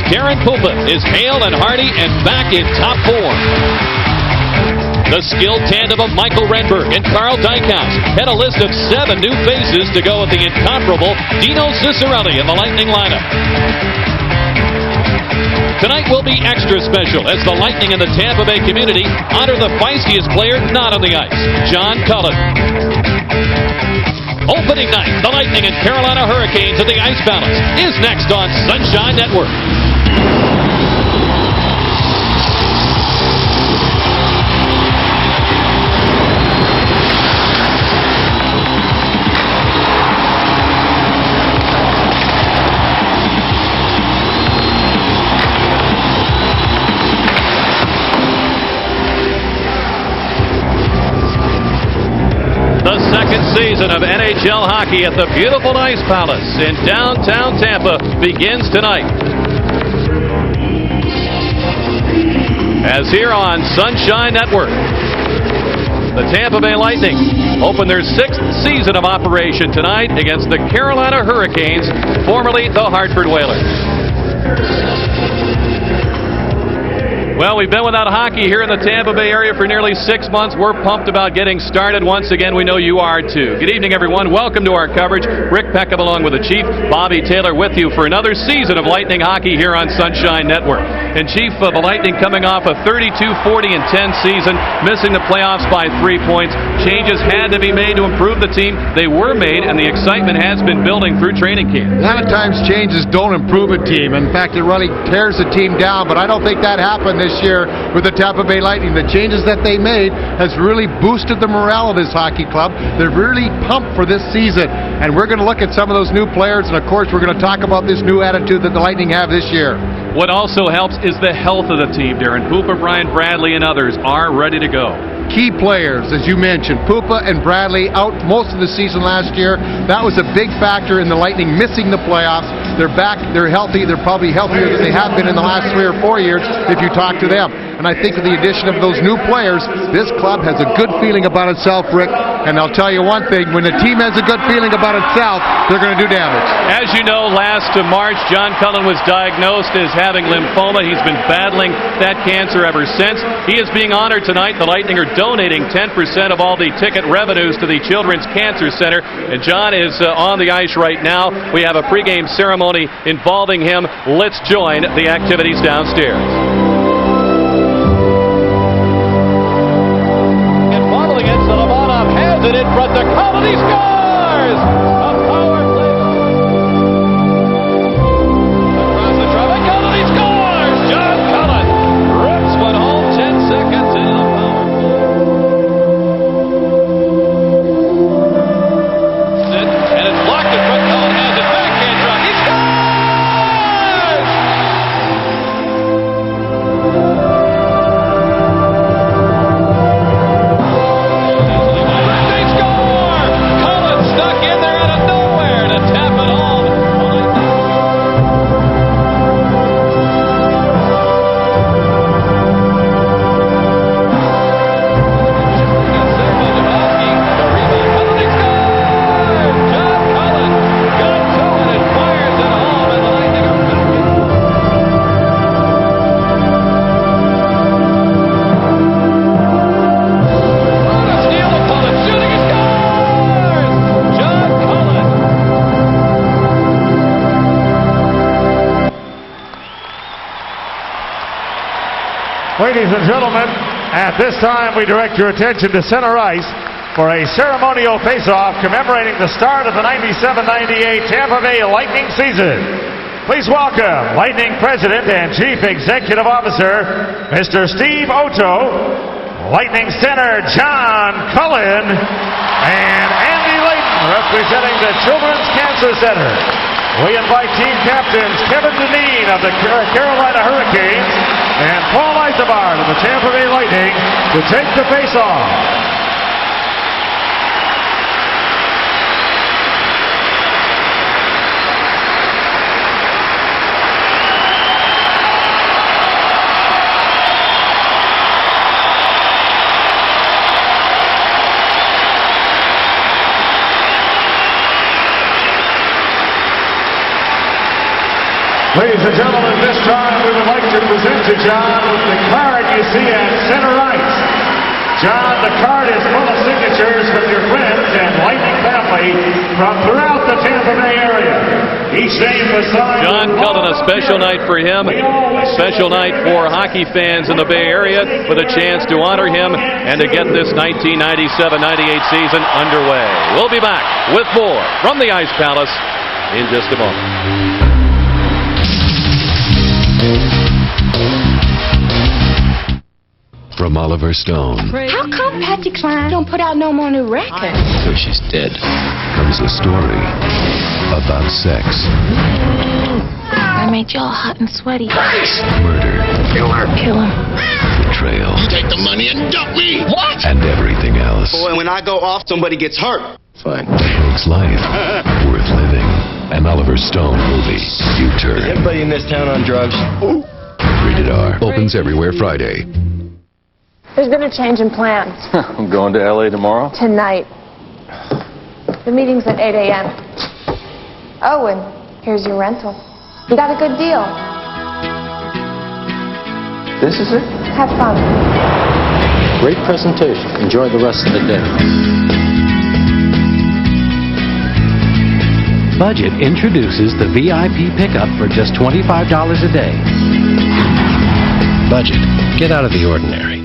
Darren Pulpit is hale and hearty and back in top form. The skilled tandem of Michael Renberg and Carl Dykhouse had a list of 7 new faces to go with the incomparable Dino Ciccarelli in the Lightning lineup. Tonight will be extra special as the Lightning and the Tampa Bay community honor the feistiest player not on the ice, John Cullen. Opening night, the Lightning and Carolina Hurricanes at the Ice Palace is next on Sunshine Network. The second season of NHL hockey at the beautiful Ice Palace in downtown Tampa begins tonight. As here on Sunshine Network, the Tampa Bay Lightning open their 6th season of operation tonight against the Carolina Hurricanes, formerly the Hartford Whalers. Well, we've been without hockey here in the Tampa Bay area for nearly 6 months. We're pumped about getting started once again. We know you are too. Good evening, everyone. Welcome to our coverage. Rick Peckham along with the Chief, Bobby Taylor with you for another season of Lightning hockey here on Sunshine Network. And Chief, the Lightning coming off a 32-40-10 season, missing the playoffs by 3 points. Changes had to be made to improve the team. They were made, and the excitement has been building through training camp. A lot of times changes don't improve a team. In fact, it really tears the team down, but I don't think that happened this year with the Tampa Bay Lightning. The changes that they made has really boosted the morale of this hockey club. They're really pumped for this season, and we're going to look at some of those new players, and of course we're going to talk about this new attitude that the Lightning have this year. What also helps is the health of the team, Darren. Poopa, Brian Bradley, and others are ready to go. Key players, as you mentioned, Poopa and Bradley out most of the season last year. That was a big factor in the Lightning missing the playoffs. They're back, they're healthy, they're probably healthier than they have been in the last 3 or 4 years if you talk to them. And I think with the addition of those new players, this club has a good feeling about itself, Rick. And I'll tell you one thing, when the team has a good feeling about itself, they're going to do damage. As you know, last March, John Cullen was diagnosed as having lymphoma. He's been battling that cancer ever since. He is being honored tonight. The Lightning are donating 10% of all the ticket revenues to the Children's Cancer Center. And John is on the ice right now. We have a pregame ceremony involving him. Let's join the activities downstairs. It in front to Cullen, he scores! A power play. Across the traffic, Cullen, he scores! John Cullen rips one home 10 seconds into the power play. And it's blocked in front. Cullen has it. Backhand drop. He Ladies and gentlemen, at this time we direct your attention to center ice for a ceremonial face-off commemorating the start of the 97-98 Tampa Bay Lightning season. Please welcome Lightning President and Chief Executive Officer, Mr. Steve Otto, Lightning Center John Cullen, and Andy Layton representing the Children's Cancer Center. We invite team captains Kevin Dineen of the Carolina Hurricanes and Paul Eisenbart of the Tampa Bay Lightning to take the face-off. Ladies and gentlemen, this time we would like to present to John the card you see at center ice. John, the card is full of signatures from your friends and Lightning family from throughout the Tampa Bay area. Each name was signed. John Cullen, a special night for him, special night for hockey fans in the Bay Area with a chance to honor him and to get this 1997-98 season underway. We'll be back with more from the Ice Palace in just a moment. From Oliver Stone How come Patsy Cline don't put out no more new records? because she's dead comes a story about sex, I made you all hot and sweaty. murder, Killer. betrayal, Take the money and dump me! What? and everything else. Boy, when I go off, somebody gets hurt. Fine. Makes life worth living. An Oliver Stone movie, U-Turn. Everybody in this town on drugs? Rated R. Opens everywhere Friday. There's been a change in plans. I'm going to L.A. tomorrow. Tonight. The meeting's at 8 a.m. Oh, and here's your rental. You got a good deal. This is it? Have fun. Great presentation. Enjoy the rest of the day. Budget introduces the VIP pickup for just $25 a day. Budget. Get out of the ordinary.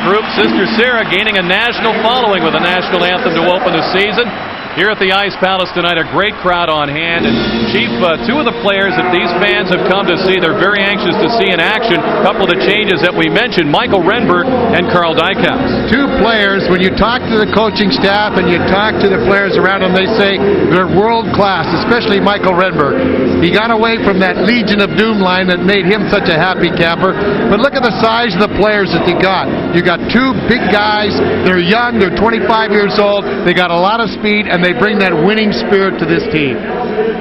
Group Sister Sarah gaining a national following with a national anthem to open the season. Here at the Ice Palace tonight, a great crowd on hand. And Chief, two of the players that these fans have come to see, they're very anxious to see in action. A couple of the changes that we mentioned, Michael Renberg and Carl Dykhouse. Two players, when you talk to the coaching staff and you talk to the players around them, they say they're world class, especially Michael Renberg. He got away from that Legion of Doom line that made him such a happy camper. But look at the size of the players that they got. You got two big guys. They're young. They're 25 years old. They got a lot of speed, and they bring that winning spirit to this team.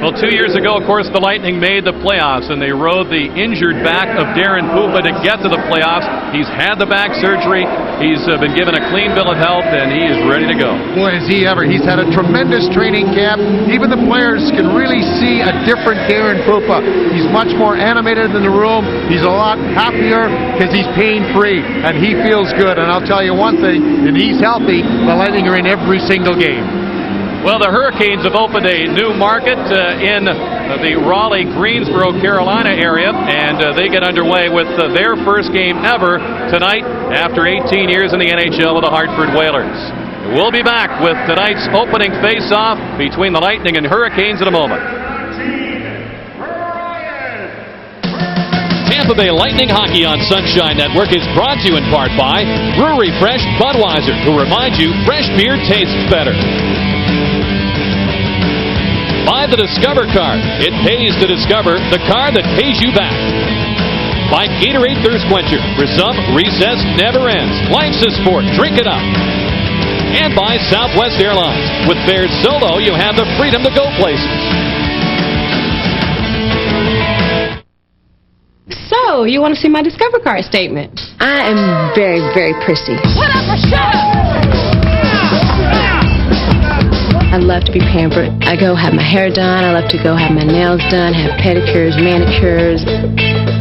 Well, 2 years ago, of course, the Lightning made the playoffs, and they rode the injured back of Darren Pupa to get to the playoffs. He's had the back surgery. He's been given a clean bill of health, and he is ready to go. Boy, is he ever. He's had a tremendous training camp. Even the players can really see a different Darren Pupa. He's much more animated in the room. He's a lot happier because he's pain-free, and he feels good. And I'll tell you one thing, if he's healthy, the Lightning are in every single game. Well, the Hurricanes have opened a new market in the Raleigh-Greensboro, Carolina area, and they get underway with their first game ever tonight after 18 years in the NHL with the Hartford Whalers. We'll be back with tonight's opening face-off between the Lightning and Hurricanes in a moment. Tampa Bay Lightning Hockey on Sunshine Network is brought to you in part by Brewery Fresh Budweiser, who reminds you fresh beer tastes better. By the Discover card. It pays to discover the card that pays you back. By Gatorade Thirst Quencher. For some, recess never ends. Life's a sport. Drink it up. And by Southwest Airlines. With fares so low, you have the freedom to go places. So, you want to see my Discover card statement? I am very, very prissy. Put up or shut up! I love to be pampered. I go have my hair done. I love to go have my nails done, have pedicures, manicures.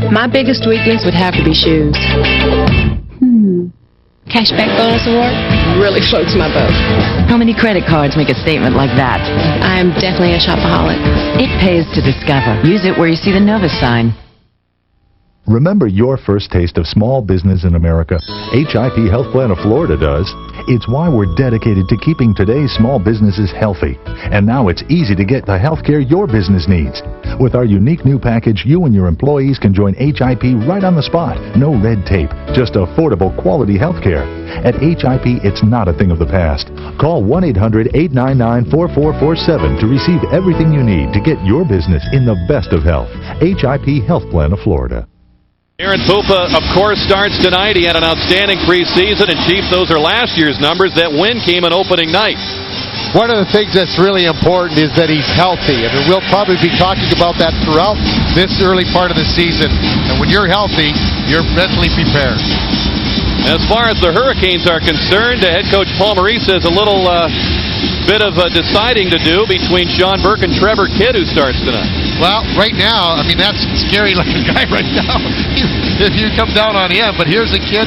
My biggest weakness would have to be shoes. Cashback bonus award really floats my boat. How many credit cards make a statement like that? I am definitely a shopaholic. It pays to discover. Use it where you see the Novus sign. Remember your first taste of small business in America? HIP Health Plan of Florida does. It's why we're dedicated to keeping today's small businesses healthy. And now it's easy to get the health care your business needs. With our unique new package, you and your employees can join HIP right on the spot. No red tape, just affordable quality health care. At HIP, it's not a thing of the past. Call 1-800-899-4447 to receive everything you need to get your business in the best of health. HIP Health Plan of Florida. Darren Pupa, of course, starts tonight. He had an outstanding preseason, and Chief, those are last year's numbers. That win came on opening night. One of the things that's really important is that he's healthy. I mean, we'll probably be talking about that throughout this early part of the season. And when you're healthy, you're mentally prepared. As far as the Hurricanes are concerned, head coach Paul Maurice has a little bit of deciding to do between Sean Burke and Trevor Kidd, who starts tonight. Well, right now, I mean, that's scary looking guy right now, if you come down on him. But here's a kid,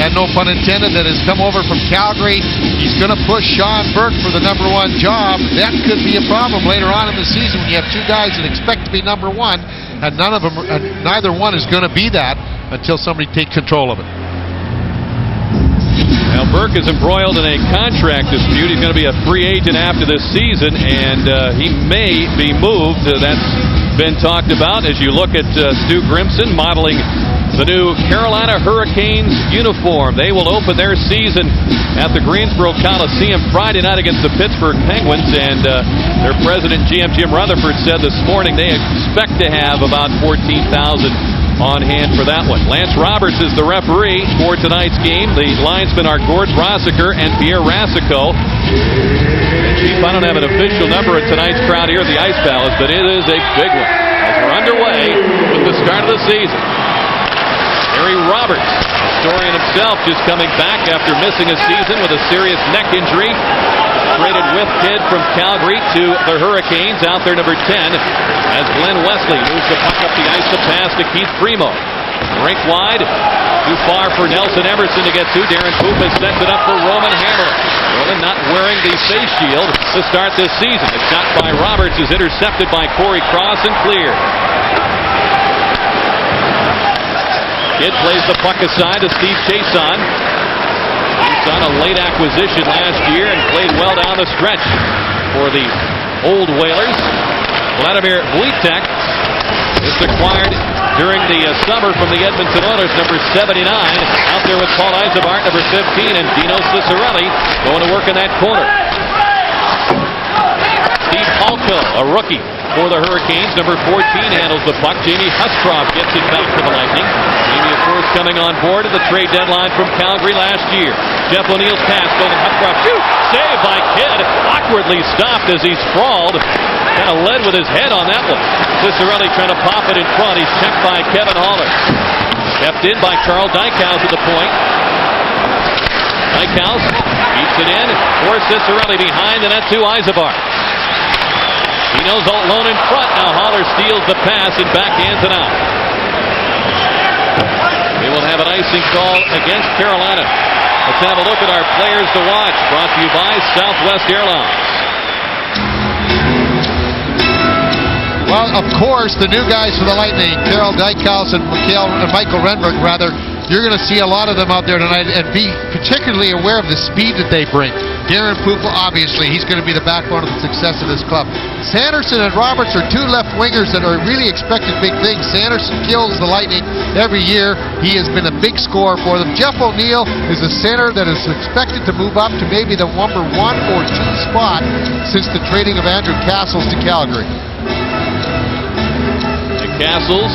and no pun intended, that has come over from Calgary. He's going to push Sean Burke for the number one job. That could be a problem later on in the season when you have two guys that expect to be number one, and neither one is going to be that until somebody takes control of it. Now, Burke is embroiled in a contract dispute. He's going to be a free agent after this season, and he may be moved. That's been talked about as you look at Stu Grimson modeling the new Carolina Hurricanes uniform. They will open their season at the Greensboro Coliseum Friday night against the Pittsburgh Penguins, and their president, GM Jim Rutherford, said this morning they expect to have about 14,000 on hand for that one. Lance Roberts is the referee for tonight's game. The linesmen are Gord Rossiker and Pierre Rassico. Chief, I don't have an official number of tonight's crowd here at the Ice Palace, but it is a big one as we're underway with the start of the season. Harry Roberts, historian himself, just coming back after missing a season with a serious neck injury. Traded with Kidd from Calgary to the Hurricanes, out there number 10, as Glenn Wesley moves the puck up the ice to pass to Keith Primo. Rink wide, too far for Nelson Emerson to get to. Darren Pupa sets it up for Roman Hammerlin. Roman not wearing the face shield to start this season. The shot by Roberts is intercepted by Corey Cross and cleared. Kidd plays the puck aside to Steve Chason. He's on a late acquisition last year and played well down the stretch for the old Whalers. Vladimir Vitek is acquired during the summer from the Edmonton Oilers, number 79. Out there with Paul Eisebart, number 15, and Dino Cicerelli going to work in that corner. Steve Palko, a rookie for the Hurricanes, number 14, handles the puck. Jamie Huscroft gets it back to the Lightning. Jamie, of course, coming on board at the trade deadline from Calgary last year. Jeff O'Neill's pass going to Huscroft. Shoot! Saved by Kidd. Awkwardly stopped as he sprawled. Kind of led with his head on that one. Cicerelli trying to pop it in front. He's checked by Kevin Haller. Kept in by Carl Dykhouse at the point. Dykhouse beats it in for Cicerelli behind the net to Eisebart. He knows alone in front. Now Haller steals the pass and backhands it out. They will have an icing call against Carolina. Let's have a look at our players to watch. Brought to you by Southwest Airlines. Well, of course, the new guys for the Lightning, Carol Dykhouse and Michael Renberg, you're going to see a lot of them out there tonight, and be particularly aware of the speed that they bring. Darren Pupa, obviously, he's going to be the backbone of the success of this club. Sanderson and Roberts are two left wingers that are really expected big things. Sanderson kills the Lightning every year. He has been a big scorer for them. Jeff O'Neill is a center that is expected to move up to maybe the number 1 or 2 spot since the trading of Andrew Castles to Calgary. The Castles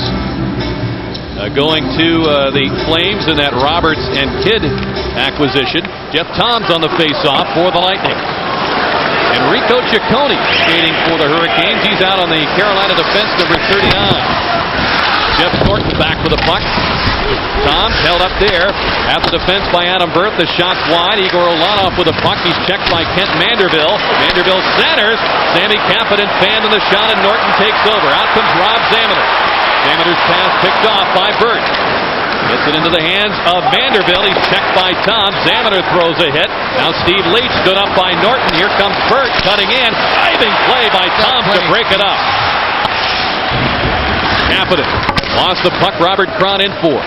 going to the Flames in that Roberts and Kidd acquisition. Jeff Toms on the face-off for the Lightning. Enrico Ciccone skating for the Hurricanes. He's out on the Carolina defense, number 39. Jeff Thornton back with the puck. Toms held up there at the defense by Adam Berth. The shot's wide. Igor Olanov with the puck. He's checked by Kent Manderville. Manderville centers. Sammy Kapanen fanned in the shot, and Norton takes over. Out comes Rob Zaminer. Zaminder's pass picked off by Burt. Gets it into the hands of Manderville. He's checked by Tom. Zaminer throws a hit. Now Steve Leach stood up by Norton. Here comes Burt cutting in. Diving play by Tom to break it up. Kapanen Lost the puck. Robert Cron in for.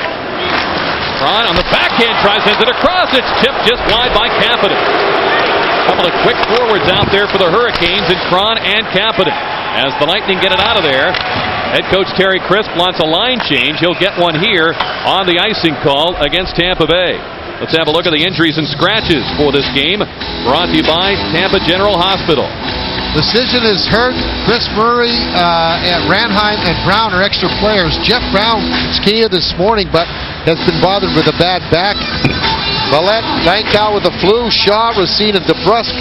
Cron on the backhand tries to it across. It's tipped just wide by Capitan. A couple of quick forwards out there for the Hurricanes in Cron and Capitan. As the Lightning get it out of there, head coach Terry Crisp wants a line change. He'll get one here on the icing call against Tampa Bay. Let's have a look at the injuries and scratches for this game. Brought to you by Tampa General Hospital. Decision is hurt. Chris Murray, Ranheim, and Brown are extra players. Jeff Brown skated this morning, but has been bothered with a bad back. Millette, Dankow with the flu. Shaw, Racine, and DeBrusque.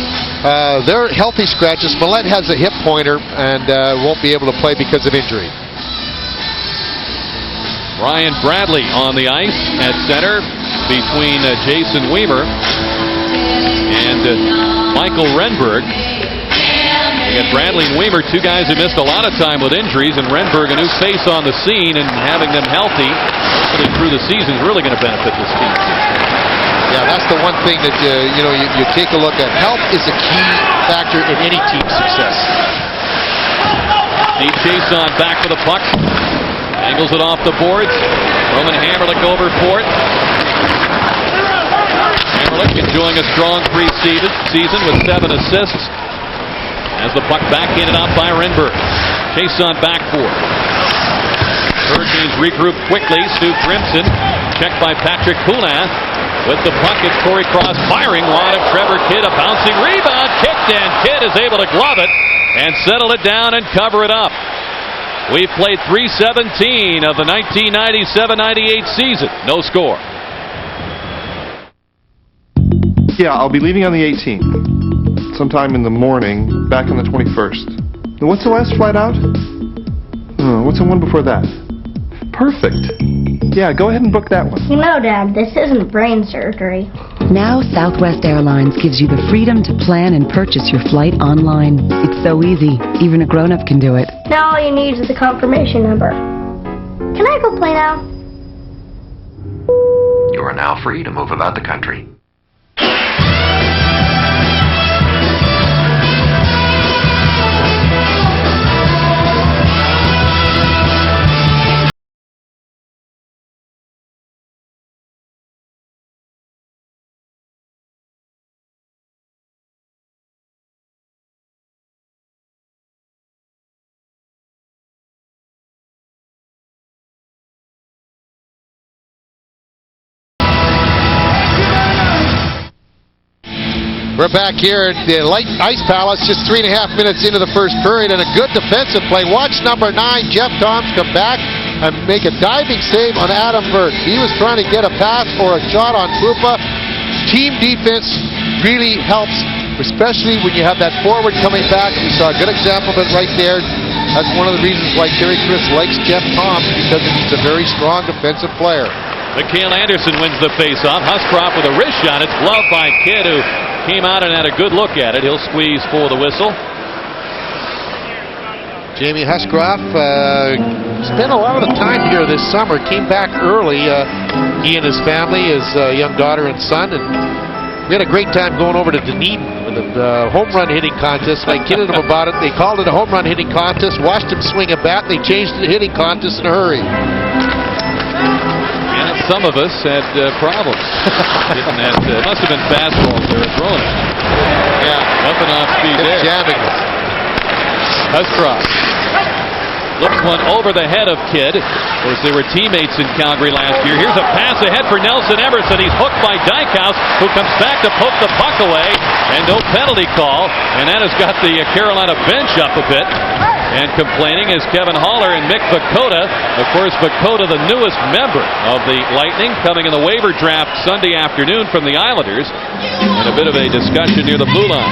They're healthy scratches. Millette has a hip pointer and won't be able to play because of injury. Ryan Bradley on the ice at center between Jason Weimer and Michael Renberg. You got Bradley and Weimer, two guys who missed a lot of time with injuries, and Renberg, a new face on the scene, and having them healthy through the season is really going to benefit this team. Yeah, that's the one thing that you take a look at. Health is a key factor in any team's success. Steve Chason back with the puck. Angles it off the boards. Roman Hammerlick over for it. Hammerlick enjoying a strong season with 7 assists. As the puck backhanded out by Renberg. Chason back for it. Hurricanes regroup quickly. Stu Crimson checked by Patrick Poulin. With the puck, it's Corey Cross firing wide of Trevor Kidd. A bouncing rebound, kicked in. Kidd is able to glove it and settle it down and cover it up. We've played 3:17 of the 1997-98 season. No score. Yeah, I'll be leaving on the 18th. Sometime in the morning, back on the 21st. And what's the last flight out? What's the one before that? Perfect. Yeah, go ahead and book that one. You know, Dad, this isn't brain surgery. Now Southwest Airlines gives you the freedom to plan and purchase your flight online. It's so easy. Even a grown-up can do it. Now all you need is the confirmation number. Can I go play now? You are now free to move about the country. We're back here at the Light Ice Palace, just 3.5 minutes into the first period, and a good defensive play. Watch number 9, Jeff Toms, come back and make a diving save on Adam Burt. He was trying to get a pass or a shot on Pupa. Team defense really helps, especially when you have that forward coming back. We saw a good example of it right there. That's one of the reasons why Terry Chris likes Jeff Toms, because he's a very strong defensive player. Mikhail Anderson wins the faceoff. Huscroft with a wrist shot. It's gloved by Kidd, who came out and had a good look at it. He'll squeeze for the whistle. Jamie Huscroft spent a lot of the time here this summer. Came back early. He and his family, his young daughter and son, and we had a great time going over to Dunedin with the home run hitting contest. I kidded them about it. They called it a home run hitting contest. Watched him swing a bat. They changed it to hitting contest in a hurry. Some of us had problems. Given that it must have been fastballs they were throwing at. Yeah. Nothing off speed there. Jamming it. Huscroft looks one over the head of Kidd. Of course, they were teammates in Calgary last year. Here's a pass ahead for Nelson Emerson. He's hooked by Dykhouse, who comes back to poke the puck away, and no penalty call. And that has got the Carolina bench up a bit. And complaining is Kevin Haller and Mick Vukota. Of course, Vukota, the newest member of the Lightning, coming in the waiver draft Sunday afternoon from the Islanders. And a bit of a discussion near the blue line.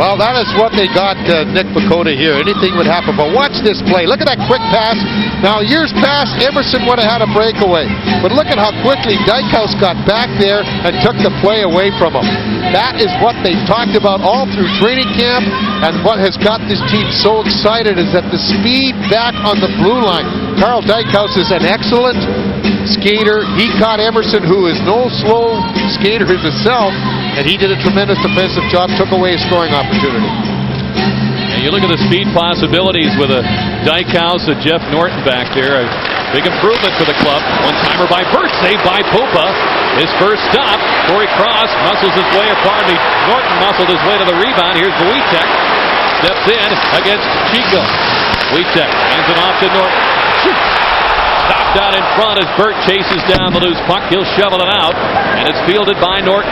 Well, that is what they got Nick Vukota here. Anything would happen. But watch this play. Look at that quick pass. Now, years past, Emerson would have had a breakaway. But look at how quickly Dykhouse got back there and took the play away from him. That is what they talked about all through training camp, and what has got this team so excited is that the speed back on the blue line. Carl Dykhouse is an excellent skater. He caught Emerson, who is no slow skater himself, and he did a tremendous defensive job, took away a scoring opportunity. And You look at the speed possibilities with a Dykhouse, a Jeff Norton back there. A big improvement for the club. One-timer by Burt, saved by Pupa. His first stop. Corey Cross muscles his way, Norton muscled his way to the rebound. Here's Wojtek. Steps in against Chico. Wojtek hands it off to Norton. Shoots. Stopped out in front as Burt chases down the loose puck. He'll shovel it out, and it's fielded by Norton.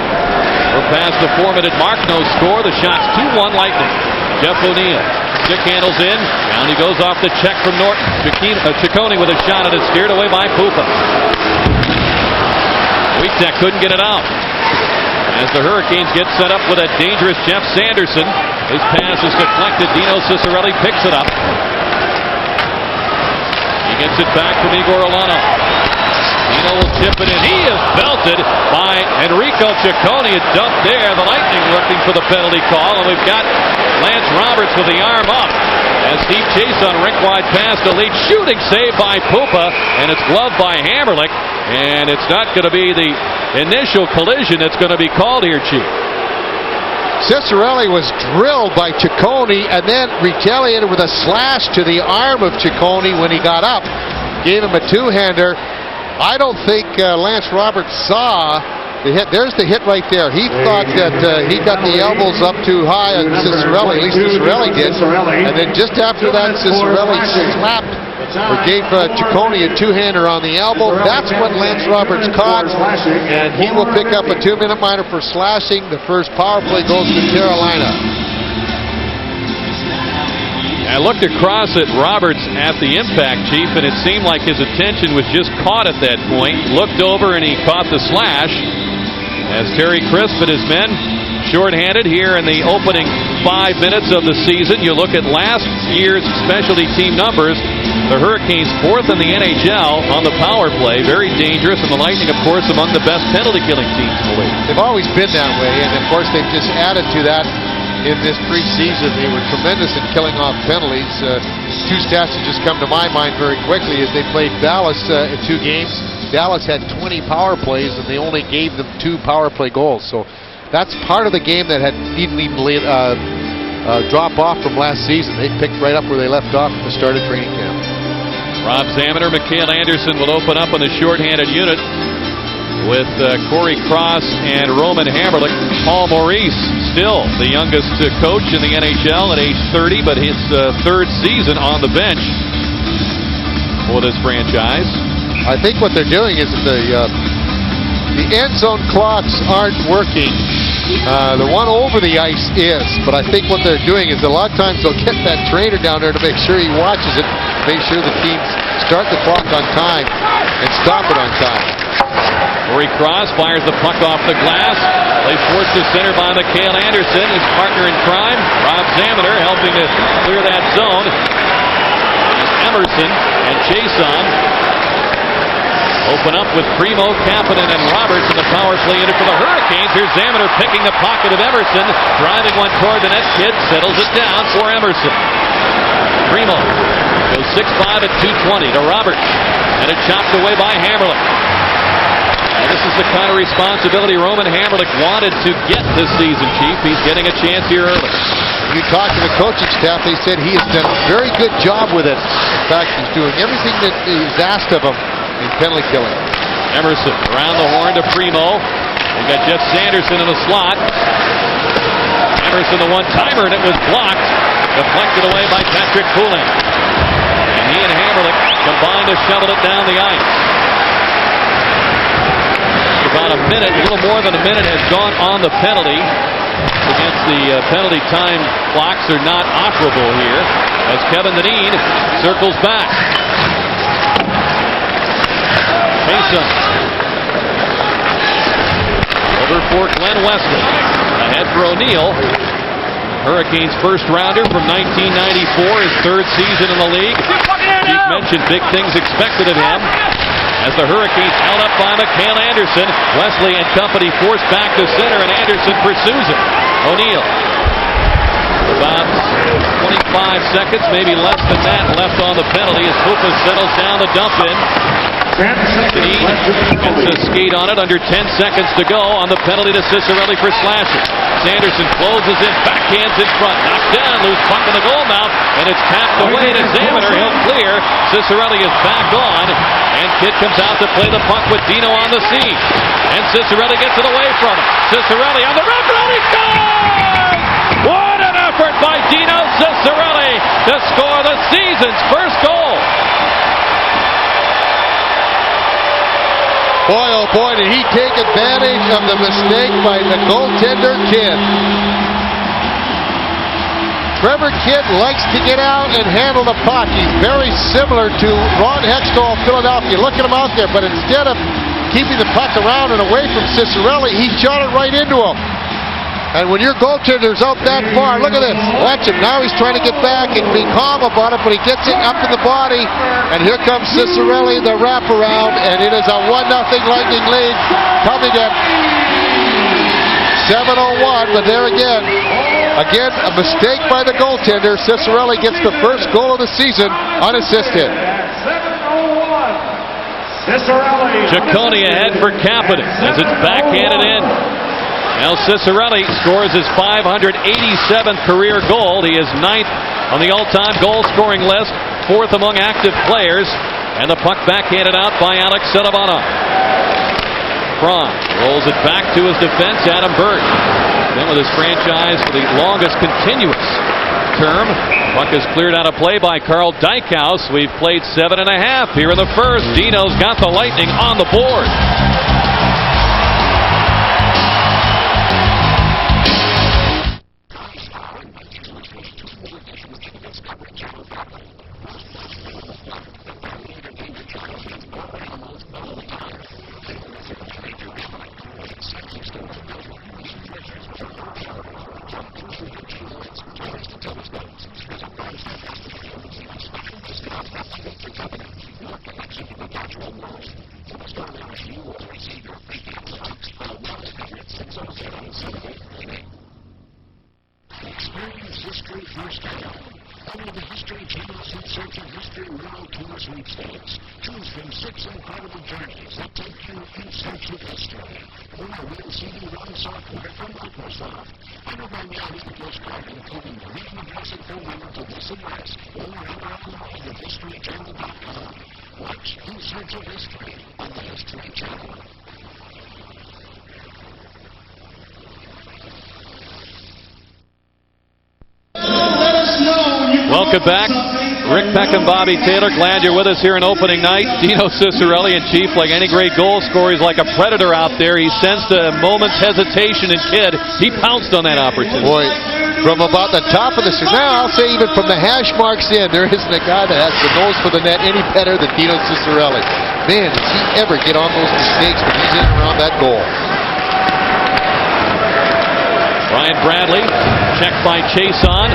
We're past the 4-minute mark. No score. The shot's 2-1 Lightning. Jeff O'Neill. Stick handles in. Down he goes off the check from Norton. Ciccone with a shot at it, steered away by Pupa. Wojtek couldn't get it out. As the Hurricanes get set up with a dangerous Jeff Sanderson. His pass is deflected. Dino Ciccarelli picks it up. He gets it back from Igor Alano. Dino will chip it in. He is belted by Enrico Ciccone. A dump there. The Lightning looking for the penalty call. And we've got Lance Roberts with the arm up. As Steve Chase on rink-wide pass to lead. Shooting save by Pupa. And it's gloved by Hammerlich. And it's not going to be the initial collision that's going to be called here, Chief. Ciccarelli was drilled by Ciccone and then retaliated with a slash to the arm of Ciccone when he got up. Gave him a two-hander. I don't think Lance Roberts saw the hit. There's the hit right there. He thought that he got the elbows up too high on Ciccarelli. At least Ciccarelli did. And then just after that, Ciccarelli slapped or gave Ciccone a two-hander on the elbow. That's what Lance Roberts caught. And he will pick up a 2-minute minor for slashing. The first power play goes to Carolina. I looked across at Roberts at the impact, Chief, and it seemed like his attention was just caught at that point. Looked over and he caught the slash. As Terry Crisp and his men shorthanded here in the opening 5 minutes of the season. You look at last year's specialty team numbers. The Hurricanes 4th in the NHL on the power play. Very dangerous, and the Lightning, of course, among the best penalty-killing teams in the league. They've always been that way, and of course they've just added to that. In this preseason, they were tremendous in killing off penalties. Two stats that just come to my mind very quickly is they played Dallas in 2 games. Dallas had 20 power plays, and they only gave them 2 power play goals. So that's part of the game that had needed drop off from last season. They picked right up where they left off at the start of training camp. Rob Zameter, Mikhail Anderson will open up on the shorthanded unit with Corey Cross and Roman Hammerlich. Paul Maurice, still the youngest coach in the NHL at age 30, but his 3rd season on the bench for this franchise. I think what they're doing is that the end zone clocks aren't working. The one over the ice is, but I think what they're doing is a lot of times they'll get that trainer down there to make sure he watches it, make sure the teams start the clock on time and stop it on time. Corey Cross fires the puck off the glass. Plays towards the center by Mikhail Anderson. His partner in crime, Rob Zameter, helping to clear that zone. Emerson and Chason open up with Primo, Kapanen, and Roberts in the power play unit for the Hurricanes. Here's Zameter picking the pocket of Emerson. Driving one toward the net. Kidd settles it down for Emerson. Primo goes 6'5" at 220 to Roberts. And it's chopped away by Hammerlich. This is the kind of responsibility Roman Hammerlich wanted to get this season, Chief. He's getting a chance here early. You talk to the coaching staff, they said he has done a very good job with it. In fact, he's doing everything that is asked of him in penalty killing. Emerson around the horn to Primo. They got Jeff Sanderson in the slot. Emerson the one-timer, and it was blocked. Deflected away by Patrick Cullen. And he and Hammerlich combined to shovel it down the ice. About a minute, a little more than a minute has gone on the penalty. Against the penalty time clocks are not operable here as Kevin Dineen circles back. Mason over for Glenn Wesley. Ahead for O'Neill. Hurricanes first rounder from 1994, his 3rd season in the league. Chief mentioned big things expected of him. As the Hurricanes held up by Mikhail Anderson, Wesley and company forced back to center, and Anderson pursues it. O'Neill. About 25 seconds, maybe less than that, left on the penalty as Pupa settles down the dump in. He gets a skate on it under 10 seconds to go on the penalty to Ciccarelli for slashing. Sanderson closes in, backhands in front, knocked down, loose puck in the goal mouth, and it's tapped away to Examiner. He'll clear. Cicerelli is back on, and Kidd comes out to play the puck with Dino on the scene. And Cicerelli gets it away from him. Cicerelli on the wraparound, he scores! What an effort by Dino Cicerelli to score the season's first goal. Boy, oh boy, did he take advantage of the mistake by the goaltender, Kidd. Trevor Kidd likes to get out and handle the puck. He's very similar to Ron Hextall of Philadelphia. Look at him out there, but instead of keeping the puck around and away from Cicerelli, he shot it right into him. And when your goaltender's out that far, look at this. Watch him. Now he's trying to get back and be calm about it, but he gets it up in the body. And here comes Cicerelli, the wraparound, and it is a 1-0 Lightning lead coming at 7:01. But there again, a mistake by the goaltender. Cicerelli gets the first goal of the season unassisted. Ciccone ahead for Kapanen as it's backhanded in. Now Cicerelli scores his 587th career goal. He is 9th on the all-time goal-scoring list, 4th among active players, and the puck backhanded out by Alex Sedabana. Cron rolls it back to his defense, Adam Berg. Then with his franchise for the longest continuous term. Puck is cleared out of play by Carl Dykhouse. We've played 7.5 here in the first. Dino's got the Lightning on the board. Welcome back. Rick Peck and Bobby Taylor, glad you're with us here on opening night. Dino Cicerelli, and Chief, like any great goal scorer, he's like a predator out there. He sensed a moment's hesitation in Kidd. He pounced on that opportunity. Boy, from about the top of the now I'll say even from the hash marks in, there isn't a guy that has the nose for the net any better than Dino Cicerelli. Man, does he ever get on those mistakes when he's in and around that goal. Ryan Bradley, checked by Chason.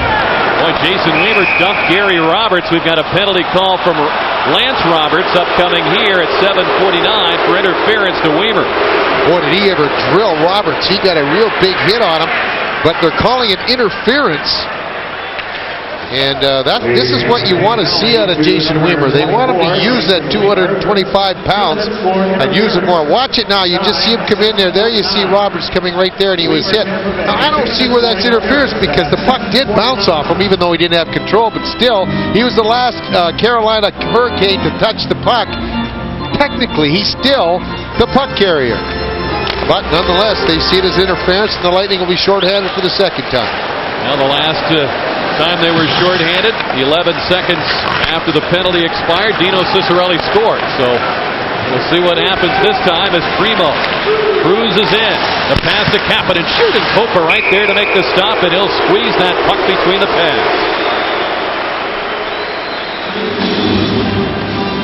Boy, Jason Weaver dumped Gary Roberts. We've got a penalty call from Lance Roberts upcoming here at 7:49 for interference to Weaver. Boy, did he ever drill Roberts. He got a real big hit on him, but they're calling it interference. And this is what you want to see out of Jason Weaver. They want him to use that 225 pounds and use it more. Watch it now. You just see him come in there. There you see Roberts coming right there, and he was hit. Now, I don't see where that's interference because the puck did bounce off him, even though he didn't have control. But still, he was the last Carolina Hurricane to touch the puck. Technically, he's still the puck carrier. But nonetheless, they see it as interference, and the Lightning will be shorthanded for the second time. Now the last time they were shorthanded, 11 seconds after the penalty expired, Dino Cicerelli scored. So we'll see what happens this time as Primo cruises in. The pass to Kapanen, shooting Copa right there to make the stop, and he'll squeeze that puck between the pads.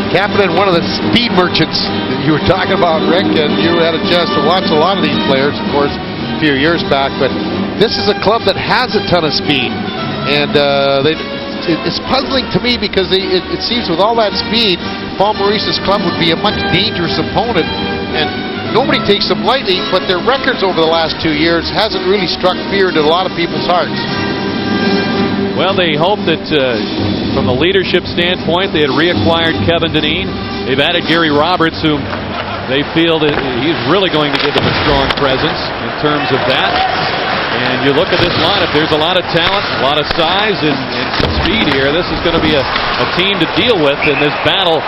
Kapanen, one of the speed merchants that you were talking about, Rick, and you had a chance to watch a lot of these players, of course, a few years back, but this is a club that has a ton of speed. And it's puzzling to me because it seems with all that speed, Paul Maurice's club would be a much dangerous opponent. And nobody takes them lightly, but their records over the last 2 years hasn't really struck fear into a lot of people's hearts. Well, they hope that from the leadership standpoint, they had reacquired Kevin Dineen. They've added Gary Roberts, whom they feel that he's really going to give them a strong presence in terms of that. And you look at this lineup, there's a lot of talent, a lot of size, and some speed here. This is going to be a team to deal with in this battle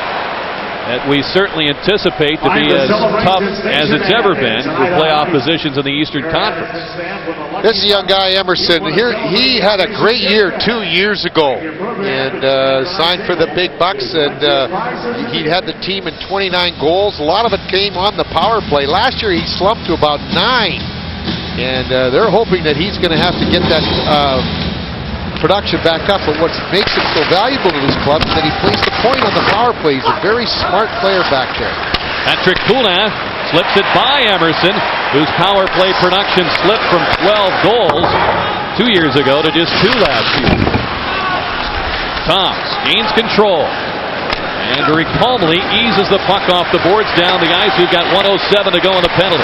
that we certainly anticipate to be as tough as it's ever been for playoff positions in the Eastern Conference. This is a young guy, Emerson. Here, he had a great year 2 years ago and signed for the big bucks, and he had the team in 29 goals. A lot of it came on the power play. Last year he slumped to about 9, and they're hoping that he's going to have to get that production back up. But what makes him so valuable to this club is that he plays the point on the power play. He's a very smart player back there. Patrick Poulin slips it by Emerson, whose power play production slipped from 12 goals 2 years ago to just 2 last year. Toms gains control, and very calmly eases the puck off the boards down the ice. We've got 1:07 to go in the penalty.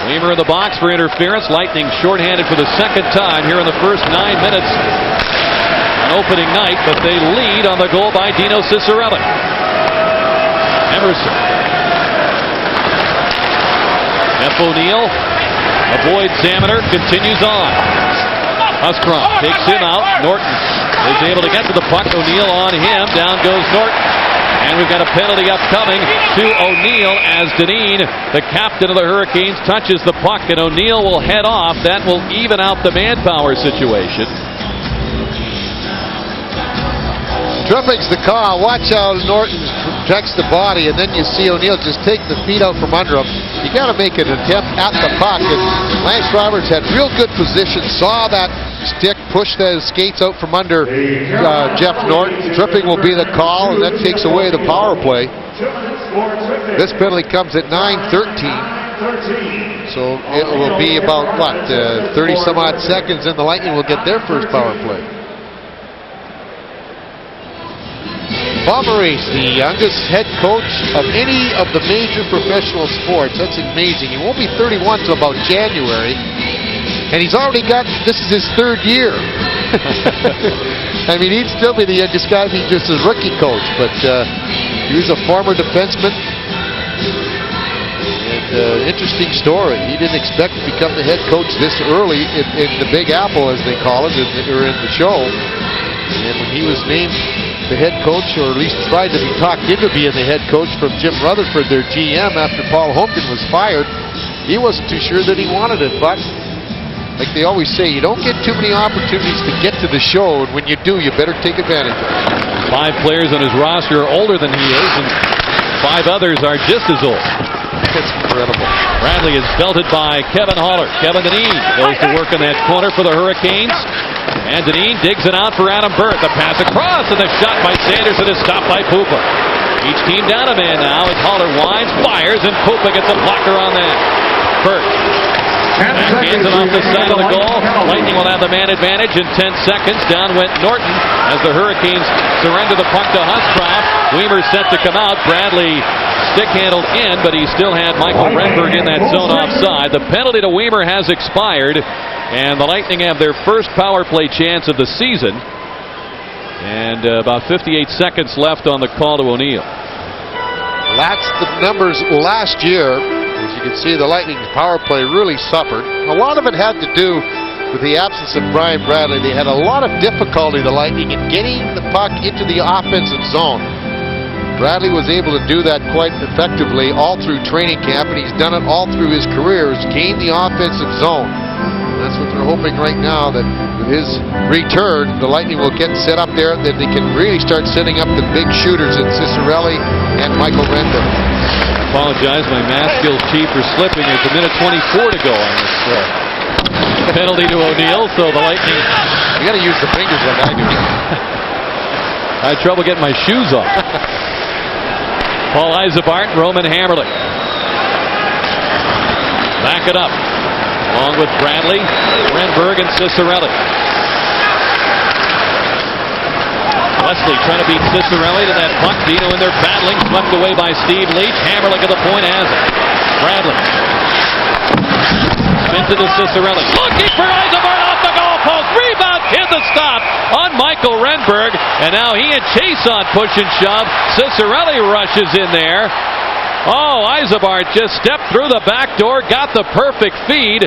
Weimer in the box for interference. Lightning shorthanded for the second time here in the first 9 minutes on opening night, but they lead on the goal by Dino Ciccarelli. Emerson. Jeff O'Neill avoids Zamaner, continues on. Huskron takes him out. Norton is able to get to the puck. O'Neill on him. Down goes Norton. And we've got a penalty upcoming to O'Neill as Dineen, the captain of the Hurricanes, touches the puck, and O'Neill will head off. That will even out the manpower situation. Tripping's the call. Watch how Norton protects the body, and then you see O'Neill just take the feet out from under him. You got to make an attempt at the puck, and Lance Roberts had real good position, saw that stick, pushed the skates out from under Jeff Norton. Tripping will be the call, and that takes away the power play. This penalty comes at 9:13, so it will be about, 30-some-odd seconds, and the Lightning will get their first power play. Bob Maurice, the youngest head coach of any of the major professional sports. That's amazing. He won't be 31 until about January, and he's already got, this is his 3rd year. I mean, he'd still be the youngest guy if he's just a rookie coach, but he was a former defenseman. And interesting story. He didn't expect to become the head coach this early in the Big Apple, as they call it, or in the show. And when he was named the head coach, or at least tried to be talked into being the head coach from Jim Rutherford, their GM, after Paul Holmgren was fired, he wasn't too sure that he wanted it. But like they always say, you don't get too many opportunities to get to the show, and when you do, you better take advantage of it. 5 players on his roster are older than he is, and 5 others are just as old. That's incredible. Bradley is belted by Kevin Haller. Kevin Dineen goes to work in that corner for the Hurricanes. And Dineen digs it out for Adam Burt. The pass across, and the shot by Sanderson is stopped by Pupa. Each team down a man now as Haller winds, fires, and Pupa gets a blocker on that. Burt backhands it off the side of the goal. Lightning will have the man advantage in 10 seconds. Down went Norton as the Hurricanes surrender the puck to Huskroft. Weimer set to come out. Bradley stick-handled in, but he still had Michael Renberg in that zone offside. The penalty to Weimer has expired, and the Lightning have their first power play chance of the season. And about 58 seconds left on the call to O'Neill. That's the numbers last year. As you can see, the Lightning's power play really suffered. A lot of it had to do with the absence of Brian Bradley. They had a lot of difficulty, the Lightning, in getting the puck into the offensive zone. Bradley was able to do that quite effectively all through training camp, and he's done it all through his career, is gain the offensive zone. And that's what they're hoping right now, that with his return, the Lightning will get set up there, that they can really start setting up the big shooters in Ciccarelli and Michael Renberg. I apologize, my math skills chief for slipping. There's a minute 24 to go on this penalty to O'Neill, so the Lightning... You got to use the fingers like I do. I had trouble getting my shoes off. Paul Yzerbark, Roman Hammerlich. Back it up. Along with Bradley, Renberg, and Ciccarelli. Wesley trying to beat Ciccarelli to that puck. Dino in there battling, swept away by Steve Leach. Hammerlich at the point has it. Bradley. Spins it to Ciccarelli. Looking for Yzerbark off the goalpost. Rebound hit the stop on Michael Renberg. And now he and Chason push and shove. Ciccarelli rushes in there. Oh, Yzerbark just stepped through the back door, got the perfect feed,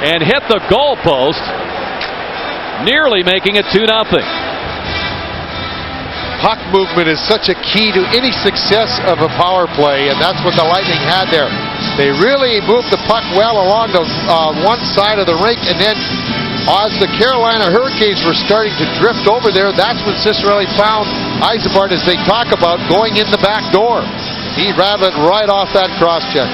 and hit the goalpost, nearly making it 2-0. Puck movement is such a key to any success of a power play, and that's what the Lightning had there. They really moved the puck well along the one side of the rink, and then as the Carolina Hurricanes were starting to drift over there, that's when Cicerelli found Eisebart, as they talk about, going in the back door. He rattled it right off that crossbar.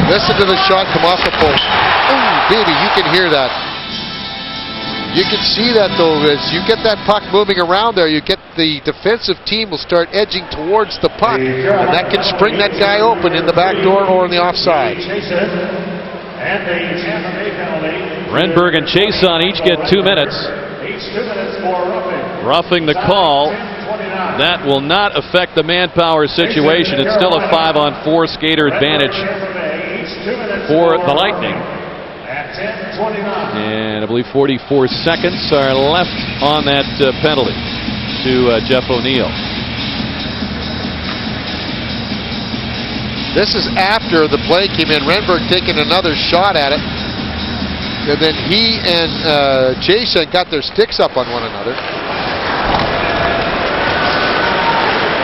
Listen to the shot come off the post. Oh, baby, you can hear that. You can see that, though, as you get that puck moving around there, you get the defensive team will start edging towards the puck, and that can spring that guy open in the back door or in the offside. Renberg and Chason each get 2 minutes. Roughing the call. That will not affect the manpower situation. It's still a 5-on-4 skater advantage for the Lightning. And I believe 44 seconds are left on that penalty to Jeff O'Neill. This is after the play came in. Renberg taking another shot at it. And then he and Jason got their sticks up on one another.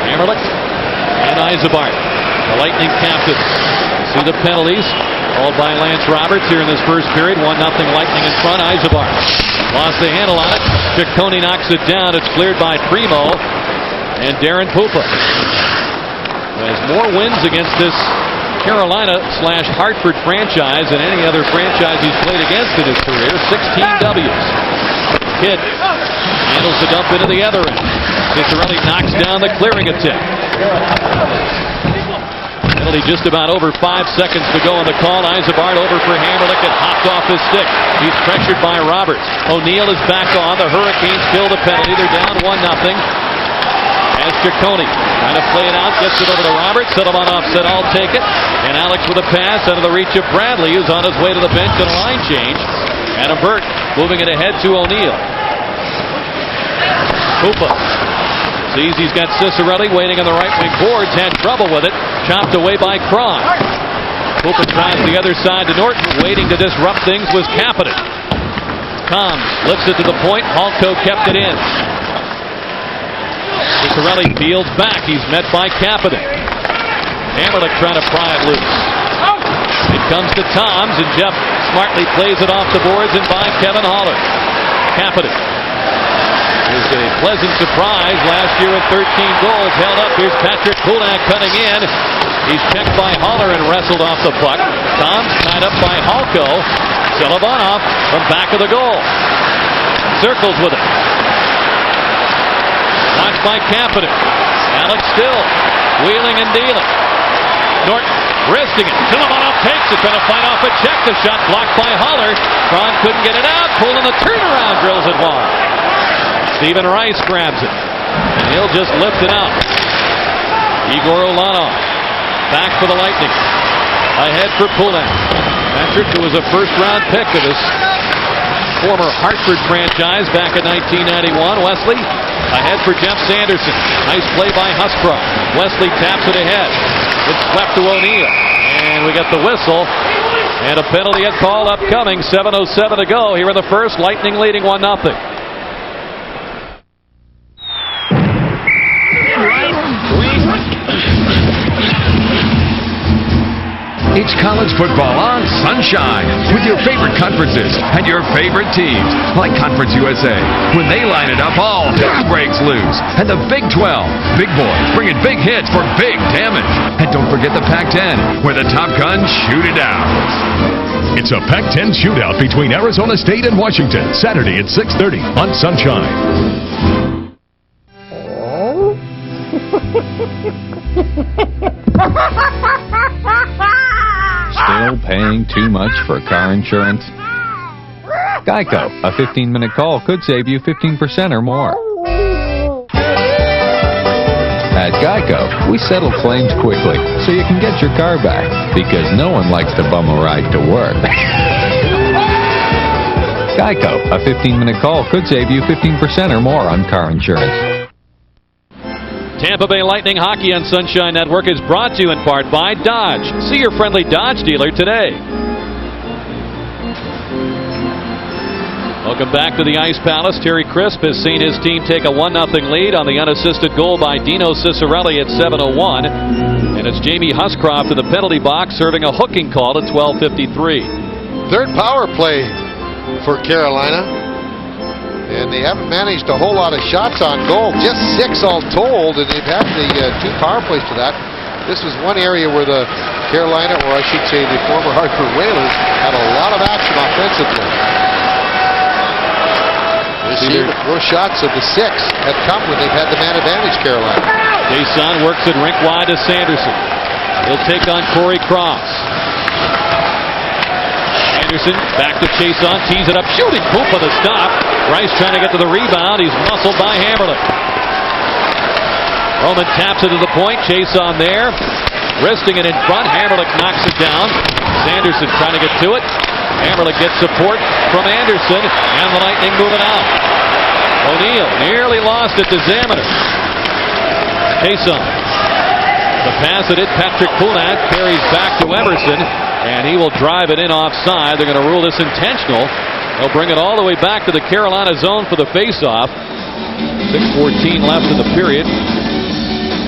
Hammerlick and Eisebart, the Lightning captain. See the penalties called by Lance Roberts here in this first period. 1-0 Lightning in front. Eisebart lost the handle on it. Ciccone knocks it down. It's cleared by Primo and Darren Pupa. Has more wins against this Carolina/Hartford franchise than any other franchise he's played against in his career. 16 W's. Kidd handles the dump into the other end. Cicerelli knocks down the clearing attempt. Penalty just about over 5 seconds to go on the call. Eisebart over for Hammerlick. It hopped off his stick. He's pressured by Roberts. O'Neill is back on. The Hurricanes fill the penalty. They're down 1-0. As Ciccone trying to play it out, gets it over to Roberts. Settleman offset, I'll take it. And Alex with a pass out of the reach of Bradley, who's on his way to the bench on a line change. Adam Burt moving it ahead to O'Neill. Pupa sees he's got Cicerelli waiting on the right wing boards, had trouble with it, chopped away by Cron. Pupa tries the other side to Norton, waiting to disrupt things was Kapanen. Combs lifts it to the point, Halko kept it in. Cicerelli fields back, he's met by Kapanen. Hammerlick trying to pry it loose. It comes to Toms, and Jeff smartly plays it off the boards and by Kevin Haller. Kapanen is a pleasant surprise last year with 13 goals held up. Here's Patrick Kulak cutting in. He's checked by Haller and wrestled off the puck. Toms tied up by Halko. Selivanov from back of the goal. Circles with it. Watched by Kapanen. Alex still wheeling and dealing. Norton wristing it. Selivanov takes it. Trying to fight off a check. The shot blocked by Haller. Cron couldn't get it out. Pulling the turnaround, drills it wide. Stephen Rice grabs it, and he'll just lift it out. Igor Ulanov back for the Lightning. Ahead for Kulak. Patrick, who was a first-round pick of this former Hartford franchise back in 1991. Wesley ahead for Jeff Sanderson. Nice play by Huscroft. Wesley taps it ahead. It's swept to O'Neill, and we got the whistle. And a penalty at call upcoming. 7:07 to go here in the first. Lightning leading 1-0. It's college football on Sunshine with your favorite conferences and your favorite teams, like Conference USA. When they line it up, all hell breaks loose. And the Big 12, big boys bringing big hits for big damage. And don't forget the Pac-10, where the top guns shoot it out. It's a Pac-10 shootout between Arizona State and Washington, Saturday at 6:30 on Sunshine. Still paying too much for car insurance? Geico, a 15-minute call could save you 15% or more. At Geico, we settle claims quickly so you can get your car back, because no one likes to bum a ride to work. Geico, a 15-minute call could save you 15% or more on car insurance. Tampa Bay Lightning Hockey on Sunshine Network is brought to you in part by Dodge. See your friendly Dodge dealer today. Welcome back to the Ice Palace. Terry Crisp has seen his team take a 1-0 lead on the unassisted goal by Dino Cicerelli at 7:01. And it's Jamie Huscroft in the penalty box serving a hooking call at 12:53. Third power play for Carolina. And they haven't managed a whole lot of shots on goal. Just 6 all told, and they've had the 2 power plays to that. This was one area where the Carolina, or I should say the former Hartford Whalers, had a lot of action offensively. More shots of the 6 have come when they've had the man advantage, Carolina. Jason works it rink wide to Sanderson. He'll take on Corey Cross. Anderson back to Chason, tees it up, shooting, poop on the stop. Rice trying to get to the rebound. He's muscled by Hammerlich. Roman taps it to the point. Chason there, wristing it in front. Hammerlich knocks it down. Sanderson trying to get to it. Hammerlich gets support from Anderson, and the Lightning moving out. O'Neill nearly lost it to Zamaner. Chason. The pass it in. Patrick Poulat carries back to Emerson, and he will drive it in offside. They're going to rule this intentional. They'll bring it all the way back to the Carolina zone for the faceoff. 6:14 left in the period.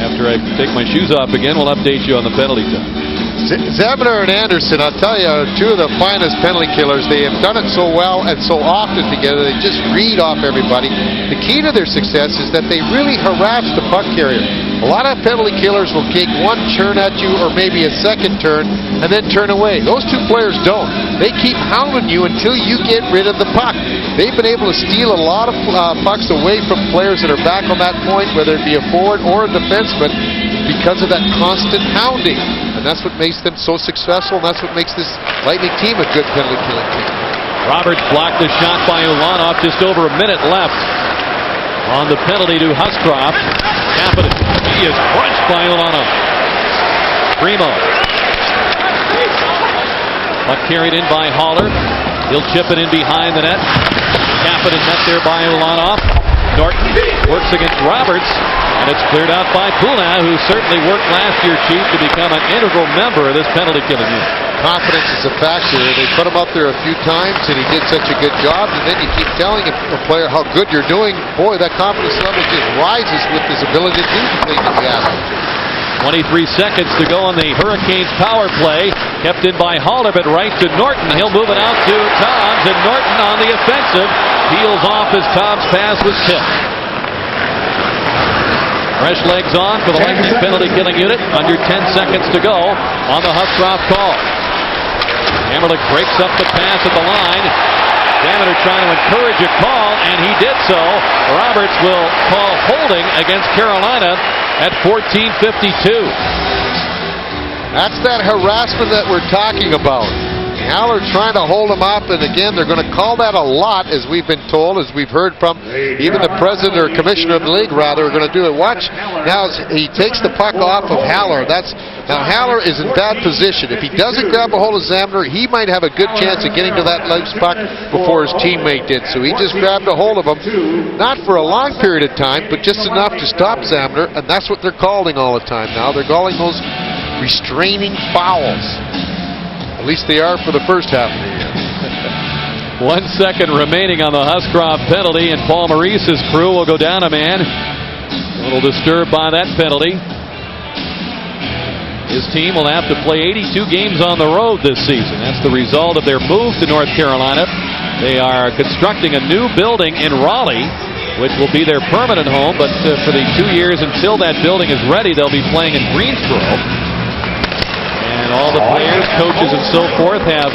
After I take my shoes off again, we'll update you on the penalty time. Zamaner and Anderson, I'll tell you, are 2 of the finest penalty killers. They have done it so well and so often together. They just read off everybody. The key to their success is that they really harass the puck carrier. A lot of penalty killers will take 1 turn at you or maybe a second turn and then turn away. Those 2 players don't. They keep hounding you until you get rid of the puck. They've been able to steal a lot of pucks away from players that are back on that point, whether it be a forward or a defenseman, because of that constant hounding. And that's what makes them so successful, and that's what makes this Lightning team a good penalty killing team. Roberts blocked the shot by Ulanov. Just over a minute left on the penalty to Huscroft. Kapanen. He is crunched by Ulanov. Primo. Puck carried in by Haller. He'll chip it in behind the net. Kapanen met there by Ulanov. Norton works against Roberts, and it's cleared out by Poulat, who certainly worked last year, Chief, to become an integral member of this penalty killing unit. Confidence is a factor. They put him up there a few times, and he did such a good job, and then you keep telling a player how good you're doing. Boy, that confidence level just rises with his ability to do the thing that you ask him to. 23 seconds to go on the Hurricanes power play. Kept in by Haller, but right to Norton. He'll move it out to Toms, and Norton on the offensive. Peels off as Toms' pass was tipped. Fresh legs on for the Lightning penalty killing unit. Under 10 seconds to go on the Huscroft call. Hammerlich breaks up the pass at the line. Zamaner trying to encourage a call, and he did so. Roberts will call holding against Carolina at 14:52. That's that harassment that we're talking about. Haller trying to hold him up, and again, they're going to call that a lot, as we've been told, as we've heard from even the president or commissioner of the league, rather, are going to do it. Watch now as he takes the puck off of Haller. Now Haller is in bad position. If he doesn't grab a hold of Zamaner, he might have a good chance of getting to that loose puck before his teammate did. So he just grabbed a hold of him, not for a long period of time, but just enough to stop Zamaner, and that's what they're calling all the time now. They're calling those restraining fouls. At least they are for the first half of the year. 1 second remaining on the Huscroft penalty, and Paul Maurice's crew will go down a man. A little disturbed by that penalty. His team will have to play 82 games on the road this season. That's the result of their move to North Carolina. They are constructing a new building in Raleigh, which will be their permanent home, but for the 2 years until that building is ready, they'll be playing in Greensboro. And all the players, coaches, and so forth have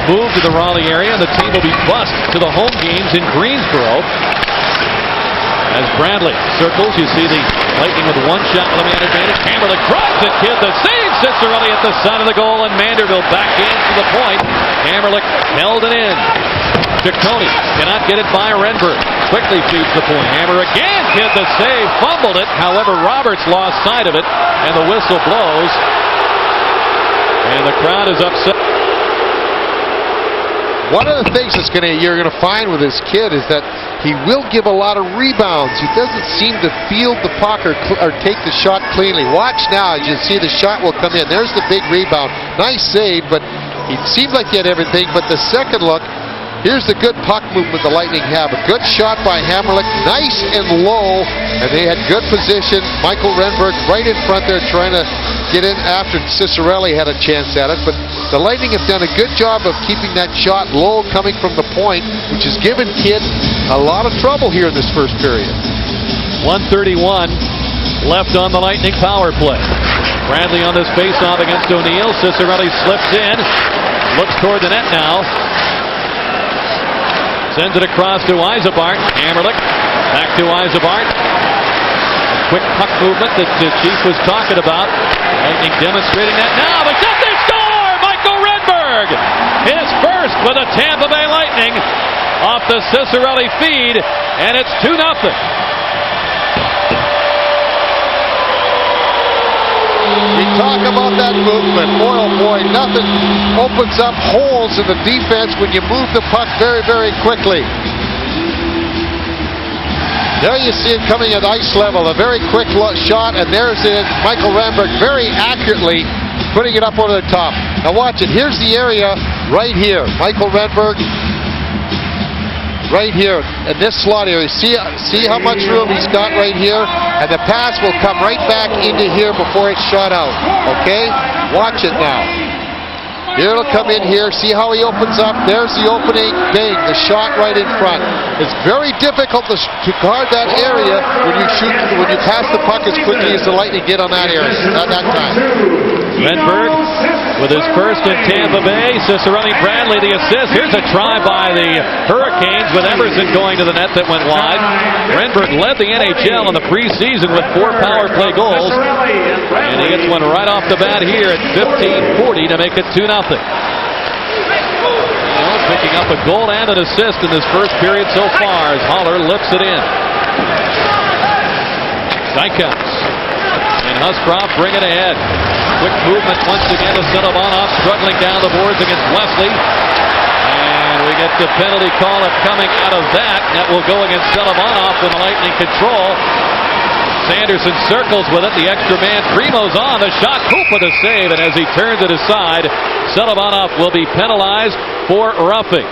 moved to the Raleigh area, and the team will be bused to the home games in Greensboro. As Bradley circles, you see the Lightning with 1 shot with a man advantage. Hammerlich drives it, kid, the save. Cicerelli at the side of the goal, and Manderville backhands to the point. Hammerlich held it in. Ciccone cannot get it by Renberg. Quickly feeds the point. Hammer again, kid, the save. Fumbled it. However, Roberts lost sight of it, and the whistle blows. And the crowd is upset. One of the things you're gonna find with this kid is that he will give a lot of rebounds. He doesn't seem to field the puck or take the shot cleanly. Watch now, as you see the shot will come in. There's the big rebound. Nice save, but he seemed like he had everything. But the second look, here's the good puck movement the Lightning have. A good shot by Hammerlick, nice and low, and they had good position. Michael Renberg right in front there trying to get in after Cicerelli had a chance at it, but the Lightning have done a good job of keeping that shot low coming from the point, which has given Kidd a lot of trouble here in this first period. 1:31 left on the Lightning power play. Bradley on this faceoff against O'Neill. Cicerelli slips in, looks toward the net now. Sends it across to Yzerbark. Hammerlick back to Yzerbark. Quick puck movement that the Chief was talking about. Lightning demonstrating that now, but does they score? Michael Renberg, his first for the Tampa Bay Lightning off the Cicerelli feed, and it's 2-0. We talk about that movement. Boy, oh boy, nothing opens up holes in the defense when you move the puck very, very quickly. There you see it coming at ice level, a very quick shot, and there's it. Michael Renberg very accurately putting it up over the top. Now watch it. Here's the area right here. Michael Renberg right here in this slot area. See how much room he's got right here, and the pass will come right back into here before it's shot out. Okay? Watch it now. Here it'll come in here. See how he opens up. There's the opening. Bang. The shot right in front. It's very difficult to guard that area when you pass the puck as quickly as the Lightning did on that area at that time. Renberg with his first in Tampa Bay. Cicerelli, Bradley the assist. Here's a try by the Hurricanes with Emerson going to the net that went wide. Renberg led the NHL in the preseason with 4 power play goals, and he gets one right off the bat here at 15:40 to make it 2-0. Picking up a goal and an assist in this first period so far as Haller lifts it in. Dykhouse and Huscroft bring it ahead. Quick movement once again to Solomonov, struggling down the boards against Wesley. And we get the penalty call coming out of that. That will go against Solomonov with the Lightning control. Sanderson circles with it. The extra man, Primo's on. The shot, Koopa the save. And as he turns it aside, Solomonov will be penalized for roughing.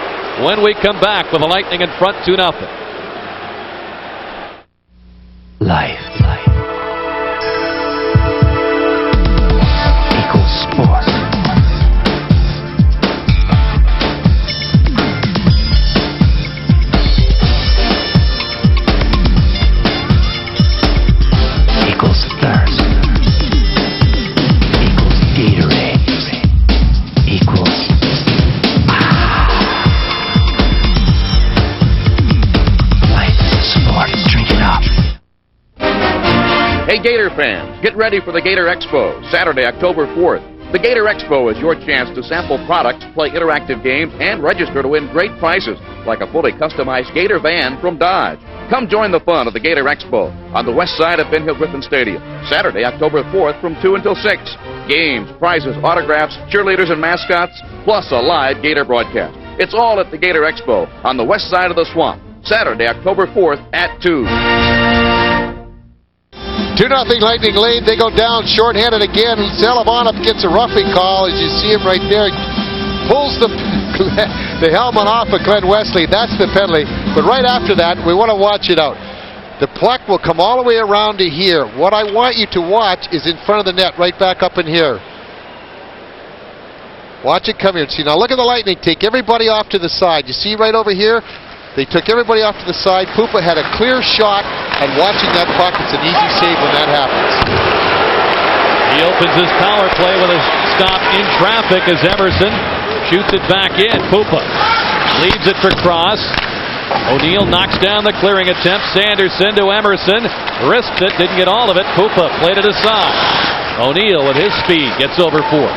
When we come back with the Lightning in front 2-0. Life. Equals sport. Equals thirst. Equals Gatorade. Equals life is a sport. Drink it up. Hey Gator fans, get ready for the Gator Expo, Saturday, October 4th. The Gator Expo is your chance to sample products, play interactive games, and register to win great prizes, like a fully customized Gator van from Dodge. Come join the fun of the Gator Expo on the west side of Ben Hill Griffin Stadium, Saturday, October 4th from 2 until 6. Games, prizes, autographs, cheerleaders and mascots, plus a live Gator broadcast. It's all at the Gator Expo on the west side of the swamp, Saturday, October 4th at 2. 2-0 Lightning lead. They go down shorthanded again. Solomonov gets a roughing call, as you see him right there. Pulls the helmet off of Glenn Wesley. That's the penalty. But right after that, we want to watch it out. The puck will come all the way around to here. What I want you to watch is in front of the net, right back up in here. Watch it come here. See, now look at the Lightning. Take everybody off to the side. You see right over here? They took everybody off to the side. Pupa had a clear shot, and watching that puck, it's an easy save when that happens. He opens his power play with a stop in traffic as Emerson shoots it back in. Pupa leaves it for Cross. O'Neill knocks down the clearing attempt. Sanderson to Emerson. Risked it, didn't get all of it. Pupa played it aside. O'Neill with his speed gets over 4.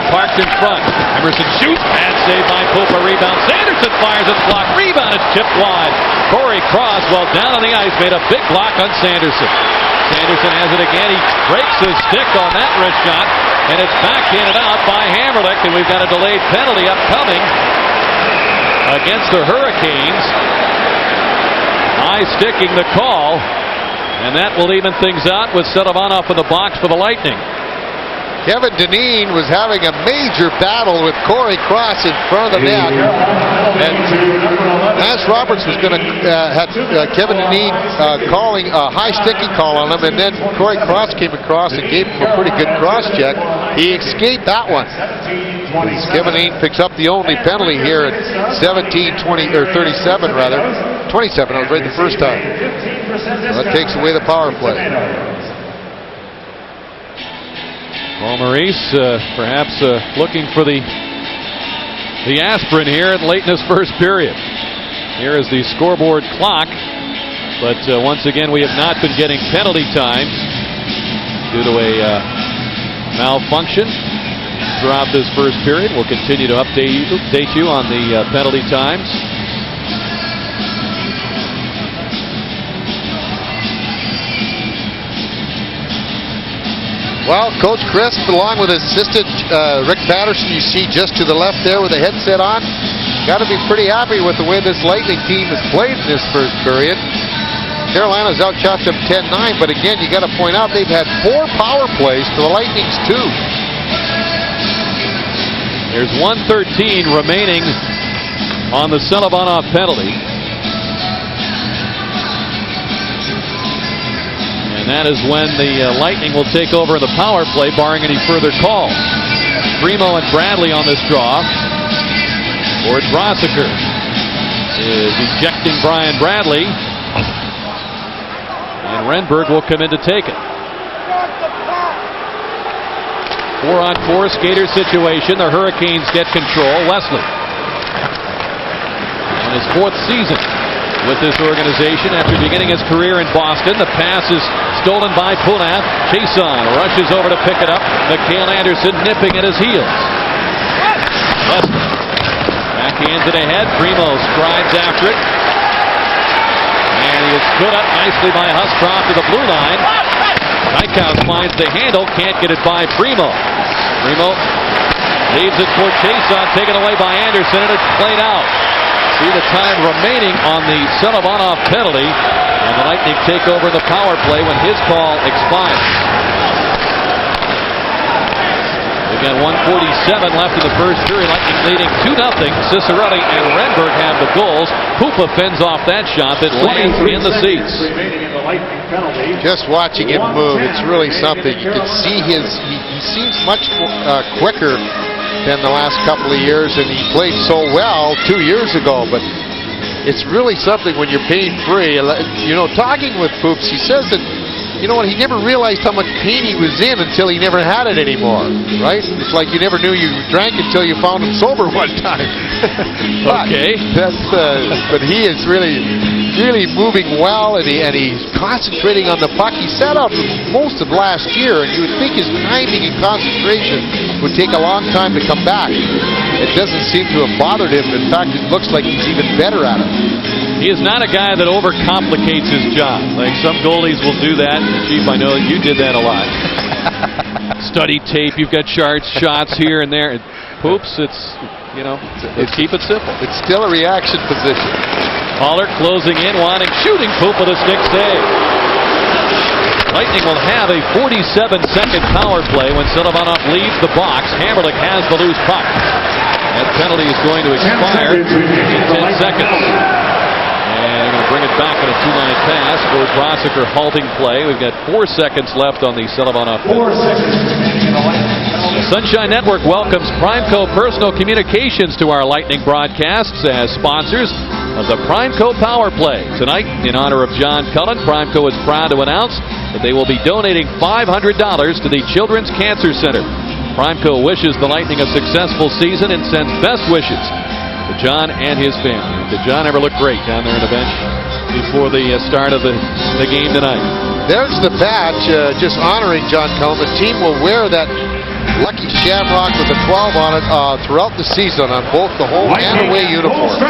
Parked in front. Emerson shoots. Bad save by Pupa. Rebound. Sanderson fires. It's blocked. Rebound. It's chipped wide. Corey Cross, while down on the ice, made a big block on Sanderson. Anderson has it again. He breaks his stick on that wrist shot, and it's backhanded out by Hammerlich, and we've got a delayed penalty upcoming against the Hurricanes. High sticking the call, and that will even things out with Selovanov in the box for the Lightning. Kevin Dineen was having a major battle with Corey Cross in front of the net. And Lance Roberts was going to have Kevin Dineen calling a high sticky call on him, and then Corey Cross came across and gave him a pretty good cross check. He escaped that one. Kevin Dineen picks up the only penalty here at 17-20 or 37 rather. 27, I was right the first time. So that takes away the power play. Paul Maurice perhaps looking for the aspirin here late in this first period. Here is the scoreboard clock, but once again we have not been getting penalty times due to a malfunction throughout this first period. We'll continue to update you on the penalty times. Well, Coach Crisp, along with assistant Rick Patterson, you see just to the left there with the headset on, got to be pretty happy with the way this Lightning team has played in this first period. Carolina's outshot them 10-9, but again, you got to point out they've had 4 power plays to the Lightning's 2. There's 1:13 remaining on the Selovanov penalty. And that is when the Lightning will take over the power play, barring any further calls. Primo and Bradley on this draw. Board Brosiker is ejecting Brian Bradley. And Renberg will come in to take it. 4-on-4 skater situation. The Hurricanes get control. Wesley. On his 4th season with this organization after beginning his career in Boston. The pass is stolen by Punath. Chason rushes over to pick it up. Mikhail Anderson nipping at his heels. Wesley backhands it ahead. Primo strides after it. And he is put up nicely by Huscroft to the blue line. Nykaus finds the handle. Can't get it by Primo. Primo leaves it for Chason. Taken away by Anderson, and it's played out. See the time remaining on the Selovanov penalty, and the Lightning take over the power play when his call expires. We've got 1:47 left in the first period. Lightning leading 2-0. Cicerelli and Renberg have the goals. Pupa fends off that shot that lands in the seats. Just watching him move, it's really something. You can see he seems much quicker than the last couple of years, and he played so well 2 years ago, but it's really something when you're pain free. You know, talking with Poops, he says that, you know what, he never realized how much pain he was in until he never had it anymore, right? It's like you never knew you drank until you found him sober one time. Okay. But he is really moving well, and he's concentrating on the puck. He sat out most of last year, and you would think his timing and concentration would take a long time to come back. It doesn't seem to have bothered him. In fact, it looks like he's even better at it. He is not a guy that overcomplicates his job. Like some goalies will do that. Chief, I know you did that a lot. Study tape, you've got charts, shots here and there. Poops, let's keep it simple. It's still a reaction position. Haller closing in, wanting, shooting. Pupa the stick save. Lightning will have a 47-second power play when Selovanov leaves the box. Hammerlich has the loose puck. That penalty is going to expire in 10 seconds. And going to bring it back on a 2-line pass for Brosiker halting play. We've got 4 seconds left on the Selovanov. 4 seconds remaining in the Lightning penalty. Sunshine Network welcomes Primeco Personal Communications to our Lightning broadcasts as sponsors of the Primeco Power Play. Tonight, in honor of John Cullen, Primeco is proud to announce that they will be donating $500 to the Children's Cancer Center. Primeco wishes the Lightning a successful season and sends best wishes to John and his family. Did John ever look great down there on the bench before the start of the game tonight? There's the patch just honoring John Cullen. The team will wear that lucky shamrock with the 12 on it throughout the season on both the home and away uniforms.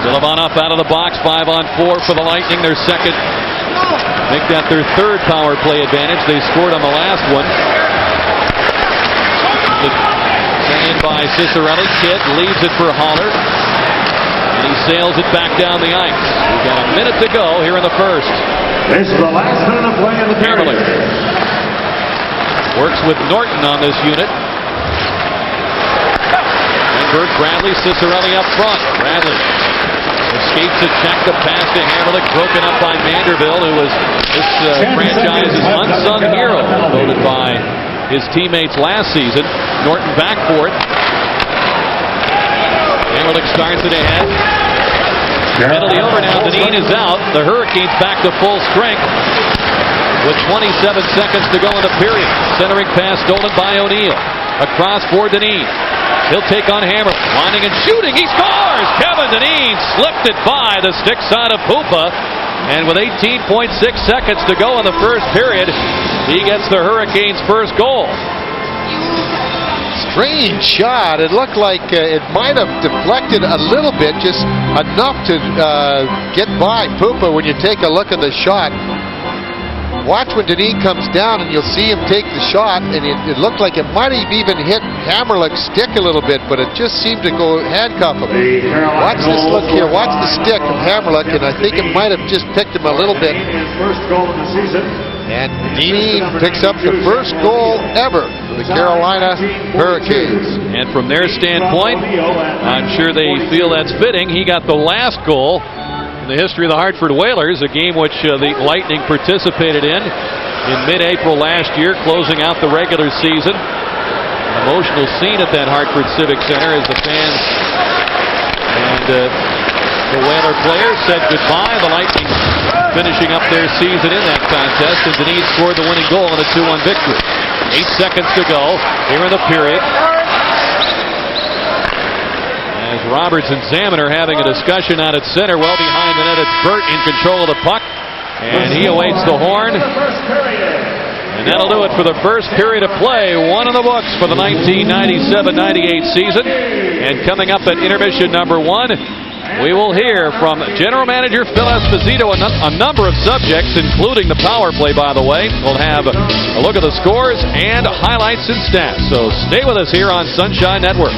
Selovanov out of the box, 5-on-4 for the Lightning. Their second Make that their third power play advantage. They scored on the last one. Sent in by Cicerelli. Kidd leaves it for Haller. And he sails it back down the ice. We've got a minute to go here in the first. This is the last minute of play in the period. Works with Norton on this unit. Renberg, Bradley, Cicerelli up front. Bradley escapes a check, the pass to Hammerlich, broken up by Vanderbilt, who was this franchise's unsung hero, voted by his teammates last season. Norton back for it. Hammerlich starts it ahead. Penalty over now. Deneen is out. The Hurricanes back to full strength with 27 seconds to go in the period. Centering pass stolen by O'Neill. Across for Deneen. He'll take on Hammerlich. Winding and shooting. He scores! Kevin Deneen slipped it by the stick side of Pupa. And with 18.6 seconds to go in the first period, he gets the Hurricanes' first goal. Strange shot. It looked like it might have deflected a little bit, just enough to get by Pupa when you take a look at the shot. Watch when Deneen comes down and you'll see him take the shot, and it looked like it might have even hit Hammerlich's stick a little bit, but it just seemed to go handcuff him. Watch this look here. Watch the stick of Hammerlich, and I think it might have just picked him a little bit. First goal of the season. And Deneen picks up the first goal ever for the Carolina Hurricanes. And from their standpoint, I'm sure they feel that's fitting. He got the last goal in the history of the Hartford Whalers, a game which the Lightning participated in mid-April last year, closing out the regular season. An emotional scene at that Hartford Civic Center as the fans and the Whaler players said goodbye. The Lightning finishing up their season in that contest, and Deneen scored the winning goal in a 2-1 victory. 8 seconds to go here in the period. As Roberts and Salmon are having a discussion out at center, well behind the net, it's Burt in control of the puck, and he awaits the horn. And that'll do it for the first period of play. One in the books for the 1997-98 season. And coming up at intermission number 1, we will hear from General Manager Phil Esposito on a number of subjects, including the power play, by the way. We'll have a look at the scores and highlights and stats. So stay with us here on Sunshine Network.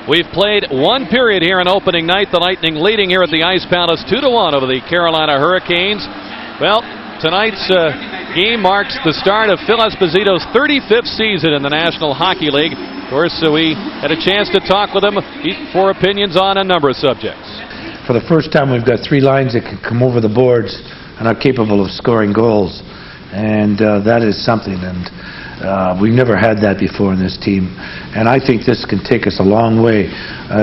We've played one period here on opening night. The Lightning leading here at the Ice Palace 2-1 over the Carolina Hurricanes. Well, tonight's game marks the start of Phil Esposito's 35th season in the National Hockey League. Of course, we had a chance to talk with him for opinions on a number of subjects. For the first time, we've got 3 lines that can come over the boards and are capable of scoring goals. And that is something. And we've never had that before in this team, and I think this can take us a long way.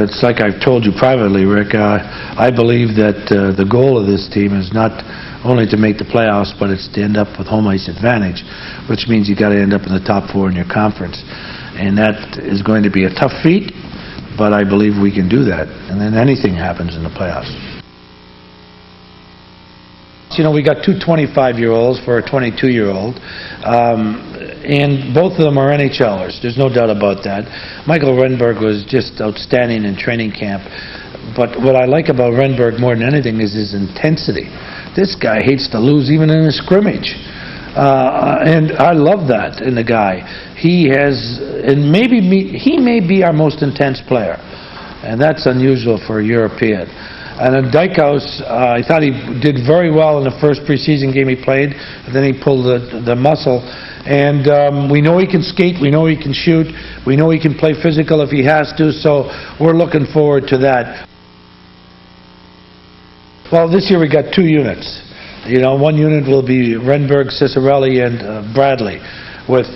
It's like I've told you privately, Rick, I believe that the goal of this team is not only to make the playoffs, but it's to end up with home ice advantage, which means you got to end up in the top 4 in your conference, and that is going to be a tough feat, but I believe we can do that, and then anything happens in the playoffs. You know, we got 2 25-year-olds for a 22-year-old, and both of them are NHLers. There's no doubt about that. Michael Renberg was just outstanding in training camp, but what I like about Renberg more than anything is his intensity. This guy hates to lose even in a scrimmage, and I love that in the guy. He has, and he may be our most intense player, and that's unusual for a European. And in Dykhouse, I thought he did very well in the first preseason game he played, and then he pulled the muscle. And we know he can skate, we know he can shoot, we know he can play physical if he has to, so we're looking forward to that. Well, this year we got 2 units. You know, one unit will be Renberg, Cicerelli, and Bradley, with,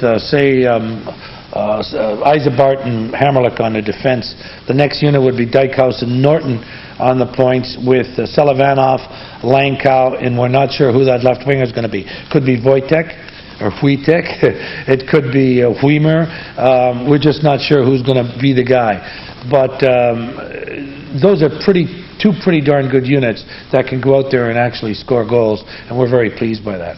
Isabart and Hammerlick on the defense. The next unit would be Dykhouse and Norton on the points with Selivanov, Langkow, and we're not sure who that left winger is going to be. Could be Wojtek or Wojtek. It could be Weimer. We're just not sure who's going to be the guy. But those are two pretty darn good units that can go out there and actually score goals, and we're very pleased by that.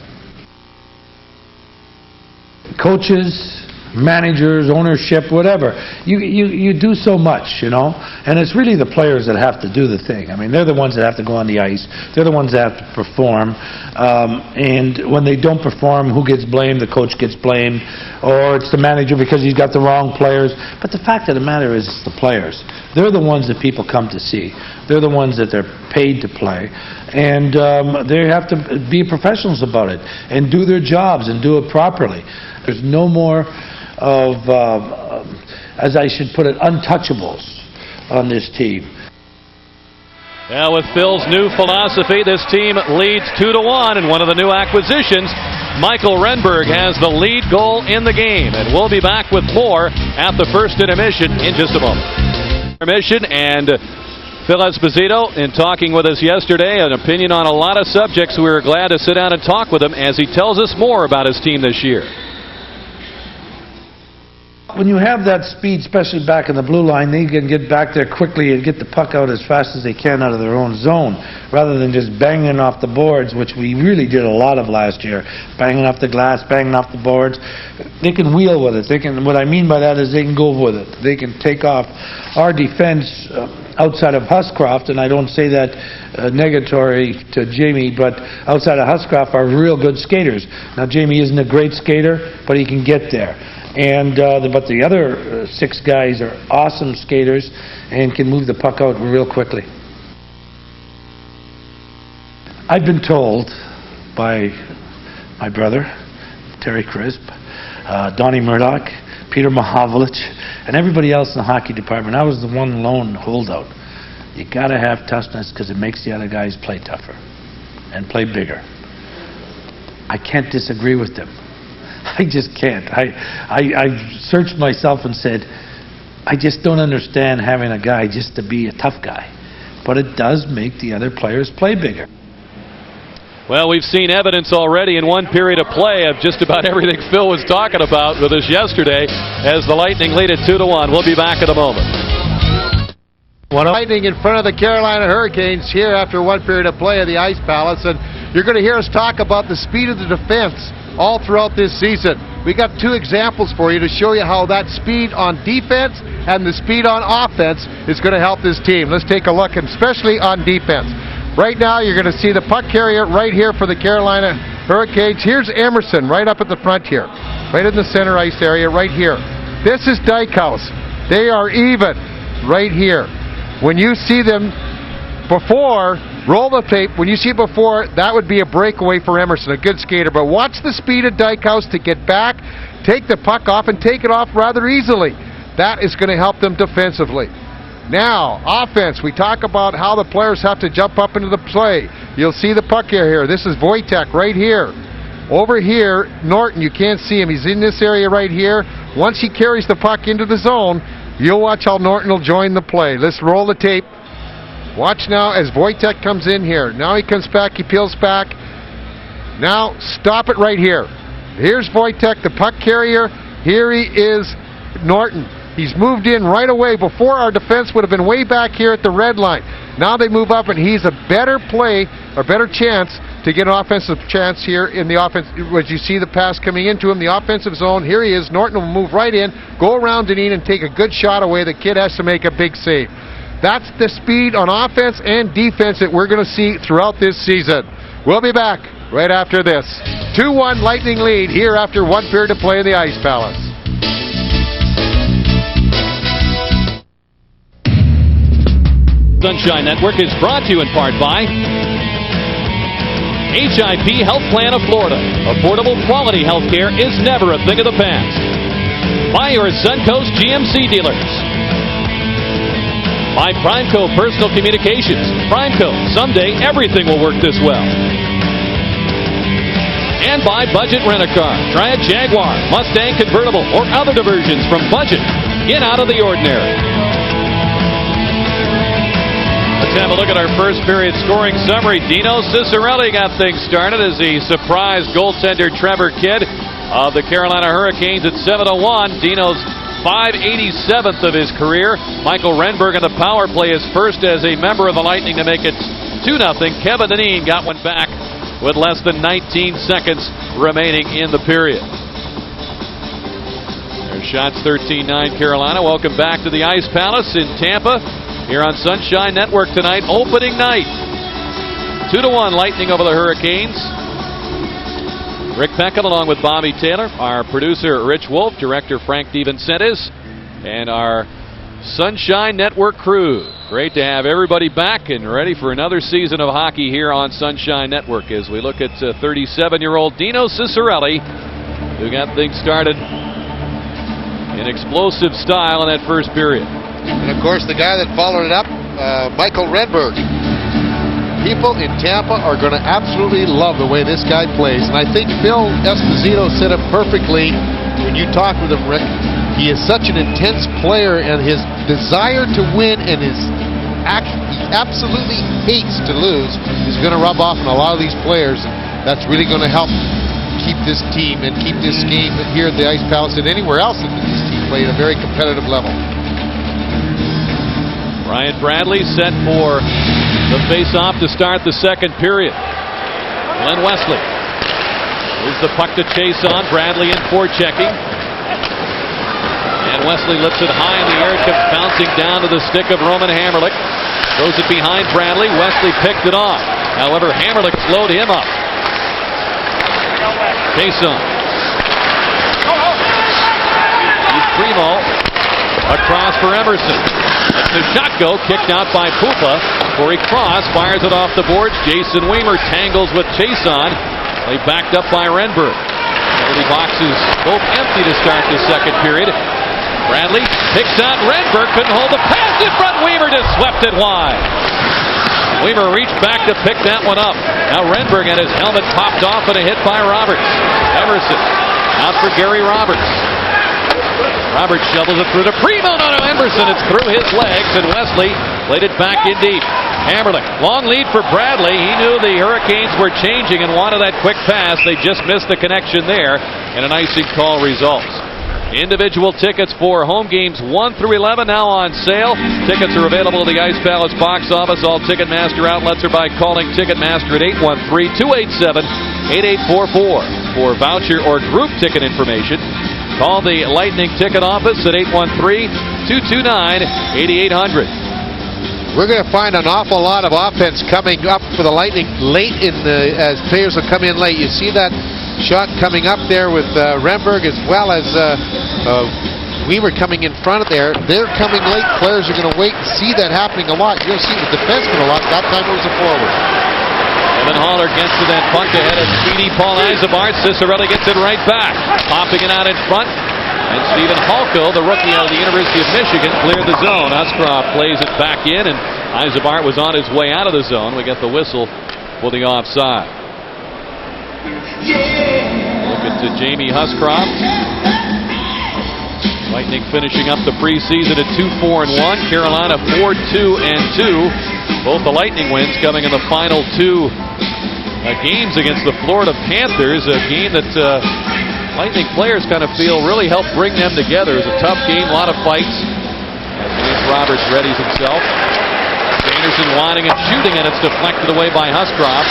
Coaches, managers, ownership, whatever. You do so much, you know, and it's really the players that have to do the thing. I mean, they're the ones that have to go on the ice. They're the ones that have to perform. And when they don't perform, who gets blamed? The coach gets blamed, or it's the manager because he's got the wrong players. But the fact of the matter is, it's the players. They're the ones that people come to see. They're the ones that they're paid to play. And they have to be professionals about it and do their jobs and do it properly. There's no more of, as I should put it, untouchables on this team. Now with Phil's new philosophy, this team leads 2-1, and one of the new acquisitions, Michael Renberg, has the lead goal in the game. And we'll be back with more at the first intermission in just a moment. Intermission, and Phil Esposito, in talking with us yesterday, an opinion on a lot of subjects. We were glad to sit down and talk with him as he tells us more about his team this year. When you have that speed, especially back in the blue line, they can get back there quickly and get the puck out as fast as they can out of their own zone, rather than just banging off the boards, which we really did a lot of last year. Banging off the glass, banging off the boards. They can wheel with it. They can. What I mean by that is they can go with it. They can take off. Our defense outside of Huscroft, and I don't say that negatory to Jamie, but outside of Huscroft are real good skaters. Now, Jamie isn't a great skater, but he can get there. And but the other 6 guys are awesome skaters and can move the puck out real quickly. I've been told by my brother, Terry Crisp, Donnie Murdoch, Peter Mahavlich, and everybody else in the hockey department. I was the one lone holdout. You got to have toughness because it makes the other guys play tougher and play bigger. I can't disagree with them. I just can't. I searched myself and said, I just don't understand having a guy just to be a tough guy. But it does make the other players play bigger. Well, we've seen evidence already in one period of play of just about everything Phil was talking about with us yesterday as the Lightning lead at 2-1. We'll be back in a moment. Lightning in front of the Carolina Hurricanes here after one period of play of the Ice Palace, and you're going to hear us talk about the speed of the defense all throughout this season. We got 2 examples for you to show you how that speed on defense and the speed on offense is going to help this team. Let's take a look, and especially on defense. Right now, you're going to see the puck carrier right here for the Carolina Hurricanes. Here's Emerson right up at the front here, right in the center ice area right here. This is Dykhouse. They are even right here. When you see them before, roll the tape. When you see it before, that would be a breakaway for Emerson, a good skater. But watch the speed of Dykhouse to get back, take the puck off, and take it off rather easily. That is going to help them defensively. Now, offense. We talk about how the players have to jump up into the play. You'll see the puck here. This is Wojtek right here. Over here, Norton, you can't see him. He's in this area right here. Once he carries the puck into the zone, you'll watch how Norton will join the play. Let's roll the tape. Watch now as Wojtek comes in here. Now he comes back, he peels back. Now stop it right here. Here's Wojtek, the puck carrier. Here he is, Norton. He's moved in right away. Before, our defense would have been way back here at the red line. Now they move up, and he's a better play, or better chance to get an offensive chance here in the offense. As you see the pass coming into him, the offensive zone. Here he is. Norton will move right in, go around Deneen, and take a good shot away. The kid has to make a big save. That's the speed on offense and defense that we're going to see throughout this season. We'll be back right after this. 2-1 Lightning lead here after one period of play in the Ice Palace. Sunshine Network is brought to you in part by HIP Health Plan of Florida. Affordable quality health care is never a thing of the past. By your Suncoast GMC dealers. By Primeco Personal Communications. Primeco, someday everything will work this well. And by Budget Rent-A-Car. Try a Jaguar, Mustang convertible, or other diversions from Budget. Get out of the ordinary. Let's have a look at our first period scoring summary. Dino Ciccarelli got things started as he surprised goaltender Trevor Kidd of the Carolina Hurricanes at 7:01. Dino's 587th of his career. Michael Renberg in the power play is first as a member of the Lightning to make it 2-0. Kevin Dineen got one back with less than 19 seconds remaining in the period. There's shots 13-9 Carolina. Welcome back to the Ice Palace in Tampa here on Sunshine Network tonight, opening night. 2-1 Lightning over the Hurricanes. Rick Peckham along with Bobby Taylor, our producer Rich Wolf, director Frank DeVincentis, and our Sunshine Network crew. Great to have everybody back and ready for another season of hockey here on Sunshine Network as we look at 37-year-old Dino Ciccarelli, who got things started in explosive style in that first period. And of course, the guy that followed it up, Michael Renberg. People in Tampa are going to absolutely love the way this guy plays. And I think Phil Esposito said it perfectly when you talked with him, Rick. He is such an intense player, and his desire to win and he absolutely hates to lose is going to rub off on a lot of these players. That's really going to help keep this team and keep this game here at the Ice Palace and anywhere else that this team play at a very competitive level. Ryan Bradley set for the face-off to start the second period. Glenn Wesley moves the puck to chase on. Bradley in forechecking. And Wesley lifts it high in the air. It comes bouncing down to the stick of Roman Hamrlik. Throws it behind Bradley. Wesley picked it off. However, Hamrlik slowed him up. Chase on. He's Primo. Across for Emerson. It's the shot go, kicked out by Pupa. Corey Cross fires it off the boards. Jason Weimer tangles with Chason. They backed up by Renberg. The boxes both empty to start the second period. Bradley picks out Renberg. Couldn't hold the pass in front. Weimer just swept it wide. Weimer reached back to pick that one up. Now Renberg had his helmet popped off and a hit by Roberts. Emerson out for Gary Roberts. Roberts shovels it through to Primo. No, Emerson. It's through his legs, and Wesley laid it back in deep. Hamrlik, long lead for Bradley. He knew the Hurricanes were changing and wanted that quick pass. They just missed the connection there, and an icing call results. Individual tickets for home games 1 through 11 now on sale. Tickets are available at the Ice Palace box office. All Ticketmaster outlets are by calling Ticketmaster at 813-287-8844. For voucher or group ticket information, call the Lightning ticket office at 813-229-8800. We're going to find an awful lot of offense coming up for the Lightning late in as players will come in late. You see that shot coming up there with Renberg as well as Weimer coming in front of there. They're coming late. Players are going to wait and see that happening a lot. You'll see the defenseman a lot. That time it was a forward. Evan Haller gets to that puck ahead of speedy Paul Yzerbar. Ciccarelli gets it right back. Popping it out in front. And Stephen Halko, the rookie out of the University of Michigan, cleared the zone. Uscroft plays it back in, and Yzerbar was on his way out of the zone. We get the whistle for the offside. Look at Jamie Huscroft. Lightning finishing up the preseason at 2-4-1. Carolina 4-2-2. Both the Lightning wins coming in the final two games against the Florida Panthers. A game that Lightning players kind of feel really helped bring them together. It was a tough game, a lot of fights. As James Roberts readies himself. Anderson wanting and shooting, and it's deflected away by Huscroft.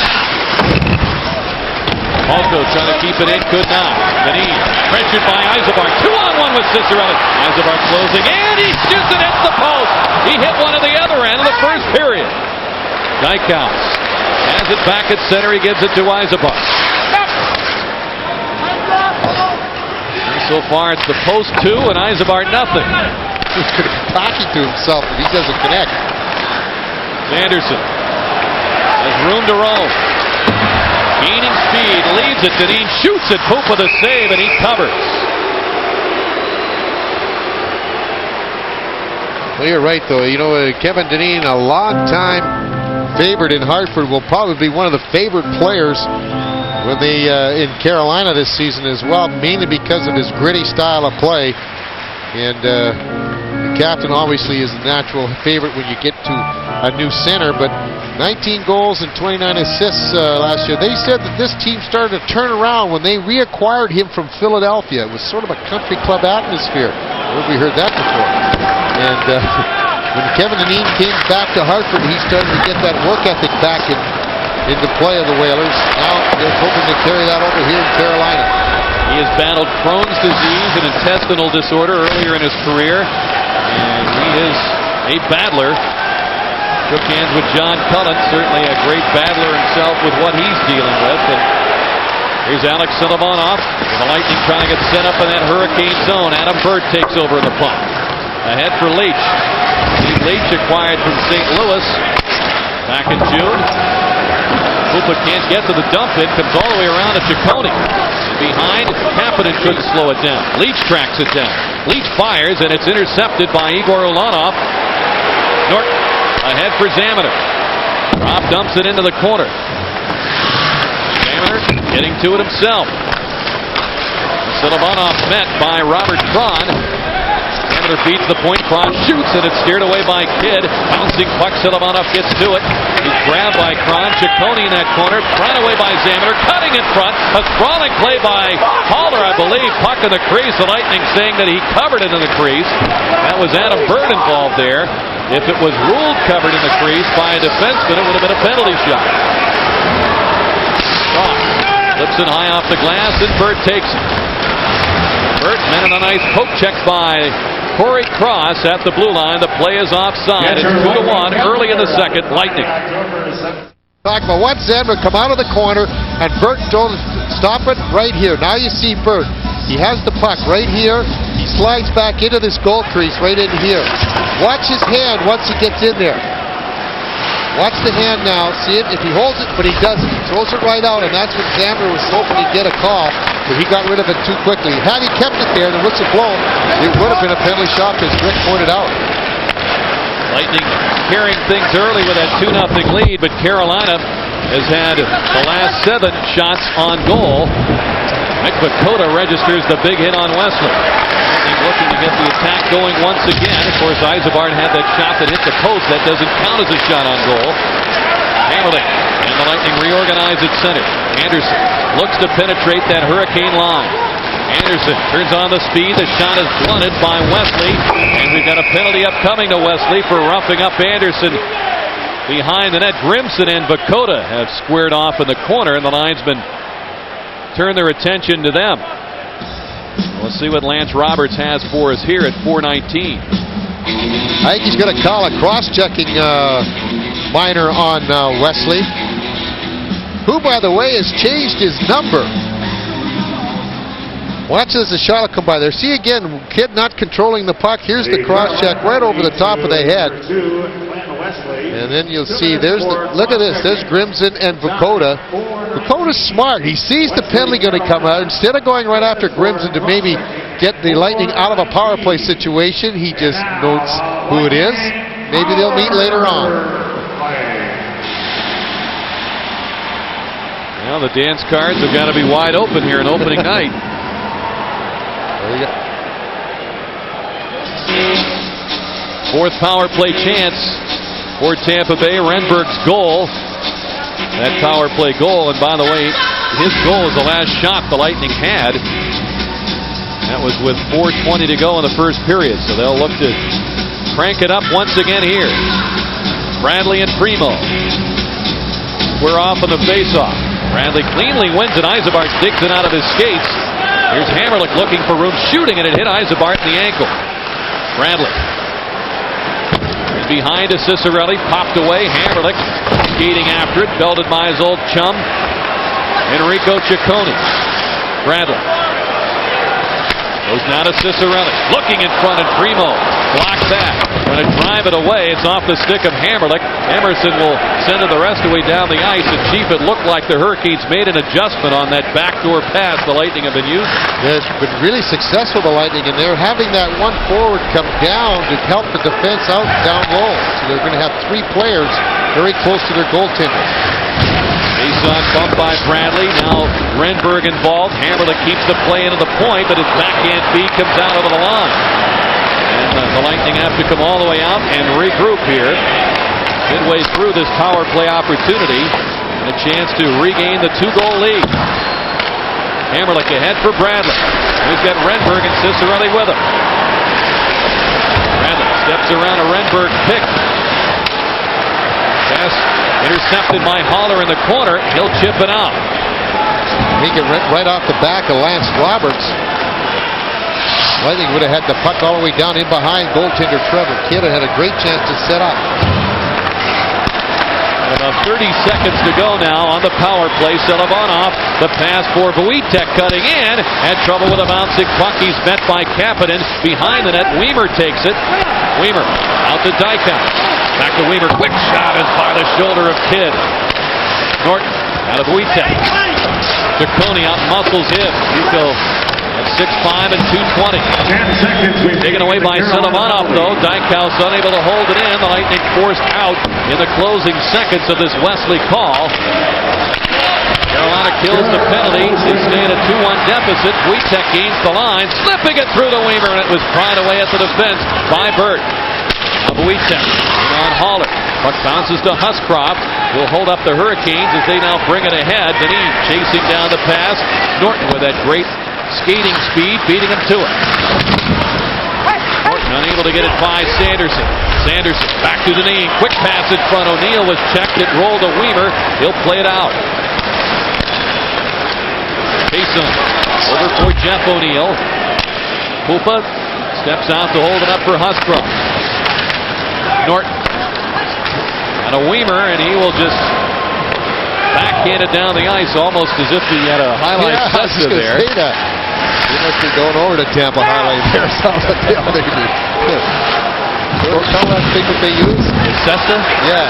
Halko trying to keep it in, could not. Dineen pressured by Yzerbar. 2-on-1 with Ciccarelli. Yzerbar closing, and he shoots it at the post. He hit one at the other end of the first period. Dykhouse has it back at center. He gives it to Yzerbar. So far, it's the post 2 and Yzerbar nothing. He's going to be talking to himself if he doesn't connect. Anderson has room to roam. Gaining speed, leaves it. Dineen shoots it. Poop with a save, and he covers. Well, you're right, though. You know, Kevin Dineen, a long time favorite in Hartford, will probably be one of the favorite players when they in Carolina this season as well, mainly because of his gritty style of play. And the captain obviously is the natural favorite when you get to a new center, but 19 goals and 29 assists last year. They said that this team started to turn around when they reacquired him from Philadelphia. It was sort of a country club atmosphere. Where have we heard that before? And when Kevin Dineen came back to Hartford, he started to get that work ethic back in the play of the Whalers. Now they're hoping to carry that over here in Carolina. He has battled Crohn's disease and intestinal disorder earlier in his career, and he is a battler. Shook hands with John Cullen, certainly a great battler himself with what he's dealing with. And here's Alex Silovanov. The Lightning trying to get set up in that hurricane zone. Adam Bird takes over the puck. Ahead for Leach. Steve Leach acquired from St. Louis back in June. Hoopa can't get to the dump in, comes all the way around to Ciccone. Behind, Kapanen couldn't slow it down. Leach tracks it down. Leach fires, and it's intercepted by Igor Ulanov. Norton ahead for Zamaner. Rob dumps it into the corner. Zamaner getting to it himself. Silovanov met by Robert Cron. Zamaner beats the point. Cron shoots, and it's steered away by Kidd. Bouncing puck, Silovanov gets to it. He's grabbed by Cron. Ciccone in that corner. Thrown away by Zamaner. Cutting in front. A sprawling play by Haller, I believe. Puck in the crease. The Lightning saying that he covered it in the crease. That was Adam Bird involved there. If it was ruled covered in the crease by a defenseman, it would have been a penalty shot. Cross flips it high off the glass, and Bird takes it. Bird, and then a nice poke check by Corey Cross at the blue line. The play is offside. It's 2-1 early in the second. Lightning. Talk about what Zamaner come out of the corner, and Bert told him stop it right here. Now you see Bert. He has the puck right here. He slides back into this goal crease right in here. Watch his hand once he gets in there. Watch the hand now. See it? If he holds it, but he doesn't. He throws it right out, and that's when Zamaner was hoping he'd get a call, but he got rid of it too quickly. Had he kept it there, the whistle blown, it would have been a penalty shot, as Rick pointed out. Lightning carrying things early with that 2-0 lead, but Carolina has had the last 7 shots on goal. Mick Bakota registers the big hit on Wesley. Lightning looking to get the attack going once again. Of course, Yzerbark had that shot that hit the post. That doesn't count as a shot on goal. Handled it, and the Lightning reorganize at center. Anderson looks to penetrate that Hurricane line. Anderson turns on the speed. The shot is blunted by Wesley, and we've got a penalty upcoming to Wesley for roughing up Anderson behind the net. Grimson and Bakota have squared off in the corner, and the linesmen turn their attention to them. We'll see what Lance Roberts has for us here at 4:19. I think he's going to call a cross-checking minor on Wesley, who, by the way, has changed his number. Watch as the shot will come by there. See again, Kidd not controlling the puck. Here's the cross-check right over the top of the head. And then you'll see, look at this. There's Grimson and Bakota. Bakota's smart. He sees the penalty going to come out. Instead of going right after Grimson to maybe get the Lightning out of a power play situation, he just notes who it is. Maybe they'll meet later on. Well, the dance cards have got to be wide open here on opening night. There you go. Fourth power play chance for Tampa Bay. Renberg's goal. That power play goal, and by the way, his goal is the last shot the Lightning had. That was with 4:20 to go in the first period, so they'll look to crank it up once again here. Bradley and Primo. We're off on the faceoff. Bradley cleanly wins it. Yzerbark digs it out of his skates. Here's Hammerlick looking for room, shooting, and it hit Yzerbark in the ankle. Bradley. Behind to Cicerelli, popped away. Hammerlick skating after it, belted by his old chum, Enrico Ciccone. Bradley goes now to Cicerelli, looking in front, and Primo blocks that. Going to drive it away. It's off the stick of Hammerlick. Emerson will send it the rest of the way down the ice. And Chief, it looked like the Hurricanes made an adjustment on that backdoor pass the Lightning have been using. Yeah, it's been really successful, the Lightning, and they're having that one forward come down to help the defense out down low. So they're going to have 3 players very close to their goaltenders. They Chason bumped by Bradley. Now Renberg involved. Hammerlich keeps the play into the point, but his backhand feed comes out over the line. And the Lightning have to come all the way out and regroup here. Midway through this power play opportunity, and a chance to regain the 2-goal lead. Hammerlich ahead for Bradley. He's got Renberg and Cicerelli with him. Bradley steps around a Renberg pick. Pass intercepted by Haller in the corner. He'll chip it out. He get right off the back of Lance Roberts. Lightning would have had the puck all the way down in behind goaltender Trevor Kidd and had a great chance to set up. About 30 seconds to go now on the power play. Selivanov, the pass for Wojtek cutting in. Had trouble with a bouncing puck. He's met by Kapanen. Behind the net, Weimer takes it. Weimer out to Dykhouse. Back to Weimer. Quick shot is by the shoulder of Kidd. Norton out of Wojtek. Ciccone out muscles him. Rico at 6'5" and 220. 10 seconds. Taken away by Selivanov, though. Dykhouse unable to hold it in. The Lightning forced out in the closing seconds of this Wesley call. Carolina kills the penalty. They stay at a 2-1 deficit. Wojtek gains the line, slipping it through the Weimer, and it was pried away at the defense by Burt. Now Wojtek on Haller. Puck bounces to Huscroft. Will hold up the Hurricanes as they now bring it ahead. Denis chasing down the pass. Norton with that great skating speed, beating him to it. Norton unable to get it by Sanderson. Sanderson back to Denis. Quick pass in front. O'Neill was checked. It rolled to Weimer. He'll play it out. Chason over for Jeff O'Neill. Pupa steps out to hold it up for Huscroft. Norton and a Weimer, and he will just backhand it down the ice almost as if he had a highlight session there. He must be going over to Tampa highlight there. Sounds like they do. What that thing that they use? Cesta? Yeah.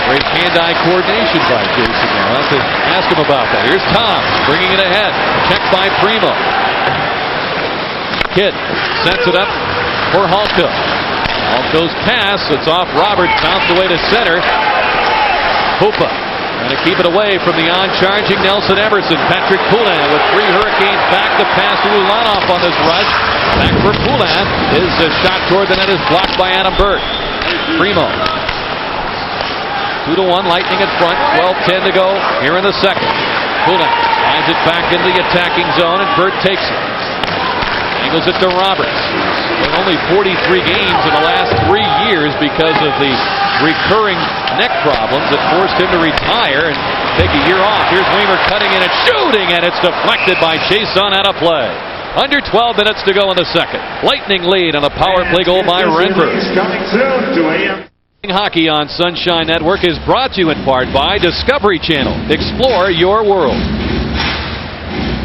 Great hand-eye coordination by Jason now. I'll have to ask him about that. Here's Tom bringing it ahead. Checked by Primo. Kidd sets it up for Halko. Halko's pass. It's off Roberts. Bounced away to center. Pupa trying to keep it away from the on-charging Nelson Emerson. Patrick Poulin with 3 Hurricanes back. The pass to Ulanov on this rush. Back for Poulin. His shot toward the net is blocked by Adam Burt. Primo. 2-1, Lightning in front. 12:10 to go here in the second. Poulin lines it back into the attacking zone, and Burt takes it. Angles it to Roberts. With only 43 games in the last 3 years because of the recurring neck problems that forced him to retire and take a year off. Here's Weimer cutting in and shooting, and it's deflected by Chason out of play. Under 12 minutes to go in the second. Lightning lead on a power play goal by Renberg. Coming soon to AM. Hockey on Sunshine Network is brought to you in part by Discovery Channel. Explore your world.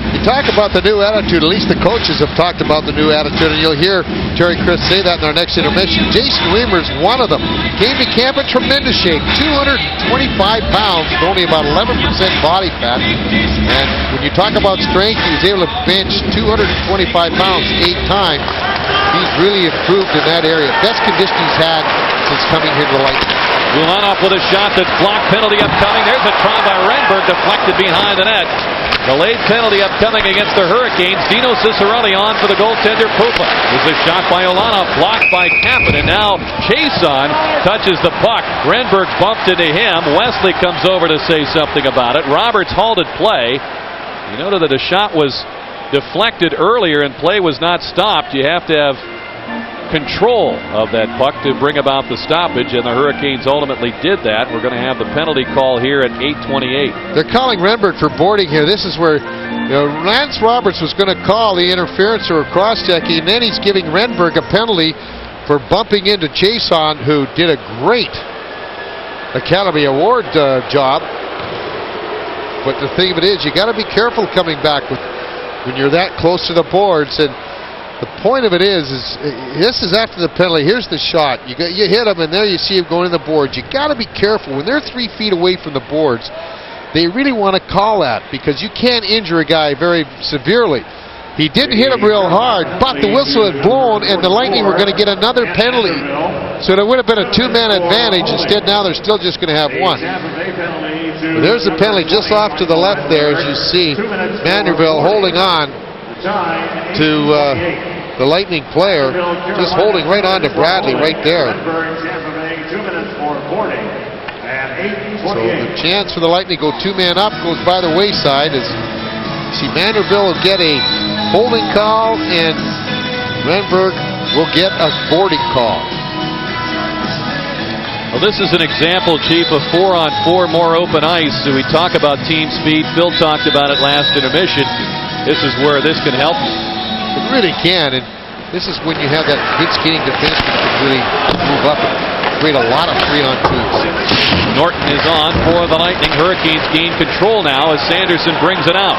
You talk about the new attitude, at least the coaches have talked about the new attitude, and you'll hear Terry Chris say that in our next intermission. Jason Weimer's one of them. Came to camp in tremendous shape, 225 pounds, with only about 11% body fat. And when you talk about strength, he was able to bench 225 pounds 8 times. He's really improved in that area. Best condition he's had since coming here to the Lightning. Ulanov with a shot that's blocked. Penalty upcoming. There's a try by Renberg, deflected behind the net. Delayed penalty upcoming against the Hurricanes. Dino Cicerelli on for the goaltender Pupa. There's a shot by Ulanov, blocked by Kapanen, and now Chason touches the puck. Renberg bumped into him. Wesley comes over to say something about it. Roberts halted play. You noted that a shot was deflected earlier and play was not stopped. You have to have control of that puck to bring about the stoppage, and the Hurricanes ultimately did that. We're going to have the penalty call here at 8:28. They're calling Renberg for boarding here. This is where Lance Roberts was going to call the interference or cross-checking, and then he's giving Renberg a penalty for bumping into Chason, who did a great Academy Award job. But the thing of it is, you got to be careful coming back when you're that close to the boards. And the point of it is this is after the penalty. Here's the shot. You hit him, and there you see him going to the boards. You got to be careful when they're 3 feet away from the boards. They really want to call that because you can't injure a guy very severely. He didn't hit him real hard, but the whistle had blown, and the Lightning were going to get another penalty. So there would have been a two-man advantage. Instead, now they're still just going to have one. But there's the penalty just off to the left there, as you see. Vanderbilt holding on to the Lightning player, just holding right on to Bradley right there. So the chance for the Lightning to go two-man up goes by the wayside, as you see Vanderbilt will get a holding call, and Renberg will get a boarding call. Well, this is an example, Chief, of 4-on-4 more open ice. So we talk about team speed. Phil talked about it last intermission. This is where this can help. It really can, and this is when you have that good skating defense that can really move up and create a lot of 3-on-2s. Norton is on for the Lightning. Hurricanes gain control now as Sanderson brings it out.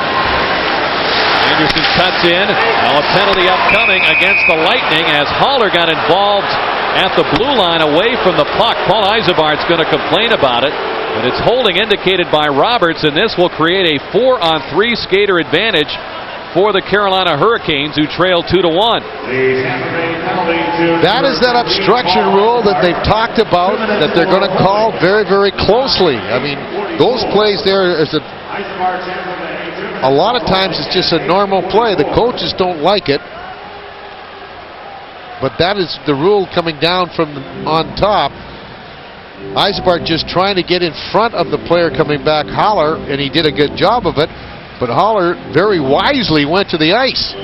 Anderson cuts in. Now a penalty upcoming against the Lightning as Haller got involved at the blue line away from the puck. Paul Eisenbart's going to complain about it, but it's holding indicated by Roberts, and this will create a 4-on-3 skater advantage for the Carolina Hurricanes, who trail 2-1. That is that obstruction rule that they've talked about, that they're going to call very, very closely. I mean, those plays there is a lot of times it's just a normal play. The coaches don't like it, but that is the rule coming down from on top. Eisenbart just trying to get in front of the player coming back, Haller, and he did a good job of it, but Haller very wisely went to the ice.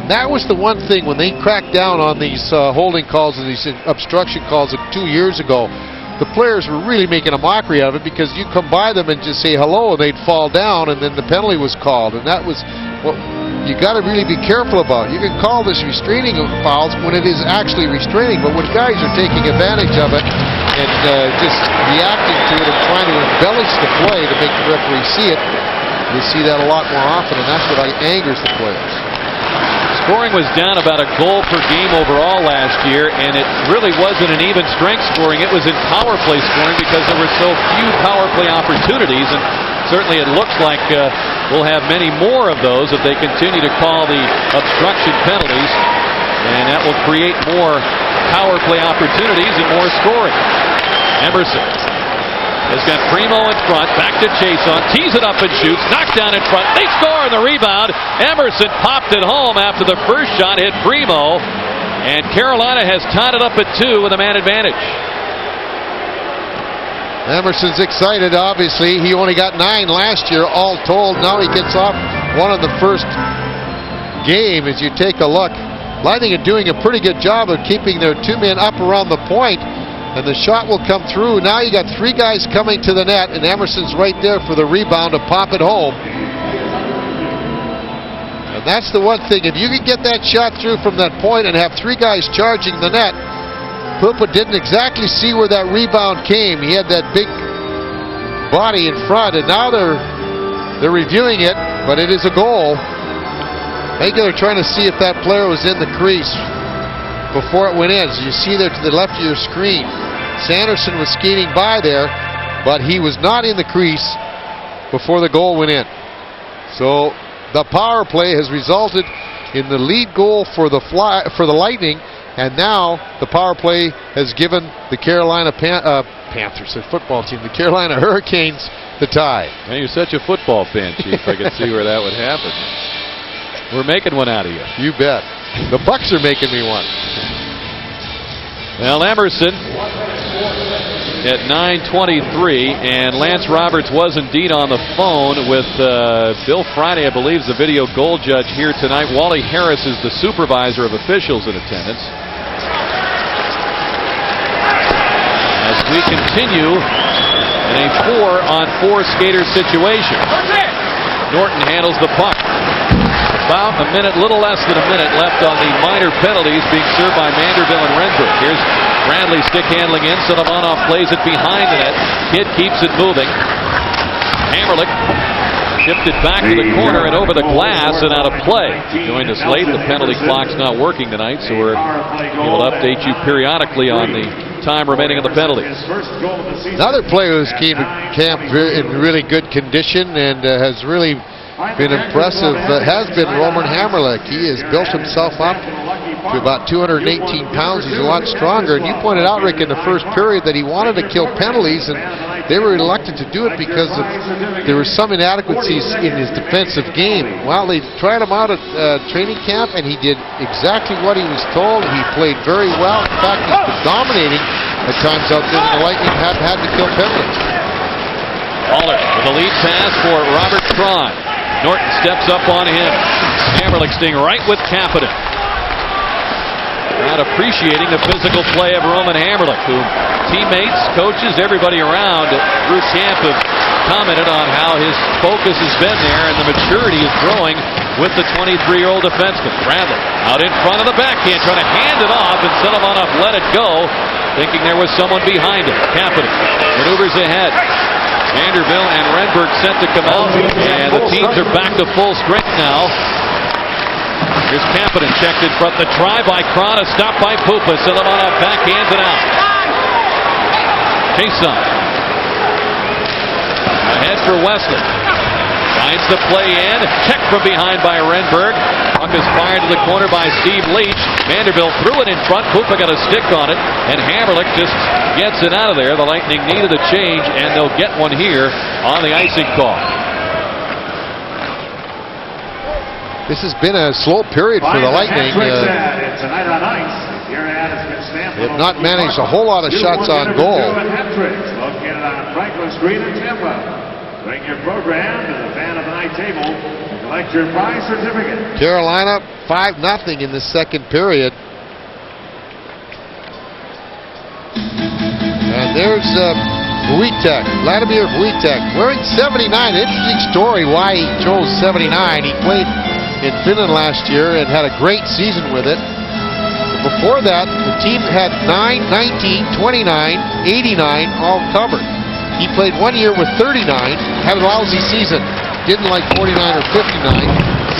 And that was the one thing when they cracked down on these holding calls and these obstruction calls 2 years ago. The players were really making a mockery of it, because you come by them and just say hello and they'd fall down, and then the penalty was called. And that was what you got to really be careful about. You can call this restraining fouls when it is actually restraining, but when guys are taking advantage of it and just reacting to it and trying to embellish the play to make the referee see it, you see that a lot more often, and that's what angers the players. Scoring was down about a goal per game overall last year, and it really wasn't an even strength scoring. It was in power play scoring because there were so few power play opportunities, and certainly it looks like we'll have many more of those if they continue to call the obstruction penalties, and that will create more power play opportunities and more scoring. Emerson has got Primo in front, back to Chason, tees it up and shoots, knocked down in front, they score on the rebound. Emerson popped it home after the first shot hit Primo, and Carolina has tied it up at 2 with a man advantage. Emerson's excited, obviously. He only got 9 last year, all told. Now he gets off one of the first game. As you take a look, Lightning are doing a pretty good job of keeping their 2 men up around the point, and the shot will come through. Now you got 3 guys coming to the net, and Emerson's right there for the rebound to pop it home. And that's the one thing. If you can get that shot through from that point and have 3 guys charging the net, Pupa didn't exactly see where that rebound came. He had that big body in front, and now they're reviewing it, but it is a goal. I think they're trying to see if that player was in the crease before it went in. As you see there to the left of your screen, Sanderson was skating by there, but he was not in the crease before the goal went in. So the power play has resulted in the lead goal for the Lightning, and now the power play has given the Carolina Panthers, the football team, the Carolina Hurricanes, the tie. Man, you're such a football fan, Chief. I could see where that would happen. We're making one out of you. You bet. The Bucks are making me one. Well, Emerson at 9:23, and Lance Roberts was indeed on the phone with Bill Friday, I believe, is the video goal judge here tonight. Wally Harris is the supervisor of officials in attendance. As we continue in a 4-on-4 skater situation. Norton handles the puck. About a minute, little less than a minute left on the minor penalties being served by Vanderbilt and Renberg. Here's Bradley stick handling in. Sullivanov plays it behind the net. Kidd keeps it moving. Hammerlick shifted back to the corner and over the glass and out of play. You joined us late. The penalty clock's not working tonight, so we're able to update you periodically on the time remaining on the penalties. Another player who's came to camp in really good condition and has really been impressive has been Roman Hammerlich. He has built himself up to about 218 pounds. He's a lot stronger. And you pointed out, Rick, in the first period that he wanted to kill penalties, and they were reluctant to do it because there were some inadequacies in his defensive game. Well, they tried him out at training camp, and he did exactly what he was told. He played very well. In fact, he's been dominating at times out there. The Lightning have had to kill penalties. Waller with a lead pass for Robert Cron. Norton steps up on him. Hammerlich staying right with Kapanen. Not appreciating the physical play of Roman Hammerlich, who teammates, coaches, everybody around Bruce Camp have commented on how his focus has been there and the maturity is growing with the 23-year-old defenseman. Bradley out in front of the backhand, trying to hand it off, and Solomonov let it go, thinking there was someone behind him. Kapanen maneuvers ahead. Vanderbilt and Renberg set to come out, and the teams are back to full strength now. Here's Kapanen checked in front. The try by Krona, stopped by Pupa. Solomonov backhands it out. Jason ahead for Wesley. Finds the play in. Checked from behind by Renberg. Puck is fired to the corner by Steve Leach. Vanderbilt threw it in front. Pupa got a stick on it, and Hammerlich just gets it out of there. The Lightning needed a change, and they'll get one here on the icing call. This has been a slow period for the Lightning. They have not managed a whole lot of shots on goal. Located on Franklin Street in Tampa. Bring your program to the Fan of the Night table and collect your prize certificate. Carolina 5-0 in the second period. And there's Wojtek, Vladimir Wojtek, wearing 79. Interesting story why he chose 79. He played in Finland last year and had a great season with it. But before that, the team had 9, 19, 29, 89 all covered. He played 1 year with 39, had a lousy season, didn't like 49 or 59.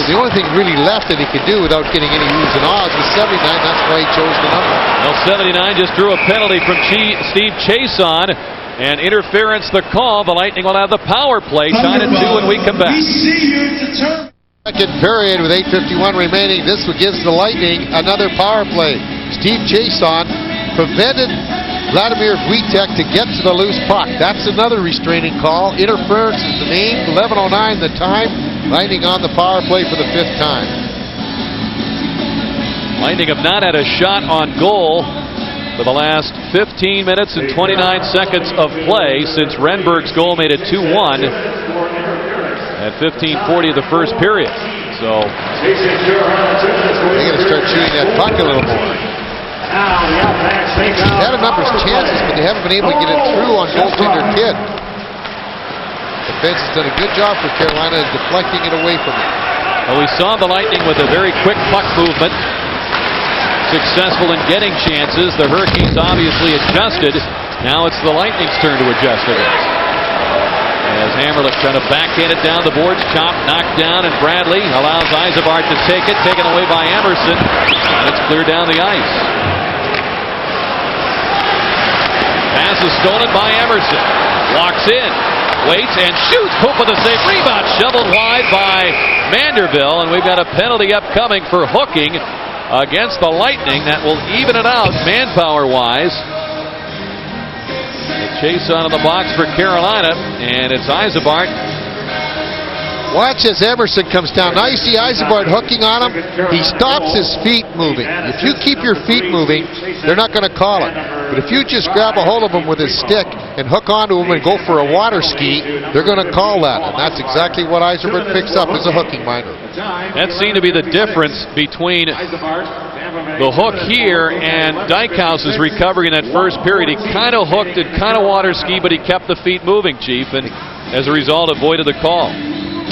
So the only thing really left that he could do without getting any moves and odds was 79. That's why he chose the number. Well, 79 just drew a penalty from Steve Chason, and interference the call. The Lightning will have the power play. Shine at 2 when we come back. Second period with 8:51 remaining. This gives the Lightning another power play. Steve Chason prevented Vladimir Wojtek to get to the loose puck. That's another restraining call. Interference is the name. 11:09 the time. Lightning on the power play for the 5th time. Lightning have not had a shot on goal for the last 15 minutes and 29 seconds of play since Renberg's goal made it 2-1 at 15:40 of the first period. So they got to start shooting that puck a little more. They've had a number of chances, but they haven't been able to get it through on goaltender Kidd. Defense has done a good job for Carolina in deflecting it away from them. Well, we saw the Lightning with a very quick puck movement, successful in getting chances. The Hurricanes obviously adjusted. Now it's the Lightning's turn to adjust against. As Hammerlich trying to backhand it down the boards, chopped, knocked down, and Bradley allows Yzerbark to take it, taken away by Emerson, and it's cleared down the ice. Pass is stolen by Emerson. Walks in, waits, and shoots. Pope with a safe rebound, shoveled wide by Vanderbilt, and we've got a penalty upcoming for hooking against the Lightning that will even it out manpower-wise. Chase on in the box for Carolina, and it's Yzerbark. Watch as Emerson comes down. Now you see Yzerbark hooking on him. He stops his feet moving. If you keep your feet moving, they're not going to call it. But if you just grab a hold of him with his stick and hook onto him and go for a water ski, they're going to call that. And that's exactly what Yzerbark picks up as a hooking minor. That seemed to be the difference between the hook here and Dykhuis's recovery in that first period. He kind of hooked it, kind of water ski, but he kept the feet moving, Chief, and as a result avoided the call.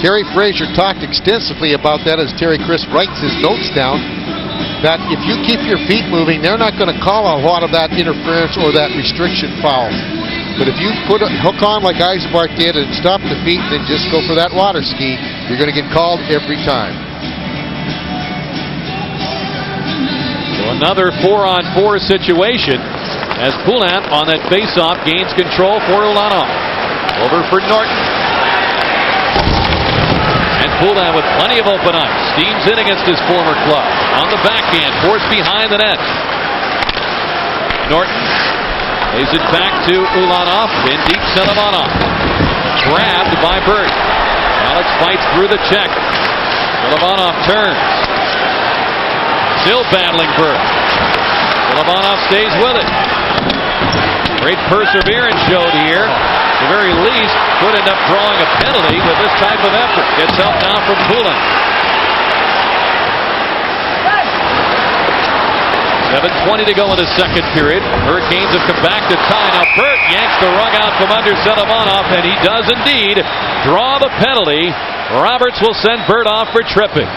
Terry Frazier talked extensively about that as Terry Chris writes his notes down, that if you keep your feet moving, they're not going to call a lot of that interference or that restriction foul. But if you put a hook on like Yzerbark did and stop the feet and then just go for that water ski, you're going to get called every time. So another 4-on-4 situation as Poulant on that face-off gains control for Ulanov. Over for Norton. And Cullen with plenty of open ice. Steams in against his former club. On the backhand, forced behind the net. Norton lays it back to Ulanov. In deep, Selivanov. Grabbed by Burt. Alex fights through the check. Selivanov turns. Still battling Burt. Selivanov stays with it. Great perseverance showed here. At the very least, could end up drawing a penalty with this type of effort. Gets help now from Cullen. 7:20 to go in the second period. Hurricanes have come back to tie. Now Burt yanks the rug out from under Selivanov, and he does indeed draw the penalty. Roberts will send Burt off for tripping.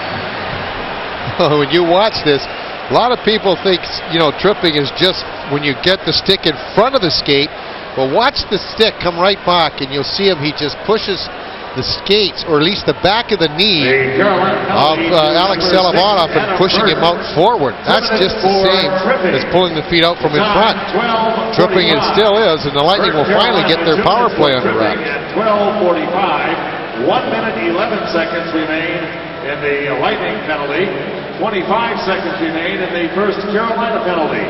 When you watch this, a lot of people think, tripping is just when you get the stick in front of the skate. But watch the stick come right back, and you'll see him. He just pushes the skates, or at least the back of the knee of Alex Selivanov and pushing him out forward. That's just the same as pulling the feet out from in front. Tripping it still is, and the Lightning will finally get their power play under wraps. 12:45, 1 minute 11 seconds remain in the Lightning penalty. 25 seconds remain in the first Carolina penalty.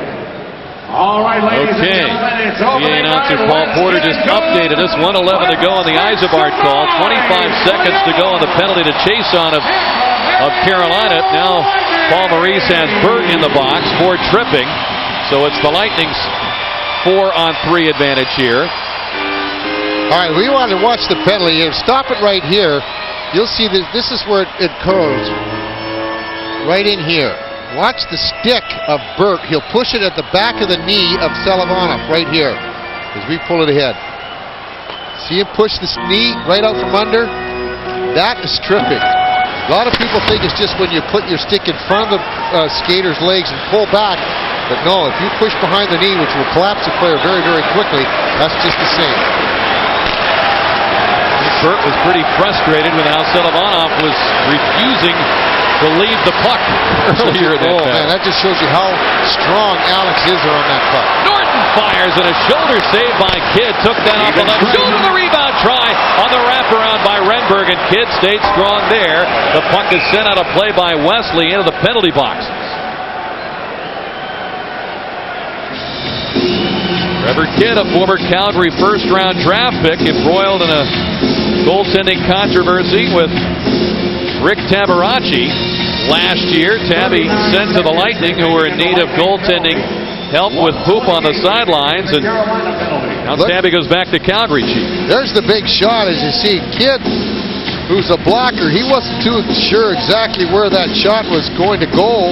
All right, ladies and gentlemen, it's over. PA announcer Paul Porter just updated us. 1:11 to go on the Yzerbar call. 25 seconds to go on the penalty to Chason of Carolina. Now Paul Maurice has Burt in the box for tripping. So it's the Lightning's 4-on-3 advantage here. All right, we want to watch the penalty here. Stop it right here. You'll see that this is where it goes. Right in here. Watch the stick of Burt. He'll push it at the back of the knee of Selivanov right here as we pull it ahead. See him push this knee right out from under? That is tripping. A lot of people think it's just when you put your stick in front of the skater's legs and pull back. But no, if you push behind the knee, which will collapse the player very, very quickly, that's just the same. Burt was pretty frustrated with how Selivanov was refusing to leave the puck earlier in that Oh, man, that just shows you how strong Alex is around that puck. Norton fires, and a shoulder save by Kidd. Took that off the left shoulder. The rebound try on the wraparound by Renberg, and Kidd stayed strong there. The puck is sent out of play by Wesley into the penalty box. Trevor Kidd, a former Calgary first-round draft pick, embroiled in a goaltending controversy with Rick Tabaracci last year. Tabby sent to the Lightning, who were in need of goaltending help with poop on the sidelines, and now Tabby goes back to Calgary, Chief. There's the big shot, as you see. Kidd, who's a blocker, he wasn't too sure exactly where that shot was going to go.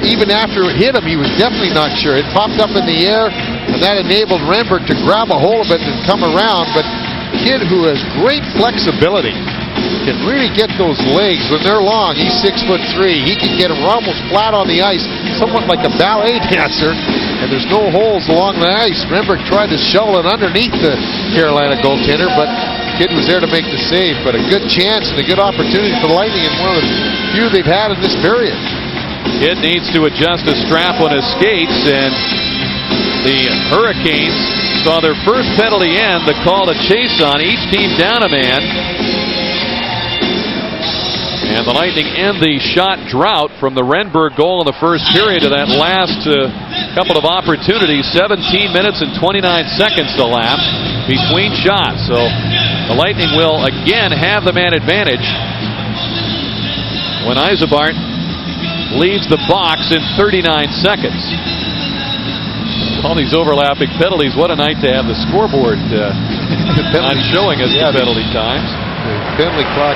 Even after it hit him, he was definitely not sure. It popped up in the air, and that enabled Renberg to grab a hold of it and come around. But Kidd, who has great flexibility, can really get those legs when they're long. He's 6'3". He can get them almost flat on the ice, somewhat like a ballet dancer, and there's no holes along the ice. Renberg tried to shovel it underneath the Carolina goaltender, but Kidd was there to make the save. But a good chance and a good opportunity for the Lightning, and one of the few they've had in this period. Kidd needs to adjust a strap on his skates, and the Hurricanes saw their first penalty end. The call to Chason, each team down a man. And the Lightning end the shot drought from the Renberg goal in the first period to that last couple of opportunities. 17 minutes and 29 seconds to lapse between shots. So the Lightning will again have the man advantage when Yzerbar leaves the box in 39 seconds. All these overlapping penalties. What a night to have the scoreboard not showing us the penalty times. The penalty clock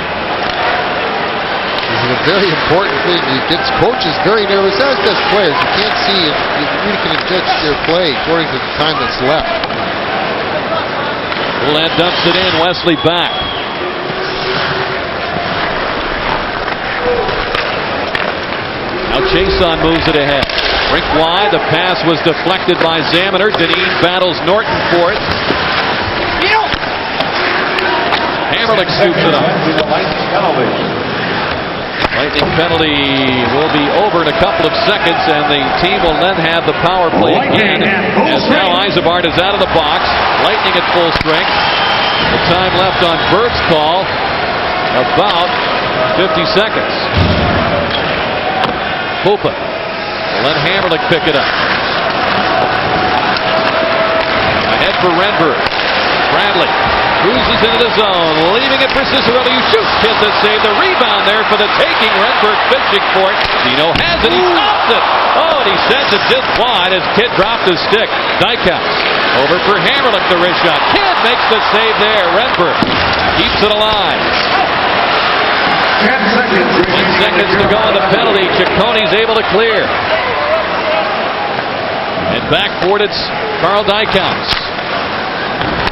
is a very important thing. It gets coaches very nervous, as does players. You can't see it. You really can judge their play according to the time that's left. Cullen dumps it in. Wesley back. Now Chason moves it ahead. Rink wide. The pass was deflected by Zamaner. Deneen battles Norton for it. Hammerlich scoops it up. Lightning penalty will be over in a couple of seconds, and the team will then have the power play again. As now Yzerbar is out of the box. Lightning at full strength. The time left on Burt's call about 50 seconds. Pupa will let Hammerlich pick it up. Ahead for Renberg. Bradley cruises into the zone, leaving it for Cicerelli, who shoots. Kidd to save the rebound there for the taking. Renberg fishing for it. Dino has it. He stops it. Oh, and he sends it just wide as Kidd dropped his stick. Dykhouse over for Hammerlich, the wrist shot. Kidd makes the save there. Renberg keeps it alive. 10 seconds. 10 seconds to go on the penalty. Cicconi's able to clear. And back for it, it's Carl Dykhouse.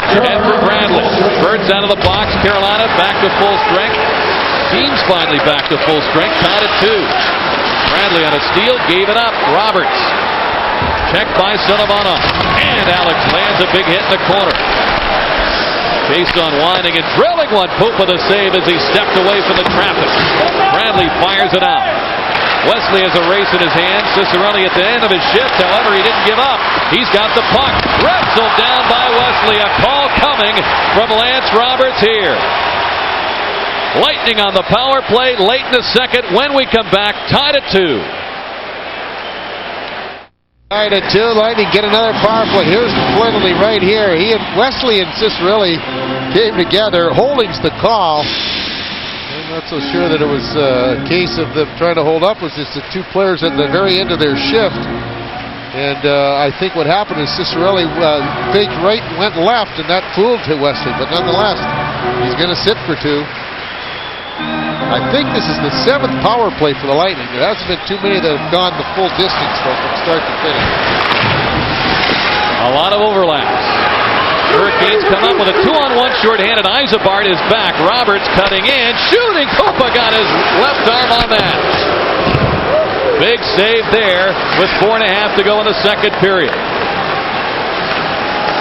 Ahead for Bradley. Birds out of the box. Carolina back to full strength. Teams finally back to full strength. Tied at 2. Bradley on a steal. Gave it up. Roberts. Checked by Sullivanov. And Alex lands a big hit in the corner. Chased on winding and drilling one. Pupa the save as he stepped away from the traffic. Bradley fires it out. Wesley has a race in his hand. Cicerelli at the end of his shift. However, he didn't give up. He's got the puck. Wrestled down by Wesley. A call coming from Lance Roberts here. Lightning on the power play late in the second. When we come back, tied at 2. Tied at 2. Lightning get another power play. Here's the penalty right here. He and Wesley and Cicerelli came together. Holding's the call. I'm not so sure that it was a case of them trying to hold up. It was just the two players at the very end of their shift. And I think what happened is Cicerelli faked right and went left, and that fooled to Wesley. But nonetheless, he's going to sit for 2. I think this is the 7th power play for the Lightning. There hasn't been too many that have gone the full distance from start to finish. A lot of overlaps. Hurricanes come up with a 2-on-1 shorthanded. Isabart is back. Roberts cutting in, shooting. Pupa got his left arm on that. Big save there with 4.5 to go in the second period.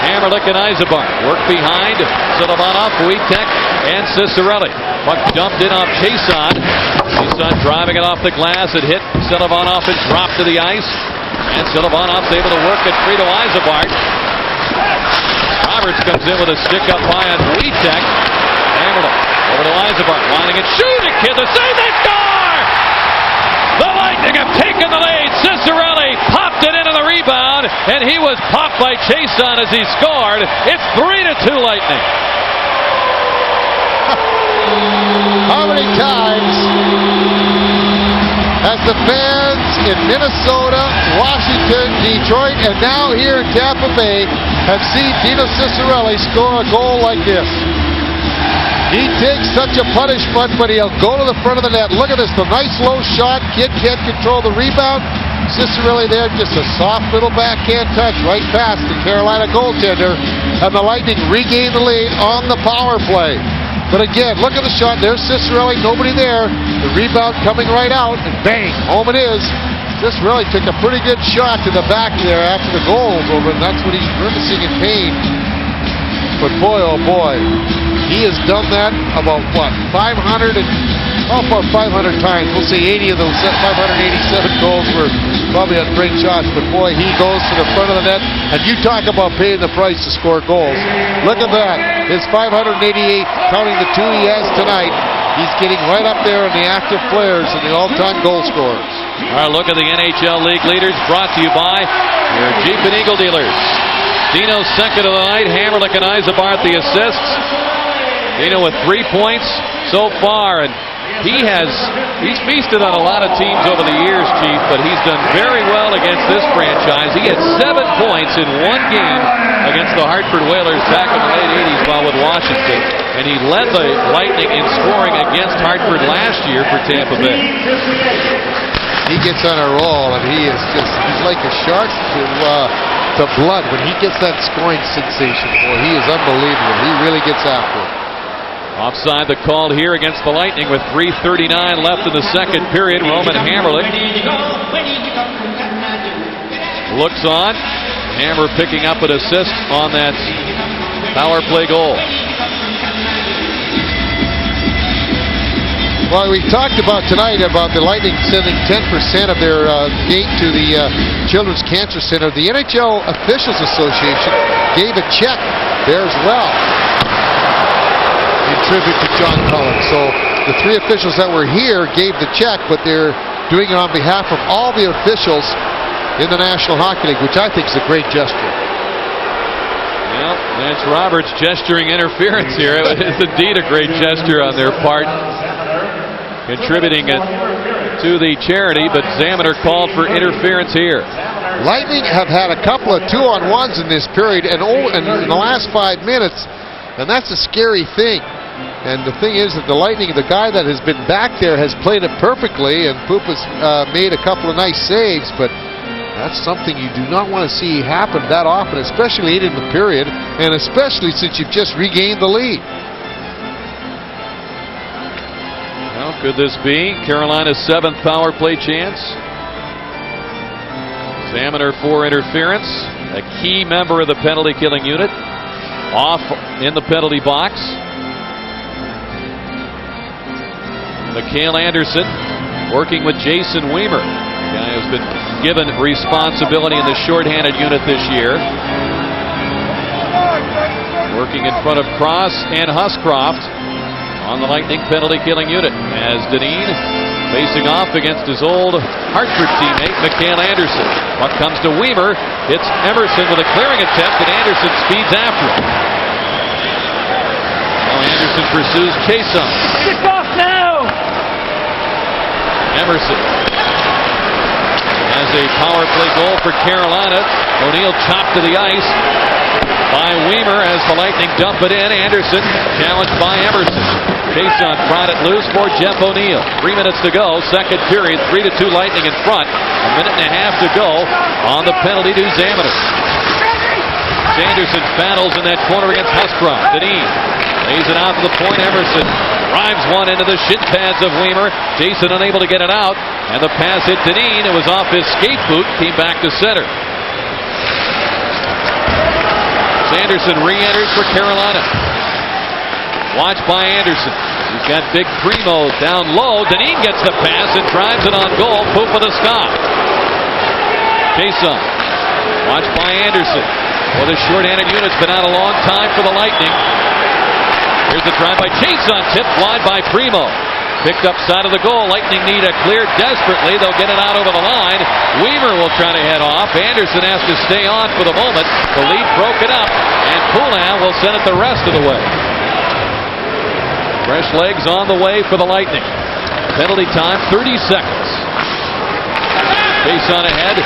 Hammerlich and Isabart work behind Sullivanov, Wojtek, and Cicerelli. Puck dumped in off Chason. Chason driving it off the glass. It hit Sullivanov and dropped to the ice. And Sullivanov's able to work it free to Isabart. Roberts comes in with a stick up high on Wojtek. Hammerlich over to Isabart, winding and shooting. Kidd to save, they score! The Lightning have taken the lead. Cicerelli popped it into the rebound, and he was popped by Chason as he scored. It's 3-2 Lightning. How many times has the fans in Minnesota, Washington, Detroit, and now here in Tampa Bay have seen Dino Cicerelli score a goal like this? He takes such a punishment, but he'll go to the front of the net. Look at this, the nice low shot. Kidd can't control the rebound. Cicerelli there, just a soft little backhand touch right past the Carolina goaltender, and the Lightning regain the lead on the power play. But again, look at the shot. There's Cicerelli, nobody there. The rebound coming right out, and bang, home it is. Cicerelli took a pretty good shot to the back there after the goal was over, and that's when he's grimacing in pain. But boy, oh boy, he has done that about, what, 500 times. We'll say 80 of those 587 goals were probably on great shots, but boy, he goes to the front of the net, and you talk about paying the price to score goals. Look at that. His 588, counting the 2 he has tonight, he's getting right up there in the active players and the all-time goal scorers. All right, look at the NHL League leaders, brought to you by your Jeep and Eagle dealers. Dino's second of the night. Hammerlich and Isabart the assists. Dino with 3 points so far, and he's feasted on a lot of teams over the years, Chief, but he's done very well against this franchise. He had 7 points in 1 game against the Hartford Whalers back in the late 80s while with Washington, and he led the Lightning in scoring against Hartford last year for Tampa Bay. He gets on a roll, and he's like a shark to blood. When he gets that scoring sensation, boy, he is unbelievable. He really gets after it. Offside the call here against the Lightning with 3:39 left in the second period. Roman Hammerlich looks on. Hammer picking up an assist on that power play goal. Well, we talked about tonight about the Lightning sending 10% of their gate to the Children's Cancer Center. The NHL Officials Association gave a check there as well in tribute to John Cullen. So the 3 officials that were here gave the check, but they're doing it on behalf of all the officials in the National Hockey League, which I think is a great gesture. Well, Lance Roberts gesturing interference here. It is indeed a great gesture on their part, contributing it to the charity, but Zamener called for interference here. Lightning have had a couple of 2-on-1s in this period and in the last 5 minutes, and that's a scary thing. And the thing is that the Lightning, the guy that has been back there, has played it perfectly, and Pupa's made a couple of nice saves, but that's something you do not want to see happen that often, especially late in the period, and especially since you've just regained the lead. Well, could this be Carolina's 7th power play chance? Zamener for interference, a key member of the penalty killing unit, off in the penalty box. Mikhail Anderson working with Jason Weimer, guy who's been given responsibility in the shorthanded unit this year. Working in front of Cross and Huscroft on the Lightning penalty killing unit, as Dineen facing off against his old Hartford teammate Mikhail Anderson. Puck comes to Weimer, hits Emerson with a clearing attempt, and Anderson speeds after him. Now Anderson pursues Chason. Kick off now! Emerson has a power play goal for Carolina. O'Neill chopped to the ice by Weimer as the Lightning dump it in. Anderson challenged by Emerson. Chason brought it loose for Jeff O'Neill. 3 minutes to go, second period, 3-2 Lightning in front. A minute and a half to go on the penalty to Zamener. Sanderson battles in that corner against Huscroft. Dineen lays it out to the point. Emerson drives one into the shin pads of Weimer. Jason unable to get it out, and the pass hit Dineen. It was off his skate boot, came back to center. Sanderson re-enters for Carolina. Watch by Anderson. He's got Big Primo down low. Dineen gets the pass and drives it on goal. Pupa to stop. Jason. Watch by Anderson. Well, the short-handed unit's been out a long time for the Lightning. Here's the drive by Jason. Tipped wide by Primo. Picked up side of the goal. Lightning need a clear desperately. They'll get it out over the line. Weimer will try to head off. Anderson has to stay on for the moment. The lead broken up, and Cullen will send it the rest of the way. Fresh legs on the way for the Lightning. Penalty time, 30 seconds. Face on ahead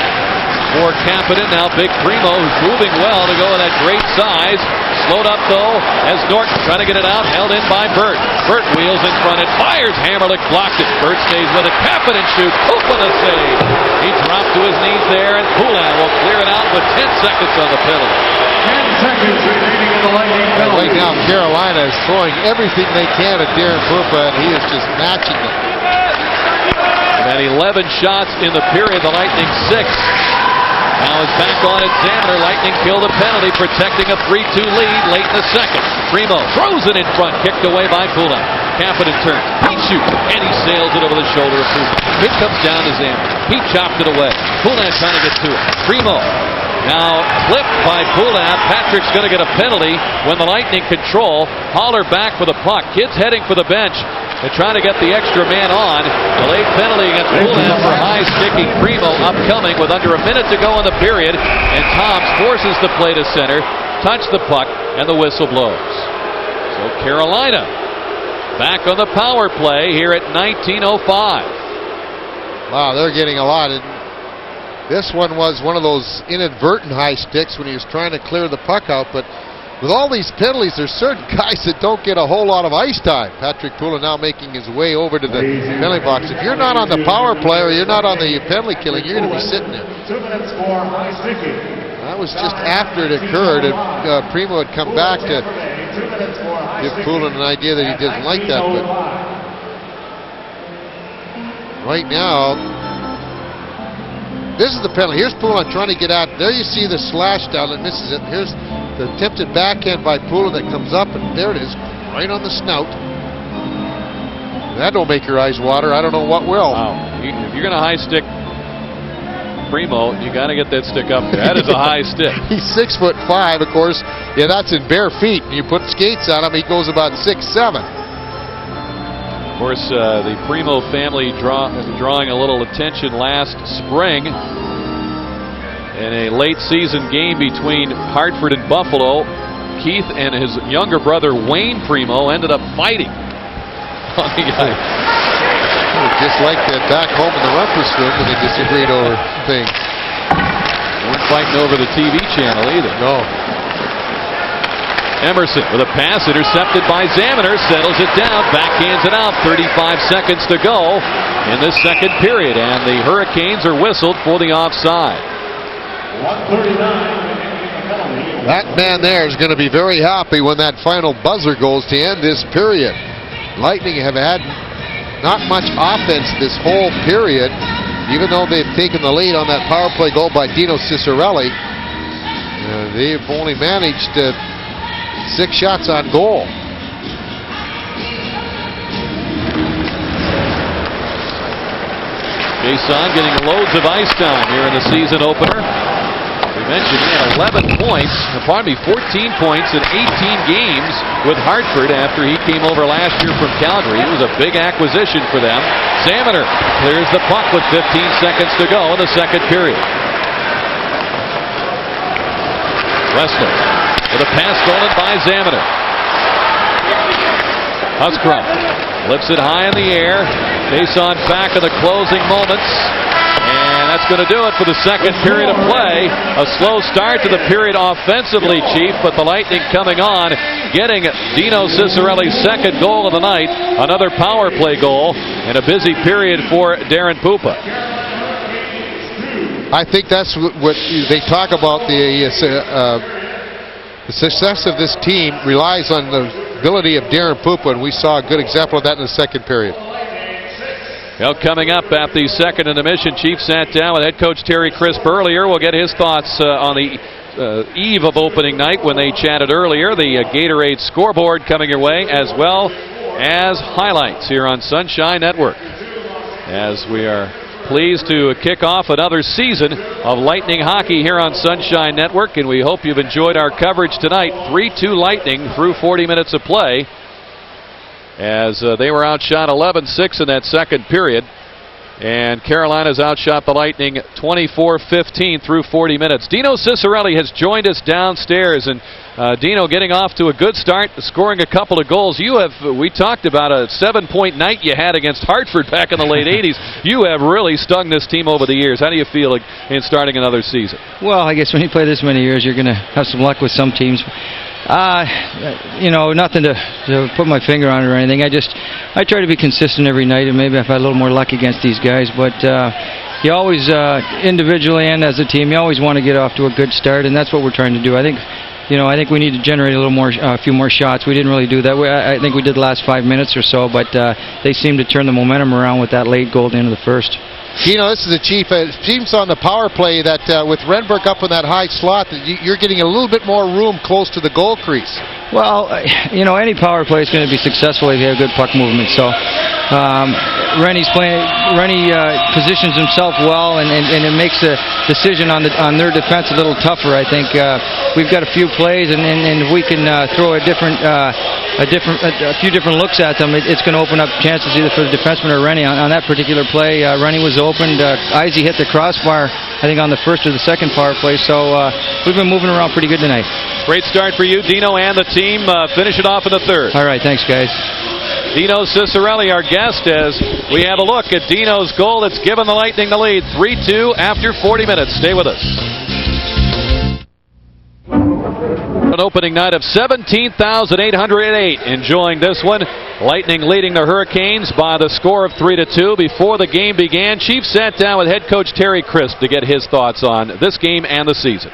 for Kapanen. Now Big Primo, who's moving well to go with that great size. Slowed up, though, as Norton trying to get it out. Held in by Burt. Burt wheels in front and fires. Hammerlick blocked it. Burt stays with it. Kapanen shoots. Pupa the save. He dropped to his knees there, and Cullen will clear it out with 10 seconds on the penalty. 10 seconds remaining in the Lightning penalty. Right now, Carolina is throwing everything they can at Darren Pupa, and he is just matching them. And 11 shots in the period. The Lightning 6. Now it's back on at Zamener. Lightning killed a penalty, protecting a 3-2 lead late in the second. Primo throws it in front, kicked away by Cullen. Kapanen turns, he shoots, and he sails it over the shoulder of Pupa. It comes down to Zamener. He chopped it away. Cullen trying to get to it. Primo now flipped by Cullen. Patrick's going to get a penalty when the Lightning control. Haller back for the puck. Kids heading for the bench. They're trying to get the extra man on. Delayed penalty against Cullen for high-sticking Primo upcoming with under a minute to go in the period. And Toms forces the play to center, touch the puck, and the whistle blows. So Carolina back on the power play here at 19:05. Wow, they're getting a lot. This one was one of those inadvertent high sticks when he was trying to clear the puck out, but with all these penalties, there's certain guys that don't get a whole lot of ice time. Patrick Cullen now making his way over to the penalty box. If you're not on the power play or you're not on the penalty killing, you're going to be sitting there. 2 minutes for high sticking. That was just after it occurred, and Primo had come back to give Cullen an idea that he didn't like that. But right now, this is the penalty. Here's Cullen trying to get out. There you see the slash down and misses it. Here's the attempted backhand by Cullen that comes up, and there it is, right on the snout. That don't make your eyes water. I don't know what will. Wow. If you're going to high stick Primo, you got to get that stick up there. That is a high stick. He's 6'5", of course. Yeah, that's in bare feet. And you put skates on him, he goes about 6'7". Of course, the Primo family drawing a little attention last spring in a late season game between Hartford and Buffalo. Keith and his younger brother Wayne Primo ended up fighting. Just like that back home in the Rumpus room when they disagreed over things. Weren't fighting over the TV channel either. No. Emerson with a pass intercepted by Zaminer, settles it down, backhands it out. 35 seconds to go in this second period, and the Hurricanes are whistled for the offside. That man there is going to be very happy when that final buzzer goes to end this period. Lightning have had not much offense this whole period, even though they've taken the lead on that power play goal by Dino Cicerelli. They've only managed 6 shots on goal. Jason getting loads of ice time here in the season opener. We mentioned he had 14 points in 18 games with Hartford after he came over last year from Calgary. It was a big acquisition for them. Zaminer clears the puck with 15 seconds to go in the second period. Westler with a pass stolen by Zaminer. Huskrum lifts it high in the air. Jason back in the closing moments. And that's going to do it for the second period of play. A slow start to the period offensively, Chief, but the Lightning coming on, getting Dino Cicerelli's second goal of the night, another power play goal, and a busy period for Darren Pupa. I think that's what they talk about. The success of this team relies on the ability of Darren Pupa, and we saw a good example of that in the second period. Well, coming up at the second intermission, Chief sat down with head coach Terry Crisp earlier. We'll get his thoughts on the eve of opening night when they chatted earlier. The Gatorade scoreboard coming your way, as well as highlights here on Sunshine Network, as we are pleased to kick off another season of Lightning hockey here on Sunshine Network, and we hope you've enjoyed our coverage tonight. 3-2 Lightning through 40 minutes of play, as they were outshot 11-6 in that second period, and Carolina's outshot the Lightning 24-15 through 40 minutes. Dino Cicerelli has joined us downstairs, and Dino getting off to a good start, scoring a couple of goals. We talked about a 7-point night you had against Hartford back in the late 80s. You have really stung this team over the years. How do you feel in starting another season? Well, I guess when you play this many years, you're going to have some luck with some teams. Nothing to put my finger on it or anything. I try to be consistent every night, and maybe I've had a little more luck against these guys, but you always, individually and as a team, you always want to get off to a good start, and that's what we're trying to do. I think we need to generate a few more shots. We didn't really do that. I think we did the last 5 minutes or so, but they seemed to turn the momentum around with that late goal at the end of the first. This is the Chief. It seems on the power play that with Renberg up in that high slot, that you're getting a little bit more room close to the goal crease. Well, any power play is going to be successful if you have good puck movement. So Rennie positions himself well, and it makes the decision on their defense a little tougher. I think we've got a few plays, and if we can throw a few different looks at them, it's going to open up chances either for the defenseman or Rennie. On that particular play, Rennie was opened. Izzy hit the crossbar, I think, on the first or the second power play. So we've been moving around pretty good tonight. Great start for you, Dino, and the team. Finish it off in the third. All right, thanks, guys. Dino Cicerelli, our guest, as we have a look at Dino's goal that's given the Lightning the lead. 3-2 after 40 minutes. Stay with us. An opening night of 17,808 enjoying this one. Lightning leading the Hurricanes by the score of 3-2. Before the game began, Chief sat down with head coach Terry Crisp to get his thoughts on this game and the season.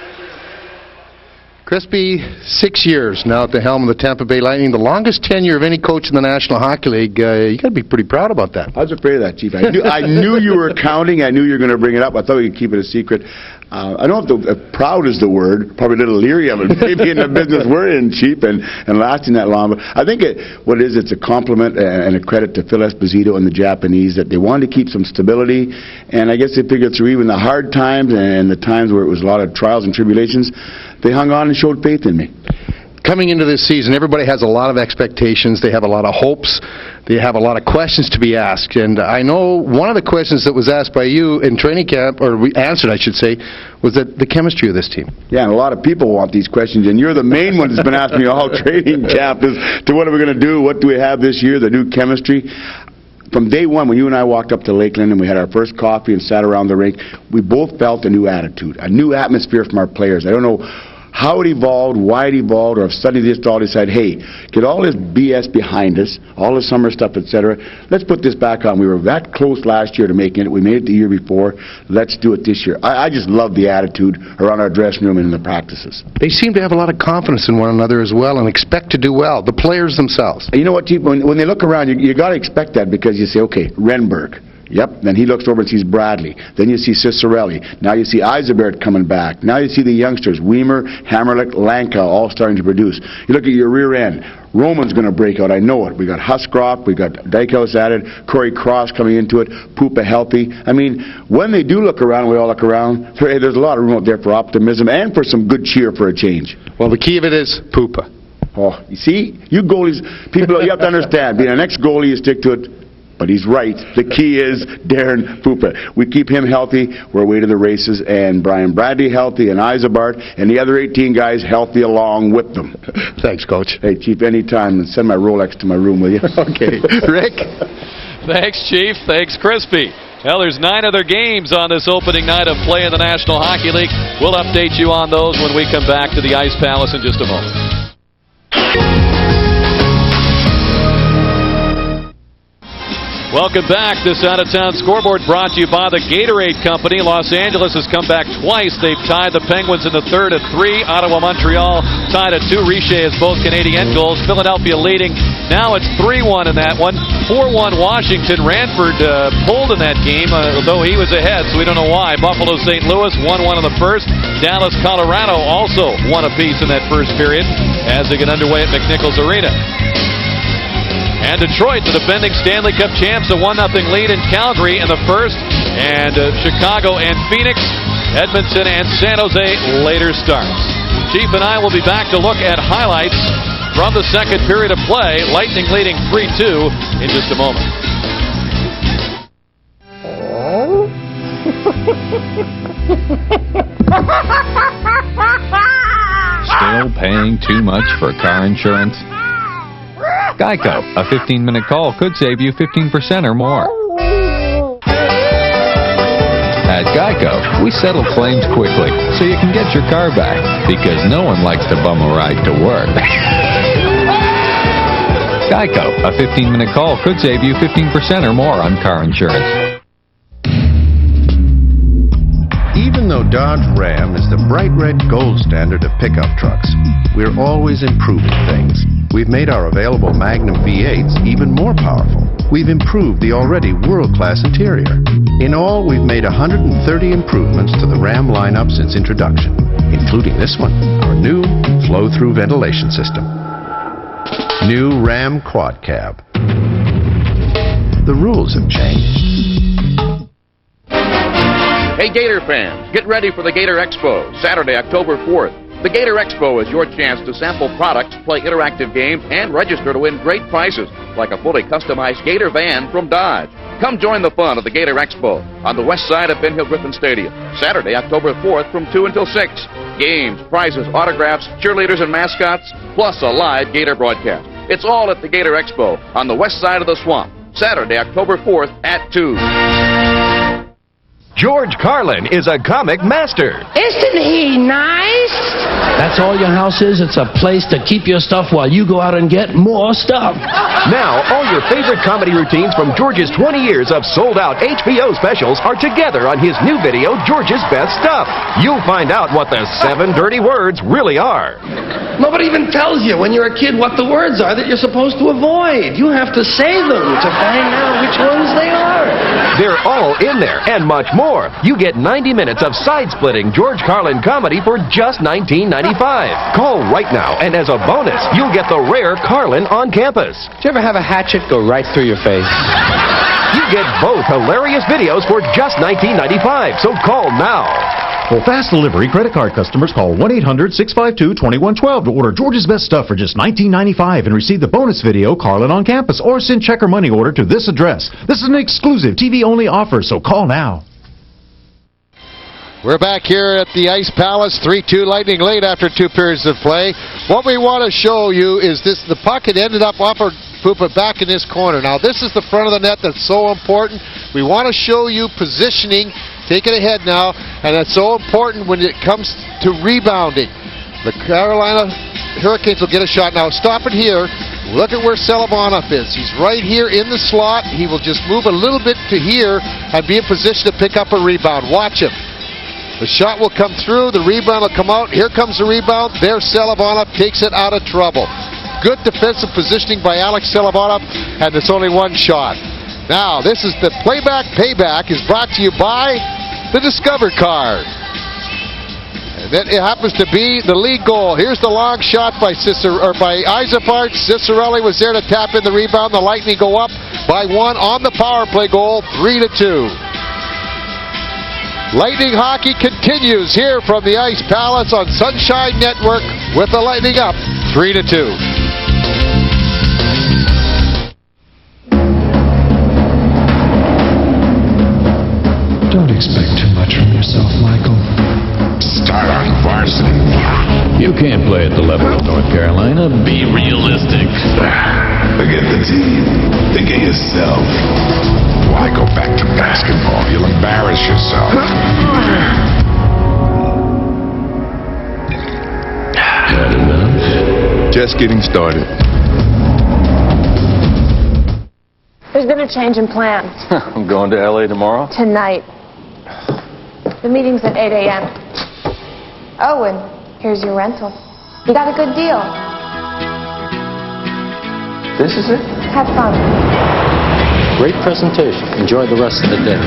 Crispy, 6 years now at the helm of the Tampa Bay Lightning, the longest tenure of any coach in the National Hockey League. You got to be pretty proud about that. I was afraid of that, Chief. I knew you were counting. I knew you were going to bring it up. I thought we could keep it a secret. I don't know if proud is the word. Probably a little leery of it. Maybe in the business we're in, Chief, and lasting that long. But I think it's a compliment and a credit to Phil Esposito and the Japanese that they wanted to keep some stability. And I guess they figured through even the hard times and the times where it was a lot of trials and tribulations, they hung on and showed faith in me. coming into this season, everybody has a lot of expectations. They have a lot of hopes. They have a lot of questions to be asked. And I know one of the questions that was asked by you in training camp, or answered, I should say, was that the chemistry of this team. Yeah, and a lot of people want these questions, and you're the main one that's been asking me all training camp is to what are we going to do, what do we have this year, the new chemistry. From day one, when you and I walked up to Lakeland and we had our first coffee and sat around the rink, we both felt a new attitude, a new atmosphere from our players. I don't know how it evolved, why it evolved, or if suddenly they just all decided, hey, get all this BS behind us, all the summer stuff, etc. Let's put this back on. We were that close last year to making it. We made it the year before. Let's do it this year. I just love the attitude around our dressing room and in the practices. They seem to have a lot of confidence in one another as well and expect to do well, the players themselves. You know what, Chief, when they look around, you got to expect that because you say, okay, Renberg. Yep, then he looks over and sees Bradley. Then you see Cicerelli. Now you see Eisebert coming back. Now you see the youngsters, Weimer, Hammerlich, Lanka, all starting to produce. You look at your rear end. Roman's going to break out, I know it. We got Huscroft, we got Dykhouse added, Corey Cross coming into it, Pupa healthy. I mean, when they do look around, we all look around, there's a lot of room out there for optimism and for some good cheer for a change. Well, the key of it is Pupa. Oh, you see? You goalies, people, you have to understand, being an ex-goalie, you stick to it. But he's right. The key is Darren Pupa. We keep him healthy, we're away to the races, and Brian Bradley healthy, and Eisebart, and the other 18 guys healthy along with them. Thanks, Coach. Hey, Chief, anytime, and send my Rolex to my room, will you? Okay. Rick? Thanks, Chief. Thanks, Crispy. Well, there's 9 other games on this opening night of play in the National Hockey League. We'll update you on those when we come back to the Ice Palace in just a moment. Welcome back. This out-of-town scoreboard brought to you by the Gatorade Company. Los Angeles has come back twice. They've tied the Penguins in the third at 3. Ottawa, Montreal tied at 2. Richer has both Canadian goals. Philadelphia leading. Now it's 3-1 in that one. 4-1 Washington. Ranford pulled in that game, though he was ahead, so we don't know why. Buffalo, St. Louis, 1-1 in the first. Dallas, Colorado also 1 apiece in that first period as they get underway at McNichols Arena. And Detroit, the defending Stanley Cup champs, a 1-0 lead in Calgary in the first. And Chicago and Phoenix, Edmonton and San Jose later starts. Chief and I will be back to look at highlights from the second period of play. Lightning leading 3-2 in just a moment. Still paying too much for car insurance? Geico, a 15-minute call could save you 15% or more. At Geico, we settle claims quickly so you can get your car back because no one likes to bum a ride to work. Geico, a 15-minute call could save you 15% or more on car insurance. Even though Dodge Ram is the bright red gold standard of pickup trucks, we're always improving things. We've made our available Magnum V8s even more powerful. We've improved the already world-class interior. In all, we've made 130 improvements to the Ram lineup since introduction, including this one, our new flow-through ventilation system. New Ram Quad Cab. The rules have changed. Hey Gator fans, get ready for the Gator Expo, Saturday, October 4th. The Gator Expo is your chance to sample products, play interactive games, and register to win great prizes, like a fully customized Gator van from Dodge. Come join the fun of the Gator Expo on the west side of Ben Hill Griffin Stadium, Saturday, October 4th from 2 until 6. Games, prizes, autographs, cheerleaders and mascots, plus a live Gator broadcast. It's all at the Gator Expo on the west side of the swamp, Saturday, October 4th at 2. George Carlin is a comic master. Isn't he nice? That's all your house is? It's a place to keep your stuff while you go out and get more stuff. Now, all your favorite comedy routines from George's 20 years of sold-out HBO specials are together on his new video, George's Best Stuff. You'll find out what the 7 dirty words really are. Nobody even tells you when you're a kid what the words are that you're supposed to avoid. You have to say them to find out which ones they are. They're all in there and much more. You get 90 minutes of side-splitting George Carlin comedy for just $19.95. Call right now, and as a bonus, you'll get the rare Carlin on campus. Did you ever have a hatchet go right through your face? You get both hilarious videos for just $19.95, so call now. For fast delivery, credit card customers call 1-800-652-2112 to order George's Best Stuff for just $19.95 and receive the bonus video Carlin on Campus, or send check or money order to this address. This is an exclusive TV-only offer, so call now. We're back here at the Ice Palace, 3-2 Lightning lead after 2 periods of play. What we want to show you is this: the puck had ended up off of Pupa back in this corner. Now this is the front of the net that's so important. We want to show you positioning. Take it ahead now, and that's so important when it comes to rebounding. The Carolina Hurricanes will get a shot. Now stop it here. Look at where Selivanov is. He's right here in the slot. He will just move a little bit to here and be in position to pick up a rebound. Watch him. The shot will come through, the rebound will come out. Here comes the rebound. There's Selivanov, takes it out of trouble. Good defensive positioning by Alex Selivanov, and it's only one shot. Now, this is the payback is brought to you by the Discover card. And then it happens to be the lead goal. Here's the long shot by Isopart. Cicerelli was there to tap in the rebound. The Lightning go up by 1 on the power play goal, 3-2. Lightning hockey continues here from the Ice Palace on Sunshine Network with the Lightning up 3-2. Don't expect too much from yourself, Michael. Start on varsity. You can't play at the level of North Carolina. Be realistic. Forget the team. Think of yourself. Why go back to basketball? You'll embarrass yourself. Had enough? Just getting started. There's been a change in plans. I'm going to L.A. tomorrow? Tonight. The meeting's at 8 a.m. Oh, and here's your rental. You got a good deal. This is it? Have fun. Great presentation. Enjoy the rest of the day.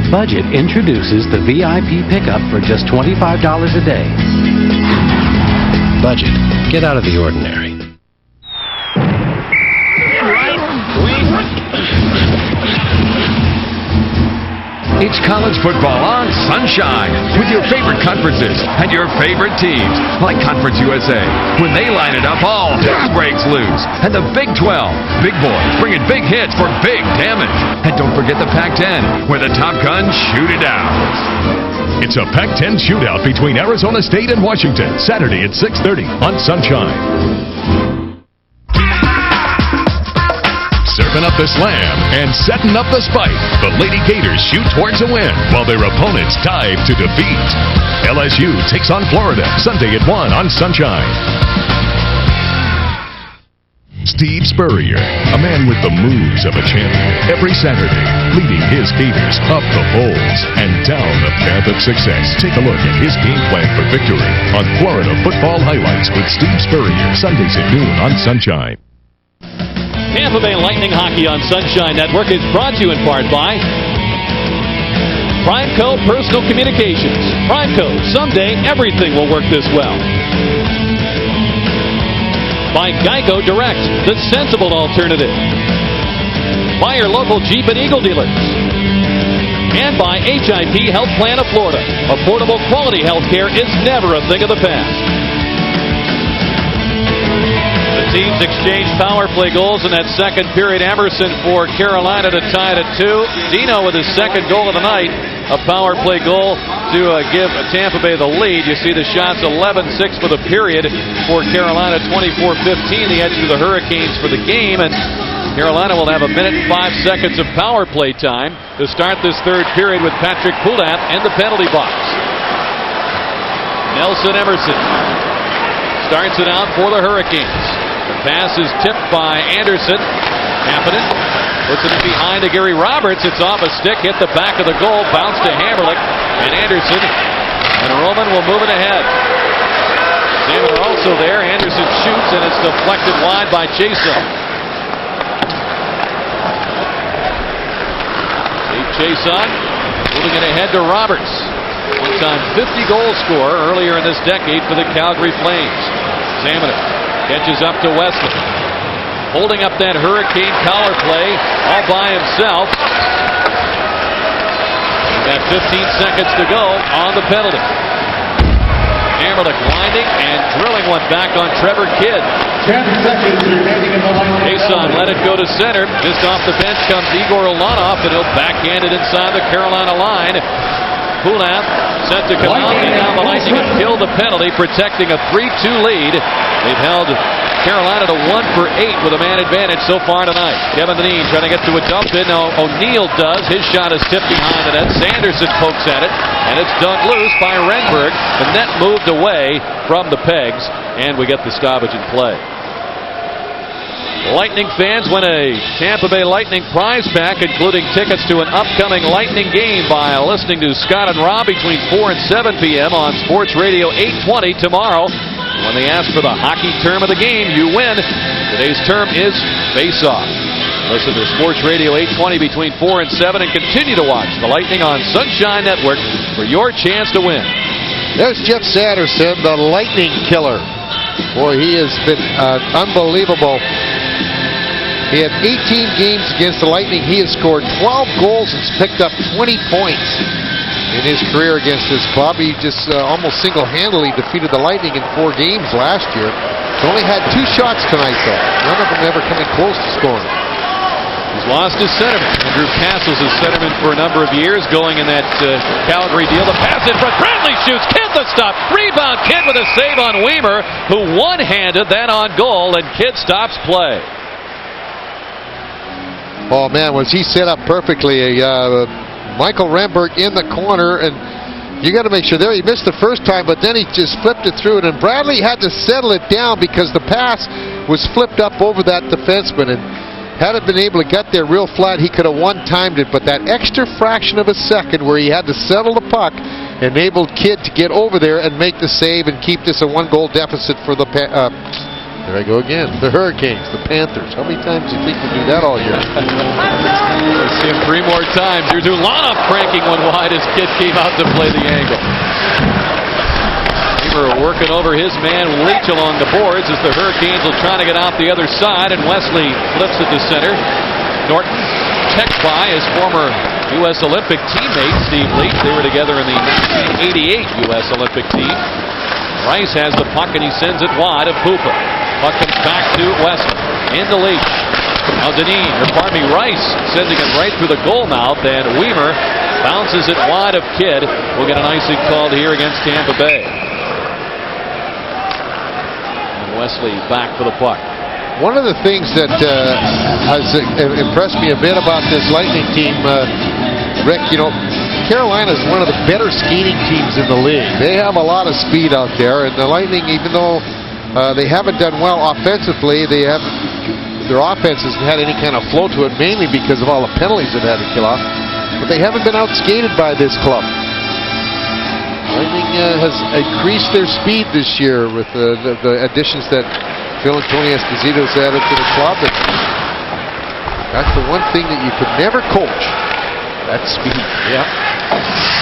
Budget introduces the VIP pickup for just $25 a day. Budget. Get out of the ordinary. It's college football on Sunshine with your favorite conferences and your favorite teams, like Conference USA. When they line it up, all hell breaks loose. And the Big 12, big boys bringing big hits for big damage. And don't forget the Pac-10, where the top guns shoot it out. It's a Pac-10 shootout between Arizona State and Washington, Saturday at 6:30 on Sunshine. Serving up the slam and setting up the spike, the Lady Gators shoot towards a win while their opponents dive to defeat. LSU takes on Florida Sunday at 1 on Sunshine. Steve Spurrier, a man with the moves of a champion, every Saturday, leading his Gators up the poles and down the path of success. Take a look at his game plan for victory on Florida Football Highlights with Steve Spurrier, Sundays at noon on Sunshine. Tampa Bay Lightning Hockey on Sunshine Network is brought to you in part by Primeco Personal Communications. Primeco, someday everything will work this well. By Geico Direct, the sensible alternative. By your local Jeep and Eagle dealers. And by HIP Health Plan of Florida. Affordable quality health care is never a thing of the past. Teams exchange power play goals in that second period. Emerson for Carolina to tie it at 2. Dino with his second goal of the night. A power play goal to give Tampa Bay the lead. You see the shots 11-6 for the period for Carolina, 24-15 the edge to the Hurricanes for the game. And Carolina will have 1 minute and 5 seconds of power play time to start this third period with Patrick Poulat in the penalty box. Nelson Emerson starts it out for the Hurricanes. The pass is tipped by Anderson. Kapanen puts it in behind to Gary Roberts. It's off a stick, hit the back of the goal, bounced to Hammerlick and Anderson. And Roman will move it ahead. Salmon are also there. Anderson shoots and it's deflected wide by Chason. Chason moving it ahead to Roberts. One-time 50-goal scorer earlier in this decade for the Calgary Flames. Salmon catches up to Wesley. Holding up that Hurricane power play all by himself. We've got 15 seconds to go on the penalty. Hammerlick winding and drilling one back on Trevor Kidd. 10 seconds remaining in the line. Jason let it go to center. Missed off the bench comes Igor Ulanov, and he'll backhand it inside the Carolina line. Kulap sent to Kamalki. Now the Lightning have killed the penalty, protecting a 3-2 lead. They've held Carolina to 1 for 8 with a man advantage so far tonight. Kevin Dineen trying to get to a dump in. Now O'Neill does. His shot is tipped behind the net. Sanderson pokes at it, and it's dunked loose by Renberg. The net moved away from the pegs, and we get the stoppage in play. Lightning fans win a Tampa Bay Lightning prize pack, including tickets to an upcoming Lightning game by listening to Scott and Rob between 4 and 7 p.m. on Sports Radio 820 tomorrow. When they ask for the hockey term of the game, you win. Today's term is face-off. Listen to Sports Radio 820 between 4 and 7 and continue to watch the Lightning on Sunshine Network for your chance to win. There's Jeff Sanderson, the Lightning killer. Boy, he has been unbelievable. He had 18 games against the Lightning. He has scored 12 goals and picked up 20 points in his career against this club. He just almost single-handedly defeated the Lightning in 4 games last year. He only had 2 shots tonight, though. None of them ever coming close to scoring. He's lost his centerman. Andrew Castles is centerman for a number of years, going in that Calgary deal. The pass in front. Bradley shoots. Kidd the stop. Rebound. Kidd with a save on Weimer, who one-handed that on goal, and Kidd stops play. Oh, man, was he set up perfectly. Michael Renberg in the corner, and you got to make sure there. He missed the first time, but then he just flipped it through it, and Bradley had to settle it down because the pass was flipped up over that defenseman, and had it been able to get there real flat, he could have one-timed it, but that extra fraction of a second where he had to settle the puck enabled Kidd to get over there and make the save and keep this a 1-goal deficit for the there I go again. The Hurricanes, the Panthers. How many times do you think we do that all year? Let's see him 3 more times. Here's Ulanov cranking one wide as Kidd came out to play the angle. Weaver working over his man Leach along the boards as the Hurricanes will try to get out the other side, and Wesley flips it to center. Norton checked by his former U.S. Olympic teammate Steve Leach. They were together in the 1988 U.S. Olympic team. Rice has the puck and he sends it wide of Pupa. Puck comes back to Wesley. Into Leach. Now Rice sending it right through the goal mouth, and Weimer bounces it wide of Kidd. We'll get an icing called here against Tampa Bay. And Wesley back for the puck. One of the things that has impressed me a bit about this Lightning team, Rick, Carolina is one of the better skating teams in the league. They have a lot of speed out there, and the Lightning, even though they haven't done well offensively, their offense hasn't had any kind of flow to it, mainly because of all the penalties they've had to kill off. But they haven't been outskated by this club. Lightning has increased their speed this year with the additions that Phil and Tony Esposito has added to the club. And that's the one thing that you could never coach. That's speed. Yeah.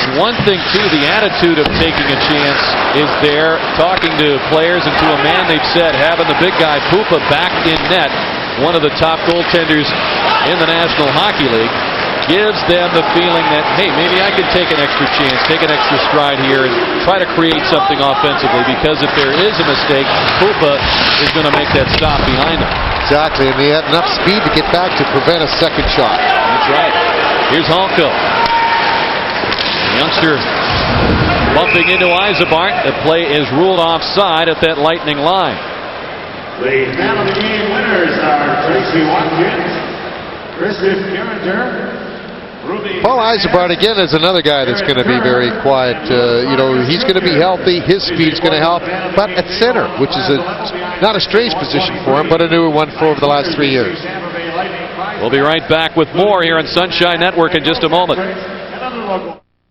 And one thing, too, the attitude of taking a chance is there. Talking to players and to a man, they've said having the big guy Pupa back in net, one of the top goaltenders in the National Hockey League, gives them the feeling that, hey, maybe I could take an extra chance, take an extra stride here and try to create something offensively, because if there is a mistake, Pupa is going to make that stop behind him. Exactly, and they have enough speed to get back to prevent a second shot. That's right. Here's Halko. The youngster bumping into Eisebart. The play is ruled offside at that Lightning line. The man of the game winners are Tracy Watkins, Kristen Carringer, Paul Eisebart, again, is another guy that's going to be very quiet. He's going to be healthy. His speed's going to help. But at center, which is not a strange position for him, but a new one for over the last 3 years. We'll be right back with more here on Sunshine Network in just a moment.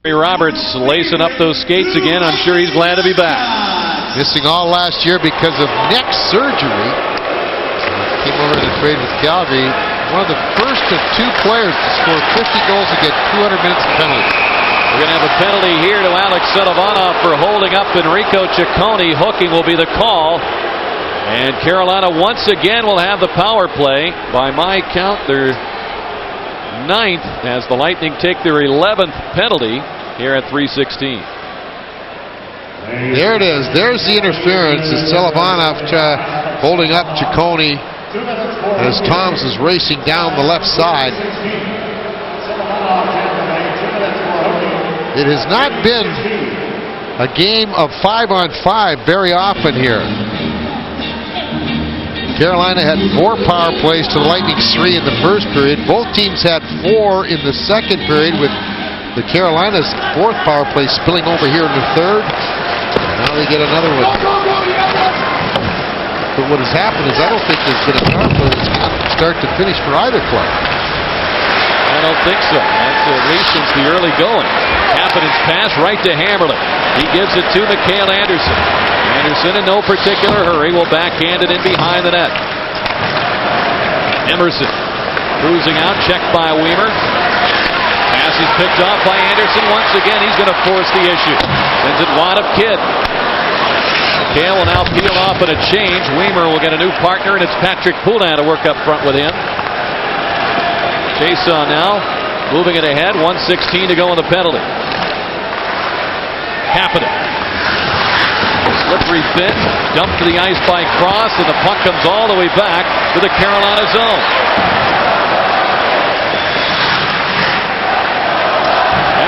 Roberts lacing up those skates again. I'm sure he's glad to be back. Missing all last year because of neck surgery. Came over to the trade with Calgary. One of the first of 2 players to score 50 goals and get 200 minutes of penalties. We're going to have a penalty here to Alex Sullivanov for holding up Enrico Ciccone. Hooking will be the call. And Carolina once again will have the power play. By my count, they're 9th as the Lightning take their 11th penalty here at 3:16. There it is. There's the interference. It's Selivanov holding up Ciccone as Toms is racing down the left side. It has not been a game of 5-on-5 very often here. Carolina had 4 power plays to the Lightning's 3 in the first period. Both teams had 4 in the second period, with the Carolina's 4th power play spilling over here in the 3rd. And now they get another one. But what has happened is I don't think there's been a power play that's gone start to finish for either club. I don't think so. That's at least since the early going. Kapanen's pass right to Hammerling. He gives it to Mikhail Anderson. Anderson in no particular hurry will backhand it in behind the net. Emerson cruising out, checked by Weimer. Pass is picked off by Anderson. Once again, he's going to force the issue. Sends it wide of Kidd. Mikhail will now peel off at a change. Weimer will get a new partner, and it's Patrick Poulin to work up front with him. Chiasson now moving it ahead. 1:16 to go in the penalty. Kapanen. Slippery fit, dumped to the ice by Cross, and the puck comes all the way back to the Carolina zone.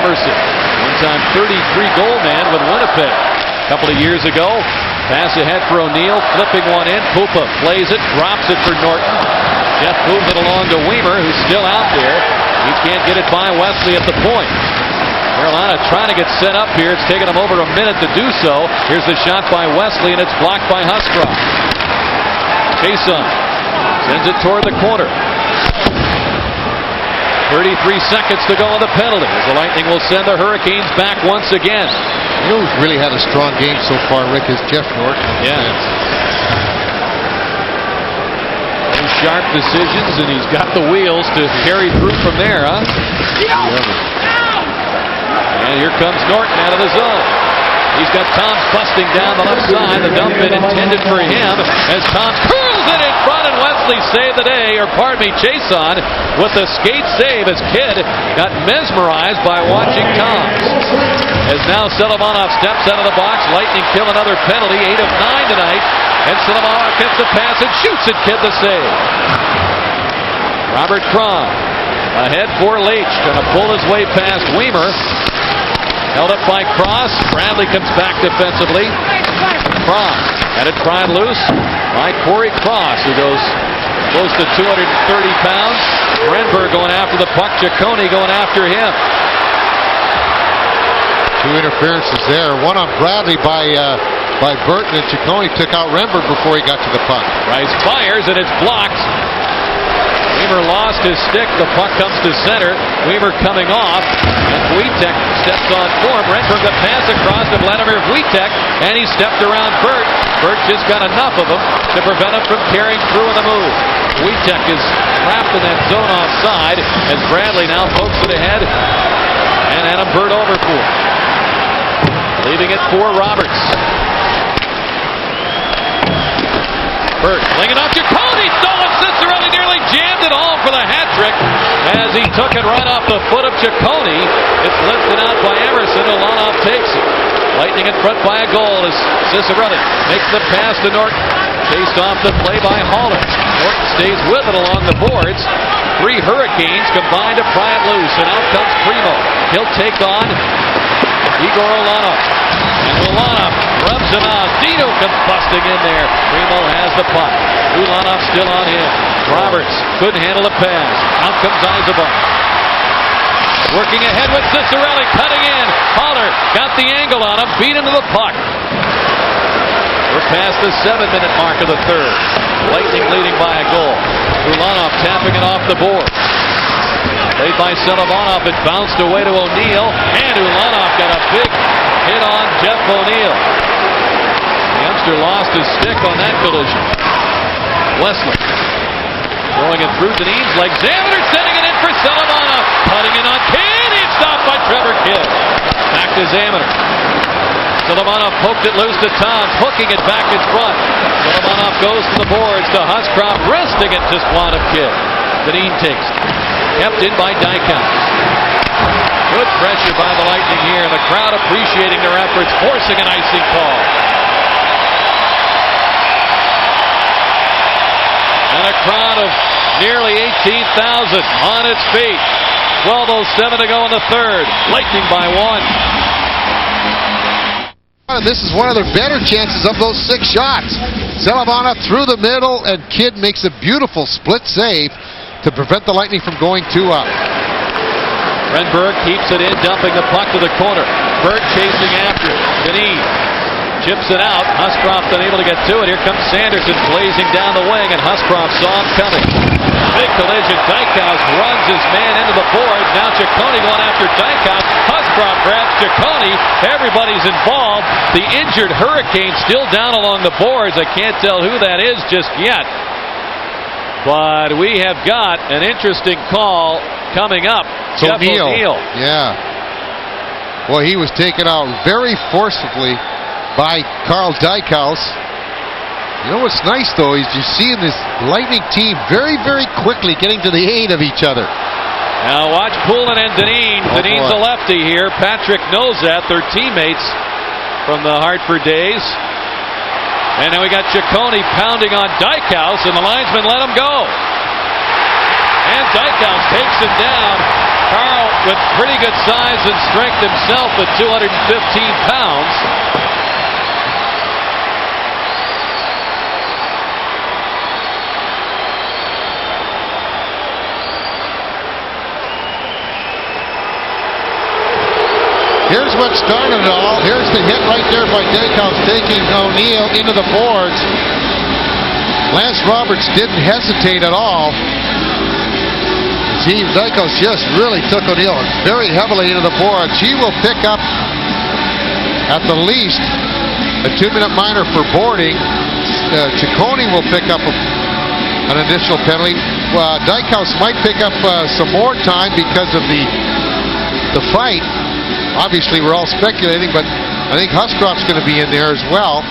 Emerson, one-time 33-goal man with Winnipeg. A couple of years ago, pass ahead for O'Neill, flipping one in. Pupa plays it, drops it for Norton. Jeff moves it along to Weimer, who's still out there. He can't get it by Wesley at the point. Carolina trying to get set up here. It's taken them over a minute to do so. Here's the shot by Wesley, and it's blocked by Huskroft. Chiasson sends it toward the corner. 33 seconds to go on the penalty as the Lightning will send the Hurricanes back once again. You know who's really had a strong game so far, Rick, is Jeff Norton. Yeah. Sharp decisions, and he's got the wheels to carry through from there, huh? And here comes Norton out of the zone. He's got Toms busting down the left side. The dump in intended for him as Toms curls it in front, and Wesley saved the day, or pardon me, Chiasson with the skate save as Kidd got mesmerized by watching Toms. As now Selivanov steps out of the box, Lightning kill another penalty, 8 of 9 tonight, and Selivanov gets the pass and shoots it, Kidd the save. Robert Cron ahead for Leach, going to pull his way past Weimer. Held up by Cross. Bradley comes back defensively. Cross had it pried loose by Corey Cross, who goes close to 230 pounds. Renberg going after the puck. Ciccone going after him. 2 interferences there. One on Bradley by Burton, and Ciccone took out Renberg before he got to the puck. Rice fires, and it's blocked. Weimer lost his stick. The puck comes to center. Weimer coming off. And Wheatek steps on form. Renberg the pass across to Vladimir Wheatek. And he stepped around Burt. Burt just got enough of him to prevent him from carrying through in the move. Wheatek is trapped in that zone offside as Bradley now pokes it ahead. And Adam Burt over for him. Leaving it for Roberts. Burt flinging off Ciccone. Stolen. Cicerelli nearly jammed it home for the hat trick as he took it right off the foot of Ciccone. It's lifted out by Emerson. Ulanov takes it. Lightning in front by a goal as Cicerelli makes the pass to Norton. Chased off the play by Haller. Norton stays with it along the boards. 3 Hurricanes combined to pry it loose, and out comes Primo. He'll take on Igor Ulanov. And Ulanov rubs it on. Dino comes busting in there. Primo has the puck. Ulanov still on him. Roberts couldn't handle the pass. Out comes Eisenbach. Working ahead with Cicerelli, cutting in. Haller got the angle on him, beat him to the puck. We're past the 7-minute mark of the 3rd. Lightning leading by a goal. Ulanov tapping it off the board. Played by Selivanov, it bounced away to O'Neill, and Ulanov got a big hit on Jeff O'Neill. The youngster lost his stick on that collision. Wesley throwing it through Deneen's legs. Xamaner sending it in for Selivanov. Cutting in on Kidd. He's stopped by Trevor Kidd. Back to Xamaner. Selivanov poked it loose to Toms, hooking it back in front. Selivanov goes to the boards to Huskroft, wristing it just wide of Kidd. Deneen takes it. Kept in by Dykhouse. Good pressure by the Lightning here. The crowd appreciating their efforts, forcing an icing call. And a crowd of nearly 18,000 on its feet. 12:07 to go in the third. Lightning by 1. This is one of their better chances of those 6 shots. Salamana through the middle, and Kidd makes a beautiful split save to prevent the Lightning from going 2 up. Renberg keeps it in, dumping the puck to the corner. Berg chasing after it. Deneen chips it out. Huscroft unable to get to it. Here comes Sanderson blazing down the wing, and Huscroft saw him coming. Big collision. Dykhouse runs his man into the boards. Now Ciccone going after Dykhouse. Huscroft grabs Ciccone. Everybody's involved. The injured Hurricane still down along the boards. I can't tell who that is just yet. But we have got an interesting call coming up. Jeff O'Neill. Yeah. Well, he was taken out very forcibly by Carl Dykhouse. You know what's nice, though, is you see this Lightning team very, very quickly getting to the aid of each other. Now watch Poulin and Deneen. Deneen's a lefty here. Patrick knows that. They're teammates from the Hartford days. And then we got Ciccone pounding on Dykhouse, and the linesman let him go. And Dykhouse takes him down. Carl with pretty good size and strength himself at 215 pounds. Here's what started it all. Here's the hit right there by Dykhouse taking O'Neill into the boards. Lance Roberts didn't hesitate at all. See, Dykhouse just really took O'Neill very heavily into the boards. He will pick up, at the least, a 2-minute minor for boarding. Ciccone will pick up an additional penalty. Dykhouse might pick up some more time because of the fight. Obviously, we're all speculating, but I think Huscroft's going to be in there as well.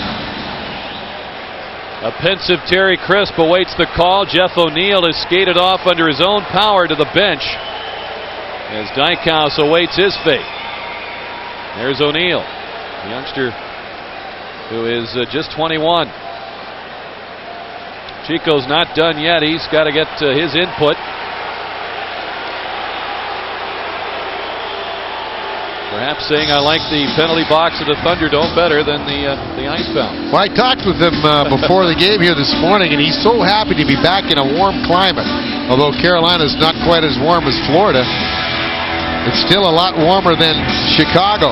A pensive Terry Crisp awaits the call. Jeff O'Neill is skated off under his own power to the bench as Dykhouse awaits his fate. There's O'Neill, the youngster who is just 21. Chico's not done yet. He's got to get his input. Perhaps saying I like the penalty box at the Thunderdome better than the Icebound. Well, I talked with him before the game here this morning, and he's so happy to be back in a warm climate. Although Carolina's not quite as warm as Florida, it's still a lot warmer than Chicago.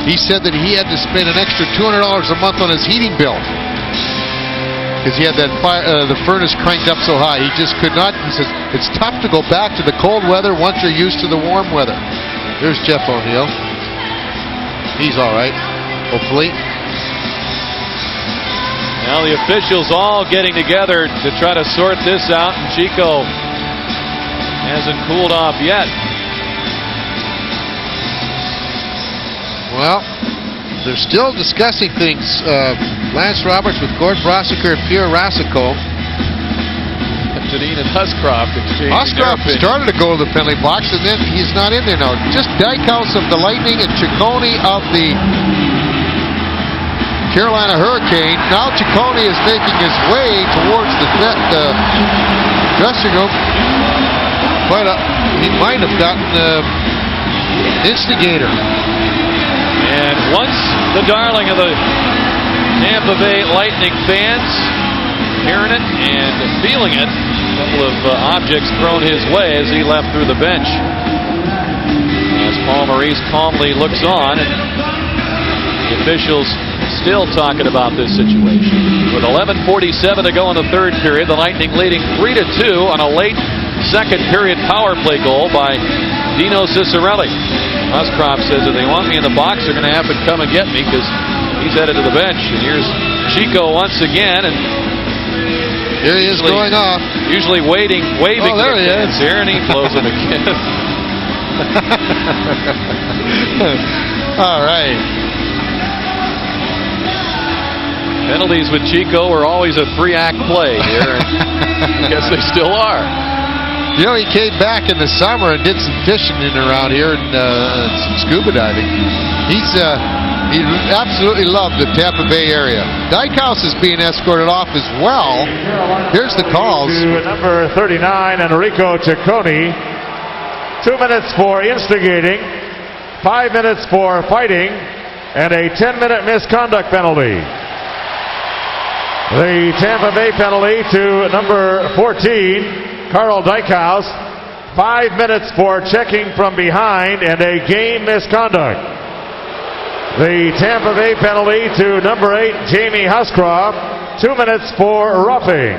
He said that he had to spend an extra $200 a month on his heating bill because he had that the furnace cranked up so high. He just could not. He says it's tough to go back to the cold weather once you're used to the warm weather. There's Jeff O'Neill. He's all right, hopefully. Now the officials all getting together to try to sort this out, and Chico hasn't cooled off yet. Well, they're still discussing things. Lance Roberts with Gord Brosiker and Pierre Rasico. Deneen and Huscroft exchanging Huscroft started to go to the penalty box, and then he's not in there now. Just Dykhouse of the Lightning and Ciccone of the Carolina Hurricane. Now Ciccone is making his way towards the dressing room. But he might have gotten instigator. And once the darling of the Tampa Bay Lightning fans, hearing it and feeling it, a couple of objects thrown his way as he left through the bench. As Paul Maurice calmly looks on, and the officials still talking about this situation. With 11:47 to go in the third period, the Lightning leading 3-2 on a late second period power play goal by Dino Ciccarelli. Huscroft says if they want me in the box, they're going to have to come and get me because he's headed to the bench. And here's Chico once again, and here he is going off. Usually waving there he is. Here, and he blows him again. All right. Penalties with Chico are always a 3-act play here. And I guess they still are. You know, he came back in the summer and did some fishing in around here and some scuba diving. He absolutely loved the Tampa Bay area. Dykhouse is being escorted off as well. Here's the calls. To number 39, Enrico Ciccone. 2 minutes for instigating, 5 minutes for fighting, and a 10-minute misconduct penalty. The Tampa Bay penalty to number 14, Carl Dykhouse, 5 minutes for checking from behind and a game misconduct. The Tampa Bay penalty to number 8, Jamie Huscroft, 2 minutes for roughing.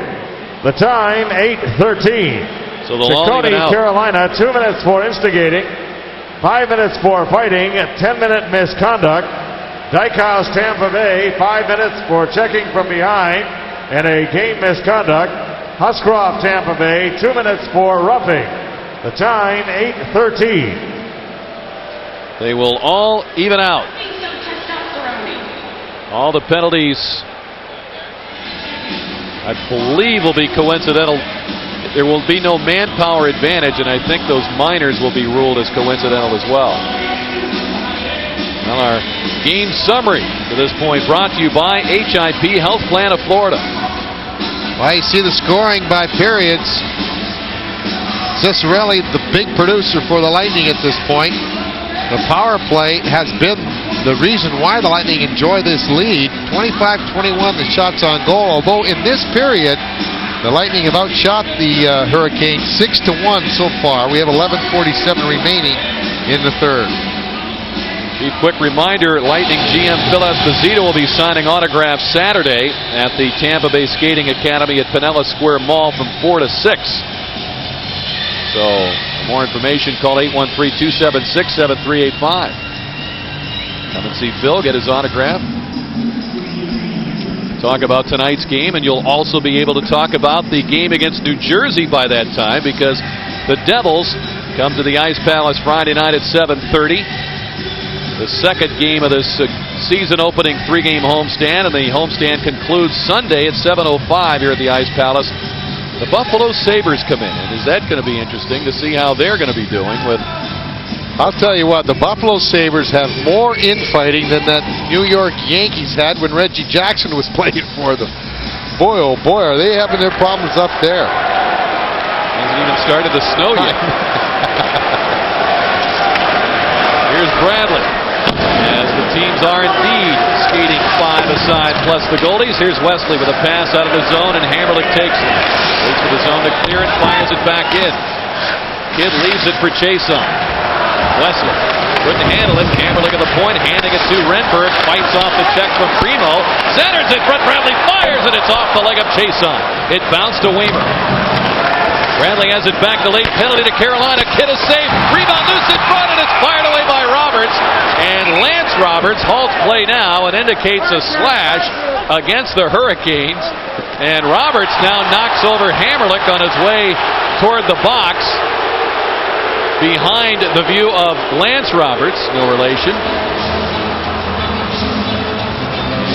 The time, 8:13. So they'll all even out. Carolina, 2 minutes for instigating, 5 minutes for fighting, 10-minute misconduct. Dykhouse, Tampa Bay, 5 minutes for checking from behind and a game misconduct. Huscroft, Tampa Bay, 2 minutes for roughing. The time, 8:13. They will all even out. All the penalties, I believe, will be coincidental. There will be no manpower advantage, and I think those minors will be ruled as coincidental as well. Well, our game summary to this point brought to you by HIP Health Plan of Florida. Well, you see the scoring by periods. Cicerelli, the big producer for the Lightning at this point. The power play has been the reason why the Lightning enjoy this lead. 25-21 the shots on goal, although in this period, the Lightning have outshot the Hurricanes 6-1 so far. We have 11:47 remaining in the third. A quick reminder, Lightning GM Phil Esposito will be signing autographs Saturday at the Tampa Bay Skating Academy at Pinellas Square Mall from 4 to 6. So, for more information, call 813-276-7385. Come and see Phil, get his autograph. Talk about tonight's game, and you'll also be able to talk about the game against New Jersey by that time, because the Devils come to the Ice Palace Friday night at 7:30. The second game of this season-opening three-game homestand, and the homestand concludes Sunday at 7:05 here at the Ice Palace. The Buffalo Sabres come in, and is that going to be interesting to see how they're going to be doing with... I'll tell you what, the Buffalo Sabres have more infighting than that New York Yankees had when Reggie Jackson was playing for them. Boy, oh boy, are they having their problems up there. Hasn't even started to snow yet. Here's Bradley. As the teams are indeed skating five-a-side plus the goalies. Here's Wesley with a pass out of the zone, and Hammerlick takes it. Waits for the zone to clear and fires it back in. Kidd leaves it for Chason. Wesley couldn't handle it. Hammerlick at the point, handing it to Renberg. Fights off the check from Primo. Centers it. Brett Bradley fires, and it's off the leg of Chason. It bounced to Weimer. Bradley has it back. The late penalty to Carolina. Kidd is safe. Rebound loose in front, and it's fired away by Roberts. And Lance Roberts halts play now and indicates a slash against the Hurricanes. And Roberts now knocks over Hammerlick on his way toward the box. Behind the view of Lance Roberts, no relation.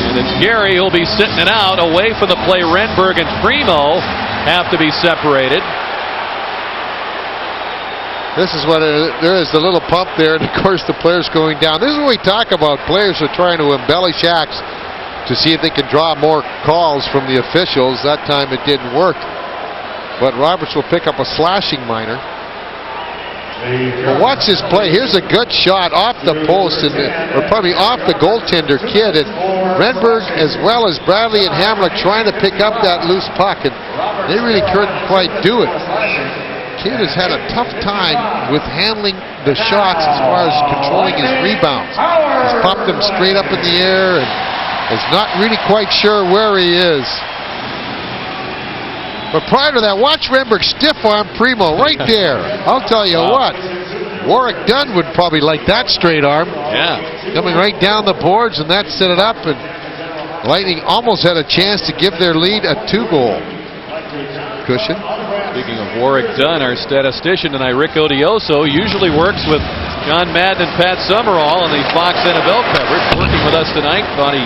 And it's Gary who'll be sitting it out. Away from the play, Renberg and Primo have to be separated. This is what there is, the little pump there, and of course the players going down. This is what we talk about. Players are trying to embellish acts to see if they can draw more calls from the officials. That time it didn't work. But Roberts will pick up a slashing minor. But watch this play. Here's a good shot off the post, or probably off the goaltender, Kidd. And Renberg, as well as Bradley and Hamlet, trying to pick up that loose puck, and they really couldn't quite do it. Kidd has had a tough time with handling the shots as far as controlling his rebounds. He's popped them straight up in the air and is not really quite sure where he is. But prior to that, watch Renberg stiff-arm Primo right there. I'll tell you what, Warwick Dunn would probably like that straight arm. Yeah. Coming right down the boards, and that set it up, and Lightning almost had a chance to give their lead a 2-goal cushion. Speaking of Warwick Dunn, our statistician tonight, Rick Odioso, usually works with John Madden and Pat Summerall on the Fox NFL coverage. Working with us tonight, thought he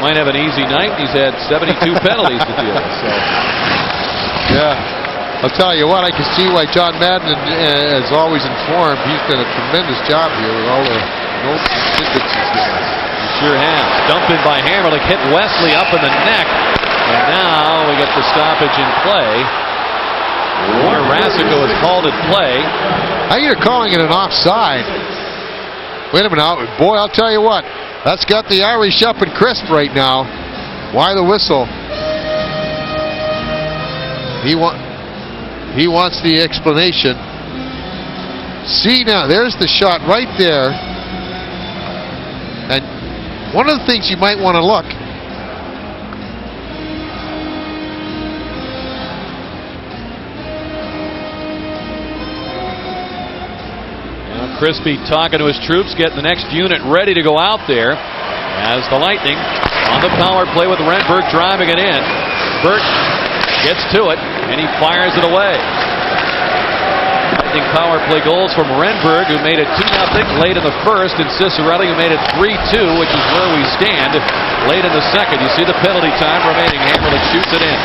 might have an easy night. He's had 72 penalties to deal with. So. Yeah. I'll tell you what, I can see why John Madden is always informed. He's done a tremendous job here with all the notes and tidbits he's given us. He sure has. Dumped in by Hammerlich, hit Wesley up in the neck. And now we get the stoppage in play. Warner Rasico has called it play. Now you're calling it an offside. Wait a minute. Boy, I'll tell you what. That's got the Irish up and crisp right now. Why the whistle? He wants the explanation. See now, there's the shot right there. And one of the things you might want to look. Now Crispy talking to his troops, getting the next unit ready to go out there as the Lightning on the power play with Renberg driving it in. Burt gets to it, and he fires it away. Lightning power play goals from Renberg, who made it 2-0 late in the first, and Cicerelli, who made it 3-2, which is where we stand late in the second. You see the penalty time remaining. Hammerlich shoots it in.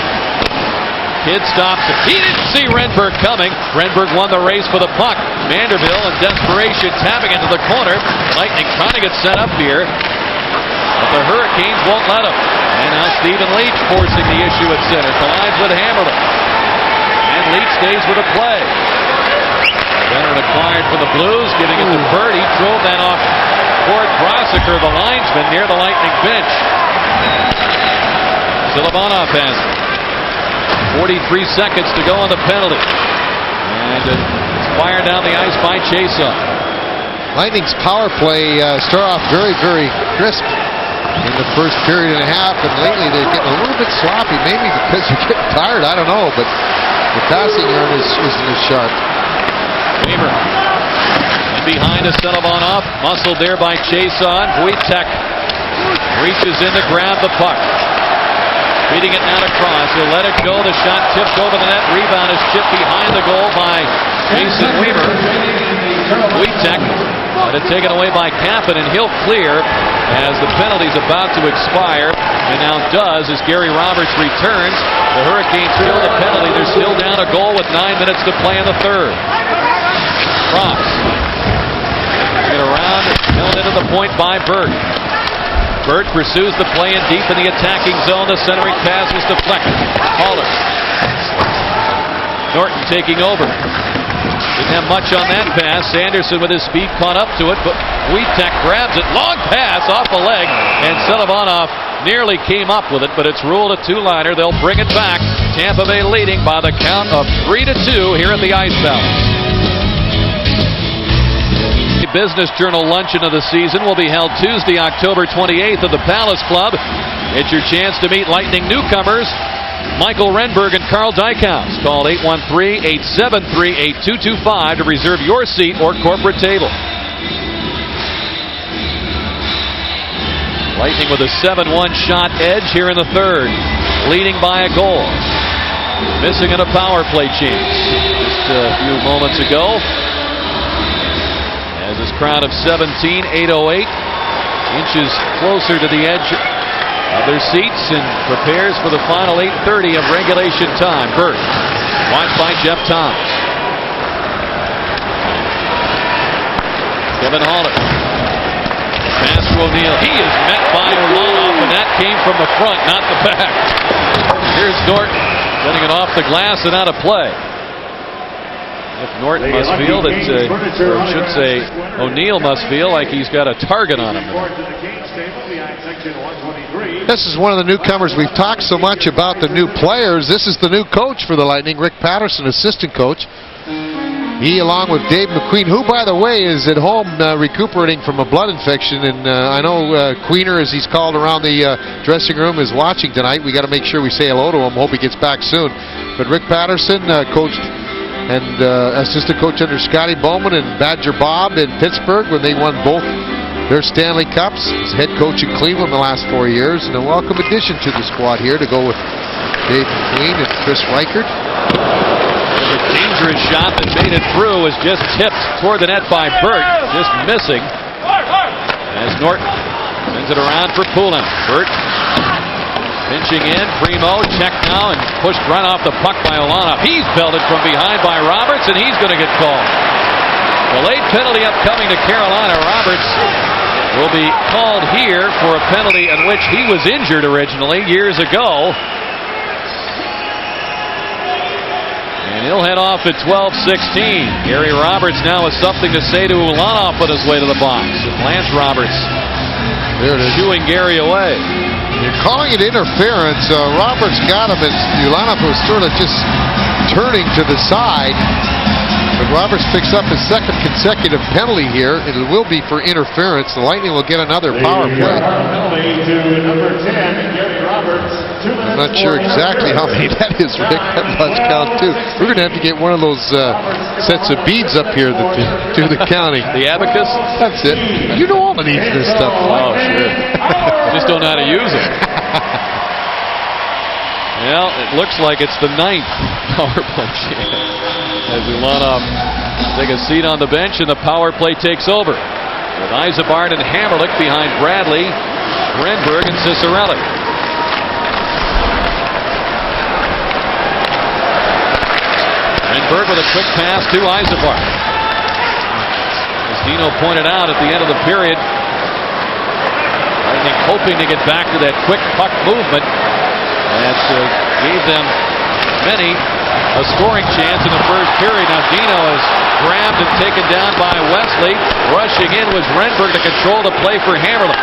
Kidd stops it. He didn't see Renberg coming. Renberg won the race for the puck. Vanderbilt, in desperation, tapping into the corner. Lightning trying to get set up here, but the Hurricanes won't let him. And now Stephen Leach forcing the issue at center. Collides with Hammerlich. And Leach stays with the play. Veteran acquired for the Blues, giving it to Bird. He drove that off toward Brosiker, the linesman, near the Lightning bench. Silivanov has 43 seconds to go on the penalty. And it's fired down the ice by Chason. Lightning's power play start off very, very crisp in the first period and a half, and lately they're getting a little bit sloppy, maybe because you're getting tired, I don't know, but the passing yard isn't as sharp. Weaver. And behind us, Silivanov, muscled there by Chason. Wojtek reaches in to grab the puck. Beating it now across. He'll let it go. The shot tipped over the net. Rebound is chipped behind the goal by Mason Weaver. Wojtek had it taken away by Kapanen, and he'll clear as the penalty's about to expire, and now does as Gary Roberts returns. The Hurricanes kill the penalty. They're still down a goal with 9 minutes to play in the third. Cross. Get around, held into the point by Burt. Burt pursues the play in deep in the attacking zone. The centering pass was deflected. Haller. Norton taking over. Didn't have much on that pass. Sanderson with his speed caught up to it, but Wojtek grabs it. Long pass off the leg, and Silivanov nearly came up with it, but it's ruled a two-liner. They'll bring it back. Tampa Bay leading by the count of 3-2 here at the Ice Palace. The Business Journal luncheon of the season will be held Tuesday, October 28th at the Palace Club. It's your chance to meet Lightning newcomers Michael Renberg and Carl Dykhouse. Call 813-873-8225 to reserve your seat or corporate table. Lightning with a 7-1 shot edge here in the third, leading by a goal. Missing in a power play chance just a few moments ago. As this crowd of 808 inches closer to the edge of their seats and prepares for the final 8:30 of regulation time. Burt, watched by Jeff Thomas. Kevin Haller. Pass to O'Neill. He is met by Orlov, and that came from the front, not the back. Here's Norton, sending it off the glass and out of play. If Norton must feel that, or I should say, O'Neill must feel like he's got a target on him. This is one of the newcomers. We've talked so much about the new players. This is the new coach for the Lightning, Rick Patterson, assistant coach. He, along with Dave McQueen, who, by the way, is at home recuperating from a blood infection. And I know Queener, as he's called around the dressing room, is watching tonight. We got to make sure we say hello to him. Hope he gets back soon. But Rick Patterson coached and assistant coach under Scotty Bowman and Badger Bob in Pittsburgh when they won both their Stanley Cups. He's head coach in Cleveland the last 4 years, and a welcome addition to the squad here to go with Dave McQueen and Chris Reichert. A dangerous shot that made it through was just tipped toward the net by Burt, just missing. As Norton sends it around for Cullen. Burt Pinching in, Primo, check now, and pushed right off the puck by Olanov. He's belted from behind by Roberts, and he's going to get called. The late penalty upcoming to Carolina. Roberts will be called here for a penalty in which he was injured originally years ago. And he'll head off at 12:16. Gary Roberts now has something to say to Ulanov on his way to the box. And Lance Roberts shooing Gary away. You're calling it interference. Roberts got him, and Ulanov was sort of just turning to the side. But Roberts picks up his second consecutive penalty here. It will be for interference. The Lightning will get another power play. Penalty to number 10, Gary Roberts. I'm not sure exactly how many that is, Rick. That must count too. We're going to have to get one of those sets of beads up here that do the counting. The abacus? That's it. You know all the needs of this stuff. Oh, sure. I just don't know how to use it. Well, it looks like it's the 9th power play chance. As Ulanov take a seat on the bench and the power play takes over. With Yzerbark and Hammerlick behind Bradley, Renberg, and Cicerelli. Renberg with a quick pass to Yzerbark. As Dino pointed out at the end of the period, I think hoping to get back to that quick puck movement that gave them many a scoring chance in the first period. Now Dino is grabbed and taken down by Wesley. Rushing in was Renberg to control the play for Hammerlick.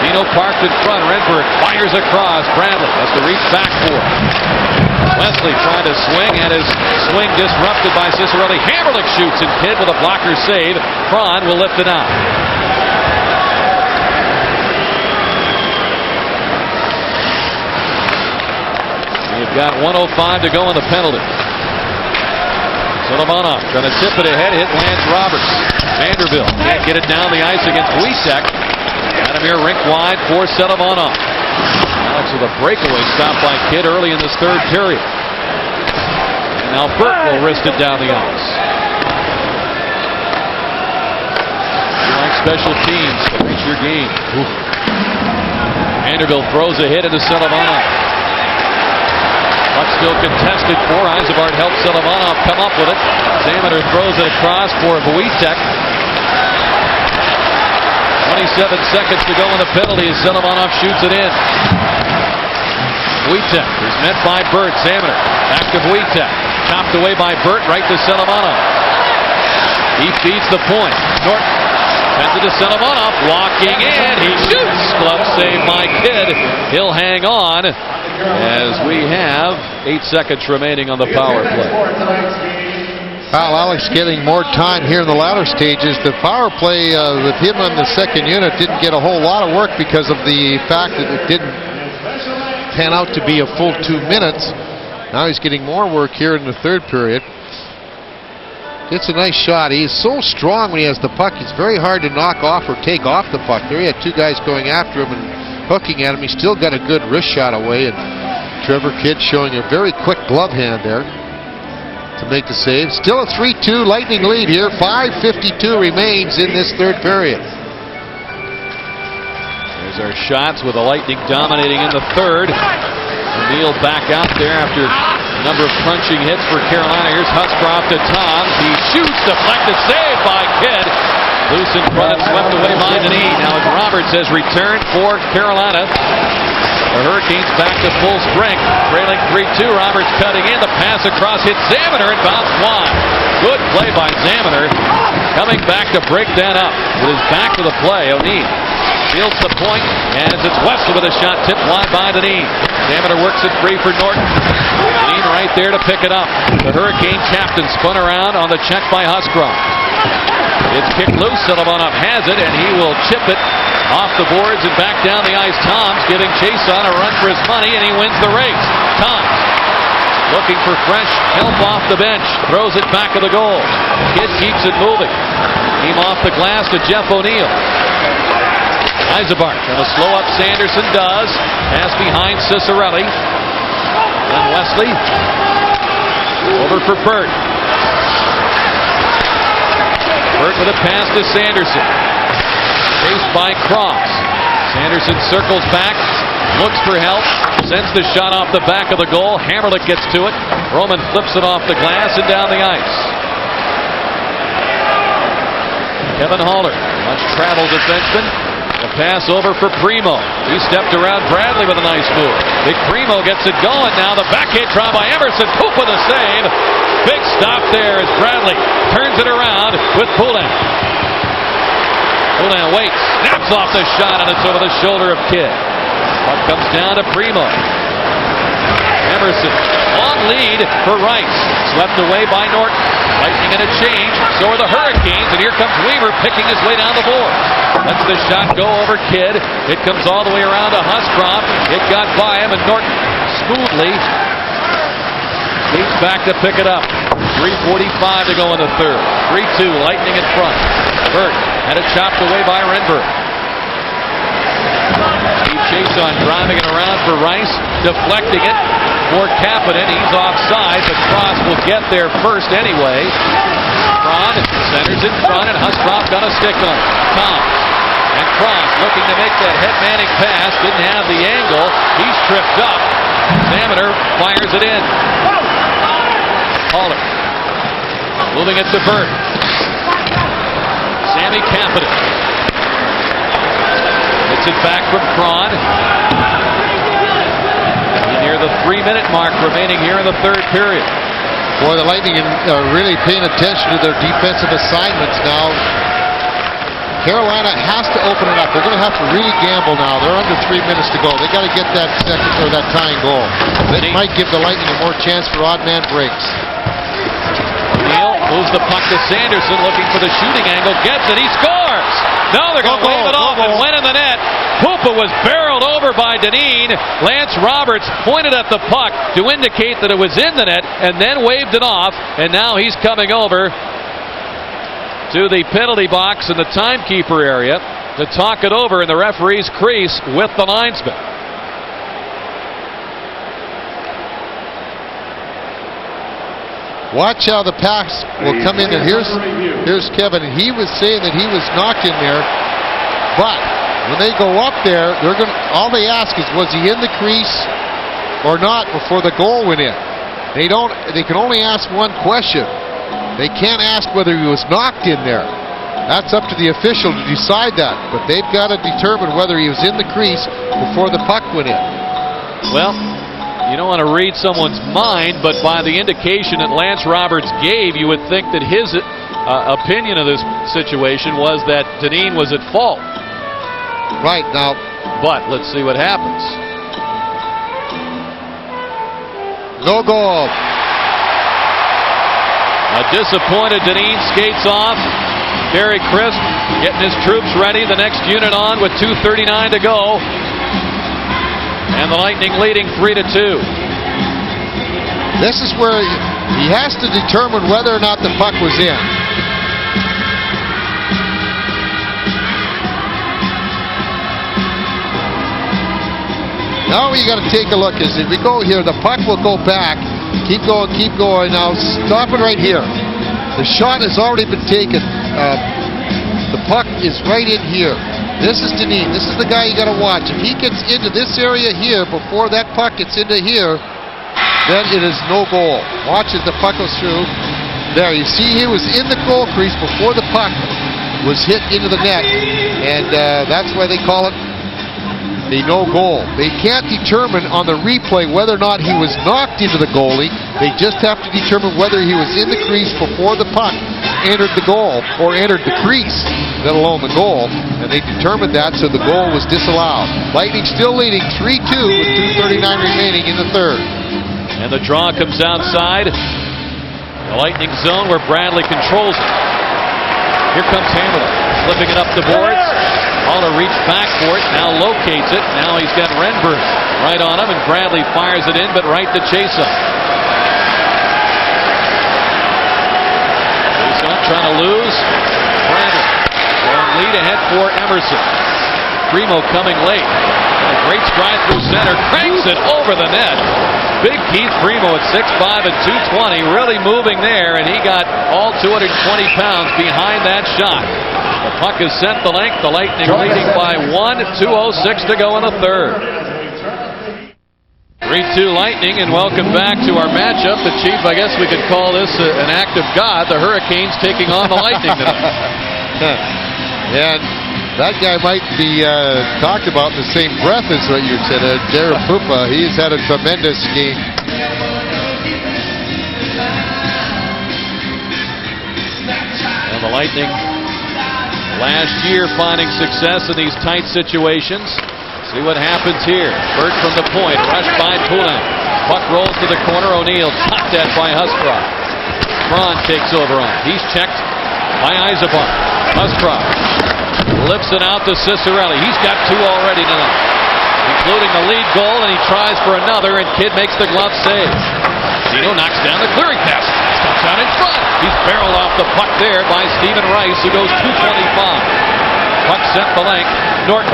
Dino parked in front. Renberg fires across. Bradley has to reach back for it. Wesley trying to swing, and his swing disrupted by Cicerelli. Hammerlick shoots, and Kidd with a blocker save. Cron will lift it out. You've got 1:05 to go in the penalty. Solomonov trying to tip it ahead. Hit lands Roberts. Vanderbilt can't get it down the ice against Witek. Vladimir rink wide for Solomonov. Alex with a breakaway stop by Kidd early in this third period. And now Burt will wrist it down the ice. You like special teams to reach your game. Ooh. Vanderbilt throws a hit into Solomonov. Puck still contested for. Yzerbark helps Solomonov come up with it. Zameter throws it across for Witek. 27 seconds to go in the penalty as Solomonov shoots it in. Witek is met by Burt. Zameter back to Witek. Chopped away by Burt, right to Solomonov. He feeds the point. Norton sends it to Solomonov. Walking in. He shoots. Glove save by Kidd. He'll hang on. As we have 8 seconds remaining on the power play. Well, Alex getting more time here in the latter stages. The power play with him on the second unit didn't get a whole lot of work because of the fact that it didn't pan out to be a full 2 minutes. Now he's getting more work here in the third period. It's a nice shot. He's so strong when he has the puck. It's very hard to knock off or take off the puck. There he had 2 guys going after him and hooking at him. He still got a good wrist shot away, and Trevor Kidd showing a very quick glove hand there to make the save. Still a 3-2 Lightning lead here. 5:52 remains in this third period. There's our shots with the Lightning dominating in the third. O'Neill back out there after a number of crunching hits for Carolina. Here's Huscroft to Toms. He shoots, deflected, save by Kidd. Loose in front and swept away by Denis. Now as Roberts has returned for Carolina. The Hurricanes back to full strength. Trailing 3-2. Roberts cutting in. The pass across hits Zameter and bounced wide. Good play by Zameter. Coming back to break that up. With his back to the play, O'Neill fields the point, and it's Wesley with a shot tipped wide by Denis. Zameter works it free for Norton. Denis right there to pick it up. The Hurricane captain spun around on the check by Huscroft. It's kicked loose. Solomonov has it, and he will chip it off the boards and back down the ice. Toms giving chase on a run for his money, and he wins the race. Toms looking for fresh help off the bench. Throws it back of the goal. Kidd keeps it moving. Team off the glass to Jeff O'Neill. Yzerbark trying to slow up Sanderson. Does. Pass behind Cicerelli. And Wesley. Over for Burt. Burt with a pass to Sanderson. Chased by Cross. Sanderson circles back. Looks for help. Sends the shot off the back of the goal. Hammerlich gets to it. Roman flips it off the glass and down the ice. Kevin Haller, much traveled defenseman. The pass over for Primo. He stepped around Bradley with a nice move. Big Primo gets it going now. The backhand try by Emerson. Poop with a save. Big stop there as Bradley turns it around with Cullen. Cullen waits, snaps off the shot, and it's over the shoulder of Kidd. Puck comes down to Primo. Emerson, long lead for Rice. Swept away by Norton. Lightning in a change, so are the Hurricanes, and here comes Weaver picking his way down the boards. Lets the shot go over Kidd. It comes all the way around to Huscroft. It got by him, and Norton smoothly skates back to pick it up. 3:45 to go in the third. 3-2, Lightning in front. Burt had it chopped away by Renberg. Steve Chason driving it around for Rice, deflecting it for Kapanen. He's offside, but Cross will get there first anyway. Cron centers in front, and Huscroft got a stick on it. Toms and Cross looking to make that head-manning pass. Didn't have the angle. He's tripped up. Examiner fires it in. Haller moving it to Burt. Sammy Kapanen gets it back from Cron. Near the 3-minute mark remaining here in the third period. Boy, the Lightning are really paying attention to their defensive assignments now. Carolina has to open it up. They're going to have to really gamble now. They're under 3 minutes to go. They got to get that second or that tying goal. That might give the Lightning a more chance for odd man breaks. Neal moves the puck to Sanderson, looking for the shooting angle. Gets it. He scores. No, they're going to wave it off and went in the net. Pupa was barreled over by Dineen. Lance Roberts pointed at the puck to indicate that it was in the net and then waved it off. And now he's coming over to the penalty box in the timekeeper area to talk it over in the referee's crease with the linesman. Watch how the pass will come in, and here's Kevin, and he was saying that he was knocked in there, but when they go up there, all they ask is, was he in the crease or not before the goal went in. They can only ask one question. They can't ask whether he was knocked in there. That's up to the official to decide that, but they've got to determine whether he was in the crease before the puck went in. Well, you don't want to read someone's mind, but by the indication that Lance Roberts gave, you would think that his opinion of this situation was that Dineen was at fault. Right now. But let's see what happens. No goal. A disappointed Dineen skates off. Barry Crisp getting his troops ready. The next unit on with 2:39 to go. And the Lightning leading 3-2. This is where he has to determine whether or not the puck was in. Now we got to take a look. As we go here, the puck will go back. Keep going, keep going. Now stop it right here. The shot has already been taken. The puck is right in here. This is Dineen. This is the guy you got to watch. If he gets into this area here before that puck gets into here, then it is no goal. Watch as the puck goes through. There, you see he was in the goal crease before the puck was hit into the net, and that's why they call it the no goal. They can't determine on the replay whether or not he was knocked into the goalie. They just have to determine whether he was in the crease before the puck entered the goal or entered the crease, let alone the goal, and they determined that, so the goal was disallowed. Lightning still leading 3-2 with 2:39 remaining in the third. And the draw comes outside the Lightning zone where Bradley controls it. Here comes Hammerlich, slipping it up the boards. Haller reached back for it, now locates it. Now he's got Renberg right on him, and Bradley fires it in, but right to Chason. Chason trying to lose. Bradley going lead ahead for Emerson. Primo coming late. And a great stride through center, cranks it over the net. Big Keith Primo at 6'5" and 220, really moving there, and he got all 220 pounds behind that shot. The puck is sent the length. The Lightning leading by 1, 2:06 to go in the third. 3-2 Lightning, and welcome back to our matchup. The Chief, I guess we could call this an act of God. The Hurricanes taking on the Lightning tonight. And that guy might be talked about in the same breath as what you said. Jared Pupa, he's had a tremendous game. And the Lightning last year finding success in these tight situations. See what happens here. Burt from the point, rushed by Cullen. Puck rolls to the corner. O'Neill topped that by Huscroft. Braun takes over on. He's checked by Eisenbach. Huscroft lifts it out to Cicerelli. He's got 2 already tonight, including the lead goal, and he tries for another, and Kidd makes the glove save. Zito knocks down the clearing pass. Stops out in front. He's barreled off the puck there by Stephen Rice, who goes 225. Puck sent the length. Norton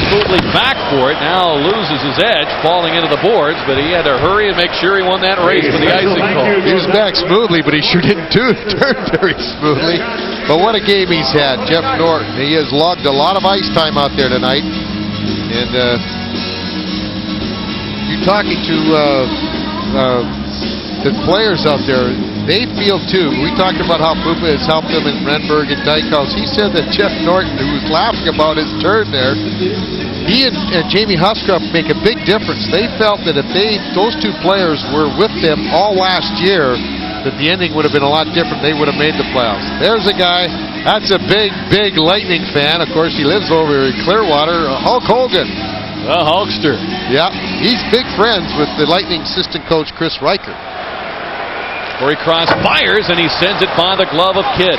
smoothly back for it. Now loses his edge, falling into the boards, but he had to hurry and make sure he won that race for the icing call. He was back smoothly, but he sure didn't turn very smoothly. But what a game he's had, Jeff Norton. He has logged a lot of ice time out there tonight. And you're talking to the players out there. They feel, too. We talked about how Pupa has helped them in Renberg and Dykhouse. He said that Jeff Norton, who was laughing about his turn there, he and Jamie Huscroft make a big difference. They felt that if those 2 players were with them all last year, that the ending would have been a lot different. They would have made the playoffs. There's a guy, that's a big Lightning fan. Of course, he lives over in Clearwater, Hulk Hogan. The Hulkster. Yeah, he's big friends with the Lightning assistant coach, Chris Riker. Corey Cross fires, and he sends it by the glove of Kidd.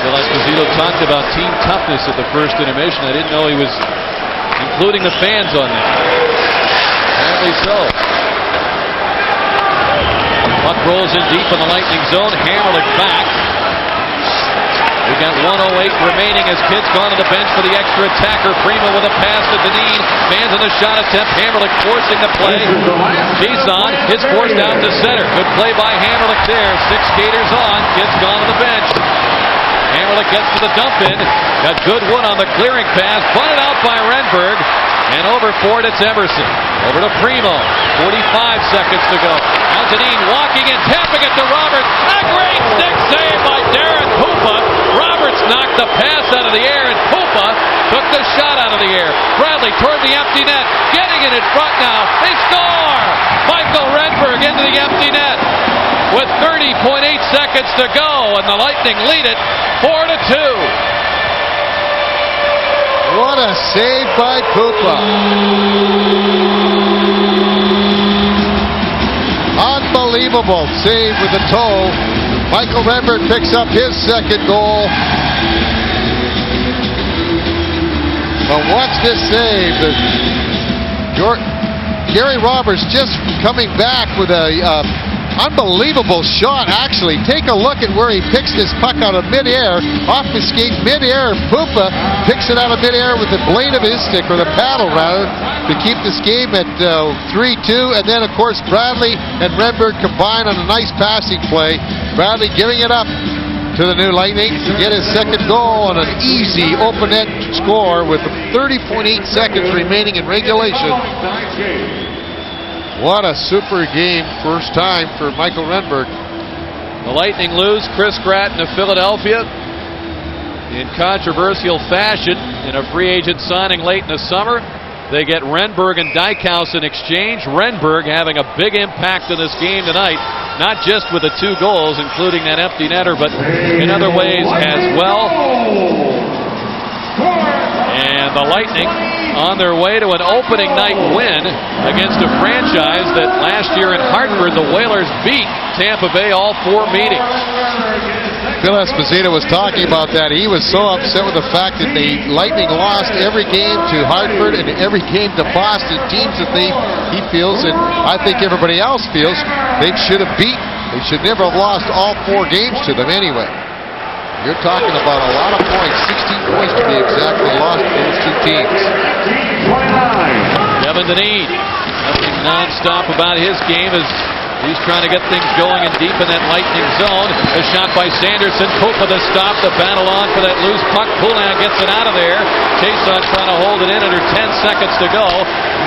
Phil Esposito talked about team toughness at the first intermission. I didn't know he was including the fans on that. Apparently so. Puck rolls in deep in the Lightning zone. Hammerlich back. We've got 1:08 remaining as Kidd's gone to the bench for the extra attacker. Prima with a pass to Dineen. Fans in the shot attempt. Hammerlich forcing the play. Jason is forced out to center. Good play by Hammerlich there. 6 skaters on. Kidd's gone to the bench. Hammerlich gets to the dump in. Got Goodwin on the clearing pass. Bunted out by Renberg. And over for it, it's Emerson. Over to Primo. 45 seconds to go. Now Dineen walking and tapping it to Roberts. A great stick save by Darren Pupa. Roberts knocked the pass out of the air, and Pupa took the shot out of the air. Bradley toward the empty net. Getting it in front now. They score! Michael Renberg into the empty net with 30.8 seconds to go, and the Lightning lead it 4-2. What a save by Pupa. Unbelievable save with the toe. Michael Renberg picks up his second goal. But watch this save. Gary Roberts just coming back with a unbelievable shot, actually. Take a look at where he picks this puck out of midair, off his skate, midair. Pupa picks it out of midair with the blade of his stick, or the paddle rather, to keep this game at 3-2. And then, of course, Bradley and Renberg combine on a nice passing play. Bradley giving it up to the new Lightning to get his second goal on an easy open-net score with 30.8 seconds remaining in regulation. What a super game, first time for Michael Renberg. The Lightning lose Chris Gratton of Philadelphia in controversial fashion in a free agent signing late in the summer. They get Renberg and Dykhouse in exchange. Renberg having a big impact in this game tonight, not just with the 2 goals, including that empty netter, but in other ways as well. And the Lightning on their way to an opening night win against a franchise that last year in Hartford, the Whalers beat Tampa Bay all 4 meetings. Phil Esposito was talking about that. He was so upset with the fact that the Lightning lost every game to Hartford and every game to Boston, teams that he feels, and I think everybody else feels, they should have beaten. They should never have lost all 4 games to them anyway. You're talking about a lot of points, 16 points to be exact, they lost to those 2 teams. Kevin Dineen, nothing non-stop about his game as He's trying to get things going and deep in that Lightning zone. A shot by Sanderson. Pupa to stop the battle on for that loose puck. Cullen gets it out of there. Chason trying to hold it in under 10 seconds to go.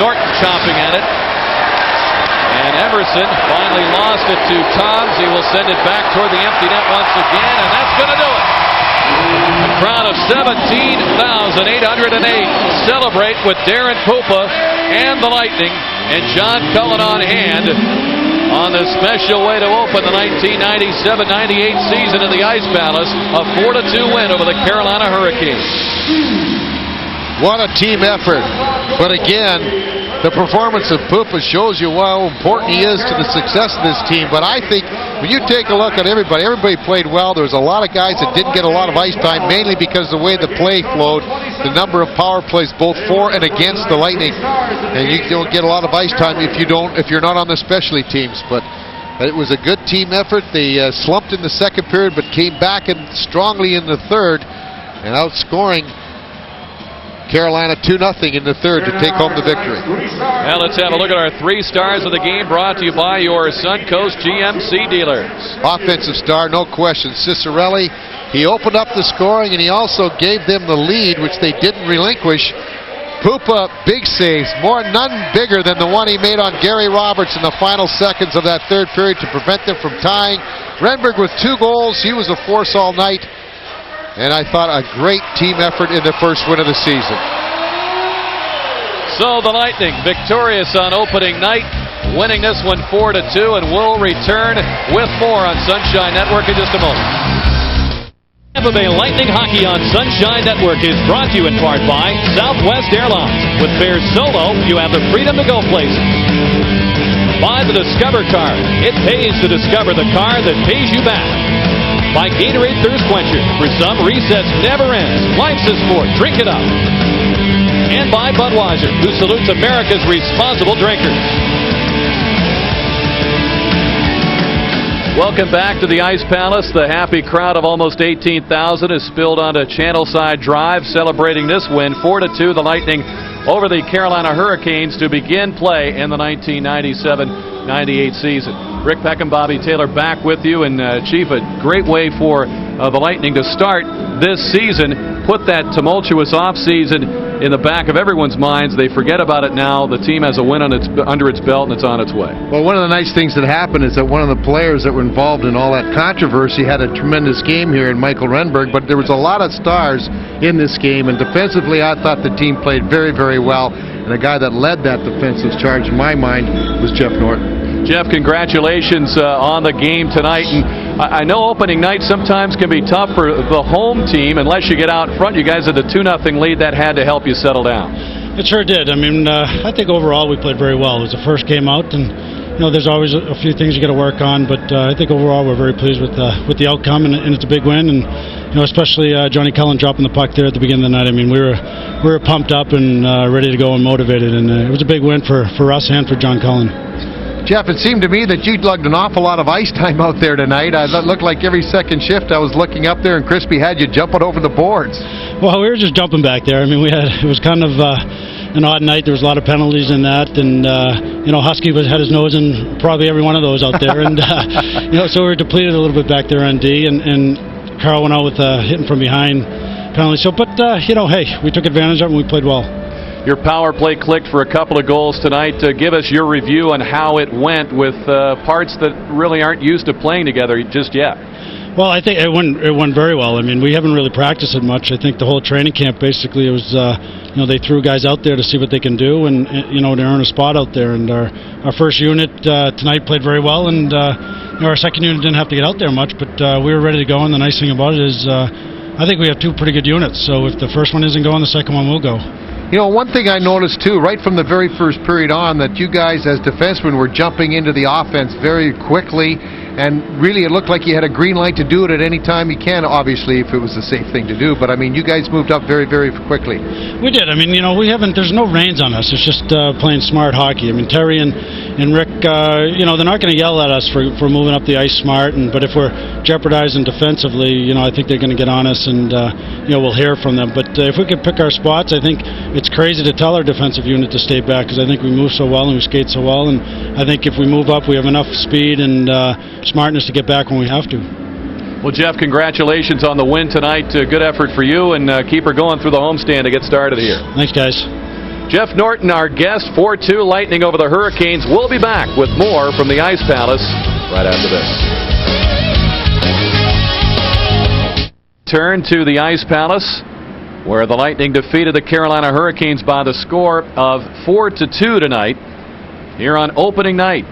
Norton chopping at it. And Emerson finally lost it to Toms. He will send it back toward the empty net once again, and that's going to do it. A crowd of 17,808 celebrate with Darren Pupa and the Lightning and John Cullen on hand on the special way to open the 1997-98 season in the Ice Palace. A 4-2 win over the Carolina Hurricanes. What a team effort. But again, the performance of Pupa shows you how important he is to the success of this team. But I think when you take a look at everybody played well. There was a lot of guys that didn't get a lot of ice time, mainly because of the way the play flowed, the number of power plays both for and against the Lightning. And you don't get a lot of ice time if you're not on the specialty teams. But it was a good team effort. They slumped in the second period, but came back and strongly in the third, and outscoring Carolina 2-0 in the third to take home the victory. Now let's have a look at our 3 stars of the game, brought to you by your Suncoast GMC dealers. Offensive star, no question, Cicerelli. He opened up the scoring, and he also gave them the lead, which they didn't relinquish. Pupa, big saves, none bigger than the one he made on Gary Roberts in the final seconds of that third period to prevent them from tying. Renberg with 2 goals. He was a force all night. And I thought a great team effort in the first win of the season. So the Lightning victorious on opening night, winning this one 4-2, and we'll return with more on Sunshine Network in just a moment. Tampa Bay Lightning Hockey on Sunshine Network is brought to you in part by Southwest Airlines. With fares solo, you have the freedom to go places. By the Discover Card. It pays to discover the car that pays you back. By Gatorade Thirst Quencher. For some, recess never ends. Life's a sport. Drink it up. And by Budweiser, who salutes America's responsible drinkers. Welcome back to the Ice Palace. The happy crowd of almost 18,000 has spilled onto Channelside Drive, celebrating this win, 4-2, the Lightning over the Carolina Hurricanes to begin play in the 1997-98 season. Rick Peckham, Bobby Taylor back with you, and Chief, a great way for the Lightning to start this season, put that tumultuous offseason in the back of everyone's minds. They forget about it now. The team has a win under its belt, and it's on its way. Well, one of the nice things that happened is that one of the players that were involved in all that controversy had a tremendous game here in Michael Renberg, but there was a lot of stars in this game, and defensively I thought the team played very, very well, and the guy that led that defensive charge in my mind was Jeff Norton. Jeff, congratulations on the game tonight. And I know opening night sometimes can be tough for the home team unless you get out front. You guys had the 2-0 lead. That had to help you settle down. It sure did. I mean, I think overall we played very well. It was the first game out, and there's always a few things you got to work on. But I think overall we're very pleased with the outcome, and it's a big win. And especially Johnny Cullen dropping the puck there at the beginning of the night. I mean, we were pumped up and ready to go and motivated, and it was a big win for us and for John Cullen. Jeff, it seemed to me that you lugged an awful lot of ice time out there tonight. It looked like every second shift I was looking up there and Crispy had you jumping over the boards. Well, we were just jumping back there. I mean, it was kind of an odd night. There was a lot of penalties in that, and Husky had his nose in probably every one of those out there, and so we were depleted a little bit back there on D, and Carl went out with hitting from behind penalty. So, but hey, we took advantage of it and we played well. Your power play clicked for a couple of goals tonight. Give us your review on how it went with parts that really aren't used to playing together just yet. Well, I think it went very well. I mean, we haven't really practiced it much. I think the whole training camp basically it was, they threw guys out there to see what they can do, and to earn a spot out there. And our first unit tonight played very well, and our second unit didn't have to get out there much, but we were ready to go. And the nice thing about it is, I think we have 2 pretty good units. So if the first one isn't going, the second one will go. One thing I noticed, too, right from the very first period on, that you guys as defensemen were jumping into the offense very quickly, and really it looked like you had a green light to do it at any time you can, obviously, if it was a safe thing to do. But, I mean, you guys moved up very, very quickly. We did. I mean, there's no reins on us. It's just playing smart hockey. I mean, Terry and Rick, they're not going to yell at us for moving up the ice smart, but if we're jeopardizing defensively, I think they're going to get on us, and we'll hear from them. But if we could pick our spots, I think it's crazy to tell our defensive unit to stay back, because I think we move so well and we skate so well, and I think if we move up, we have enough speed and smartness to get back when we have to. Well, Jeff, congratulations on the win tonight. Good effort for you, and keep her going through the homestand to get started here. Thanks, guys. Jeff Norton, our guest, 4-2 Lightning over the Hurricanes. We'll be back with more from the Ice Palace right after this. Turn to the Ice Palace, where the Lightning defeated the Carolina Hurricanes by the score of 4-2 tonight here on opening night.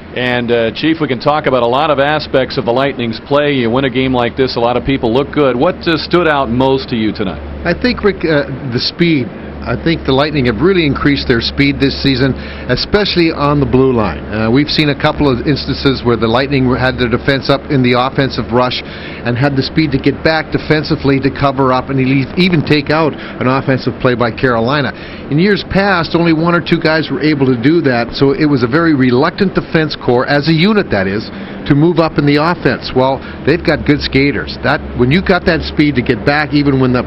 And, Chief, we can talk about a lot of aspects of the Lightning's play. You win a game like this, a lot of people look good. What stood out most to you tonight? I think, Rick, the speed. I think the Lightning have really increased their speed this season, especially on the blue line. We've seen a couple of instances where the Lightning had their defense up in the offensive rush and had the speed to get back defensively to cover up and even take out an offensive play by Carolina. In years past, only one or two guys were able to do that, so it was a very reluctant defense corps, as a unit that is, to move up in the offense. Well, they've got good skaters. When you got that speed to get back, even when the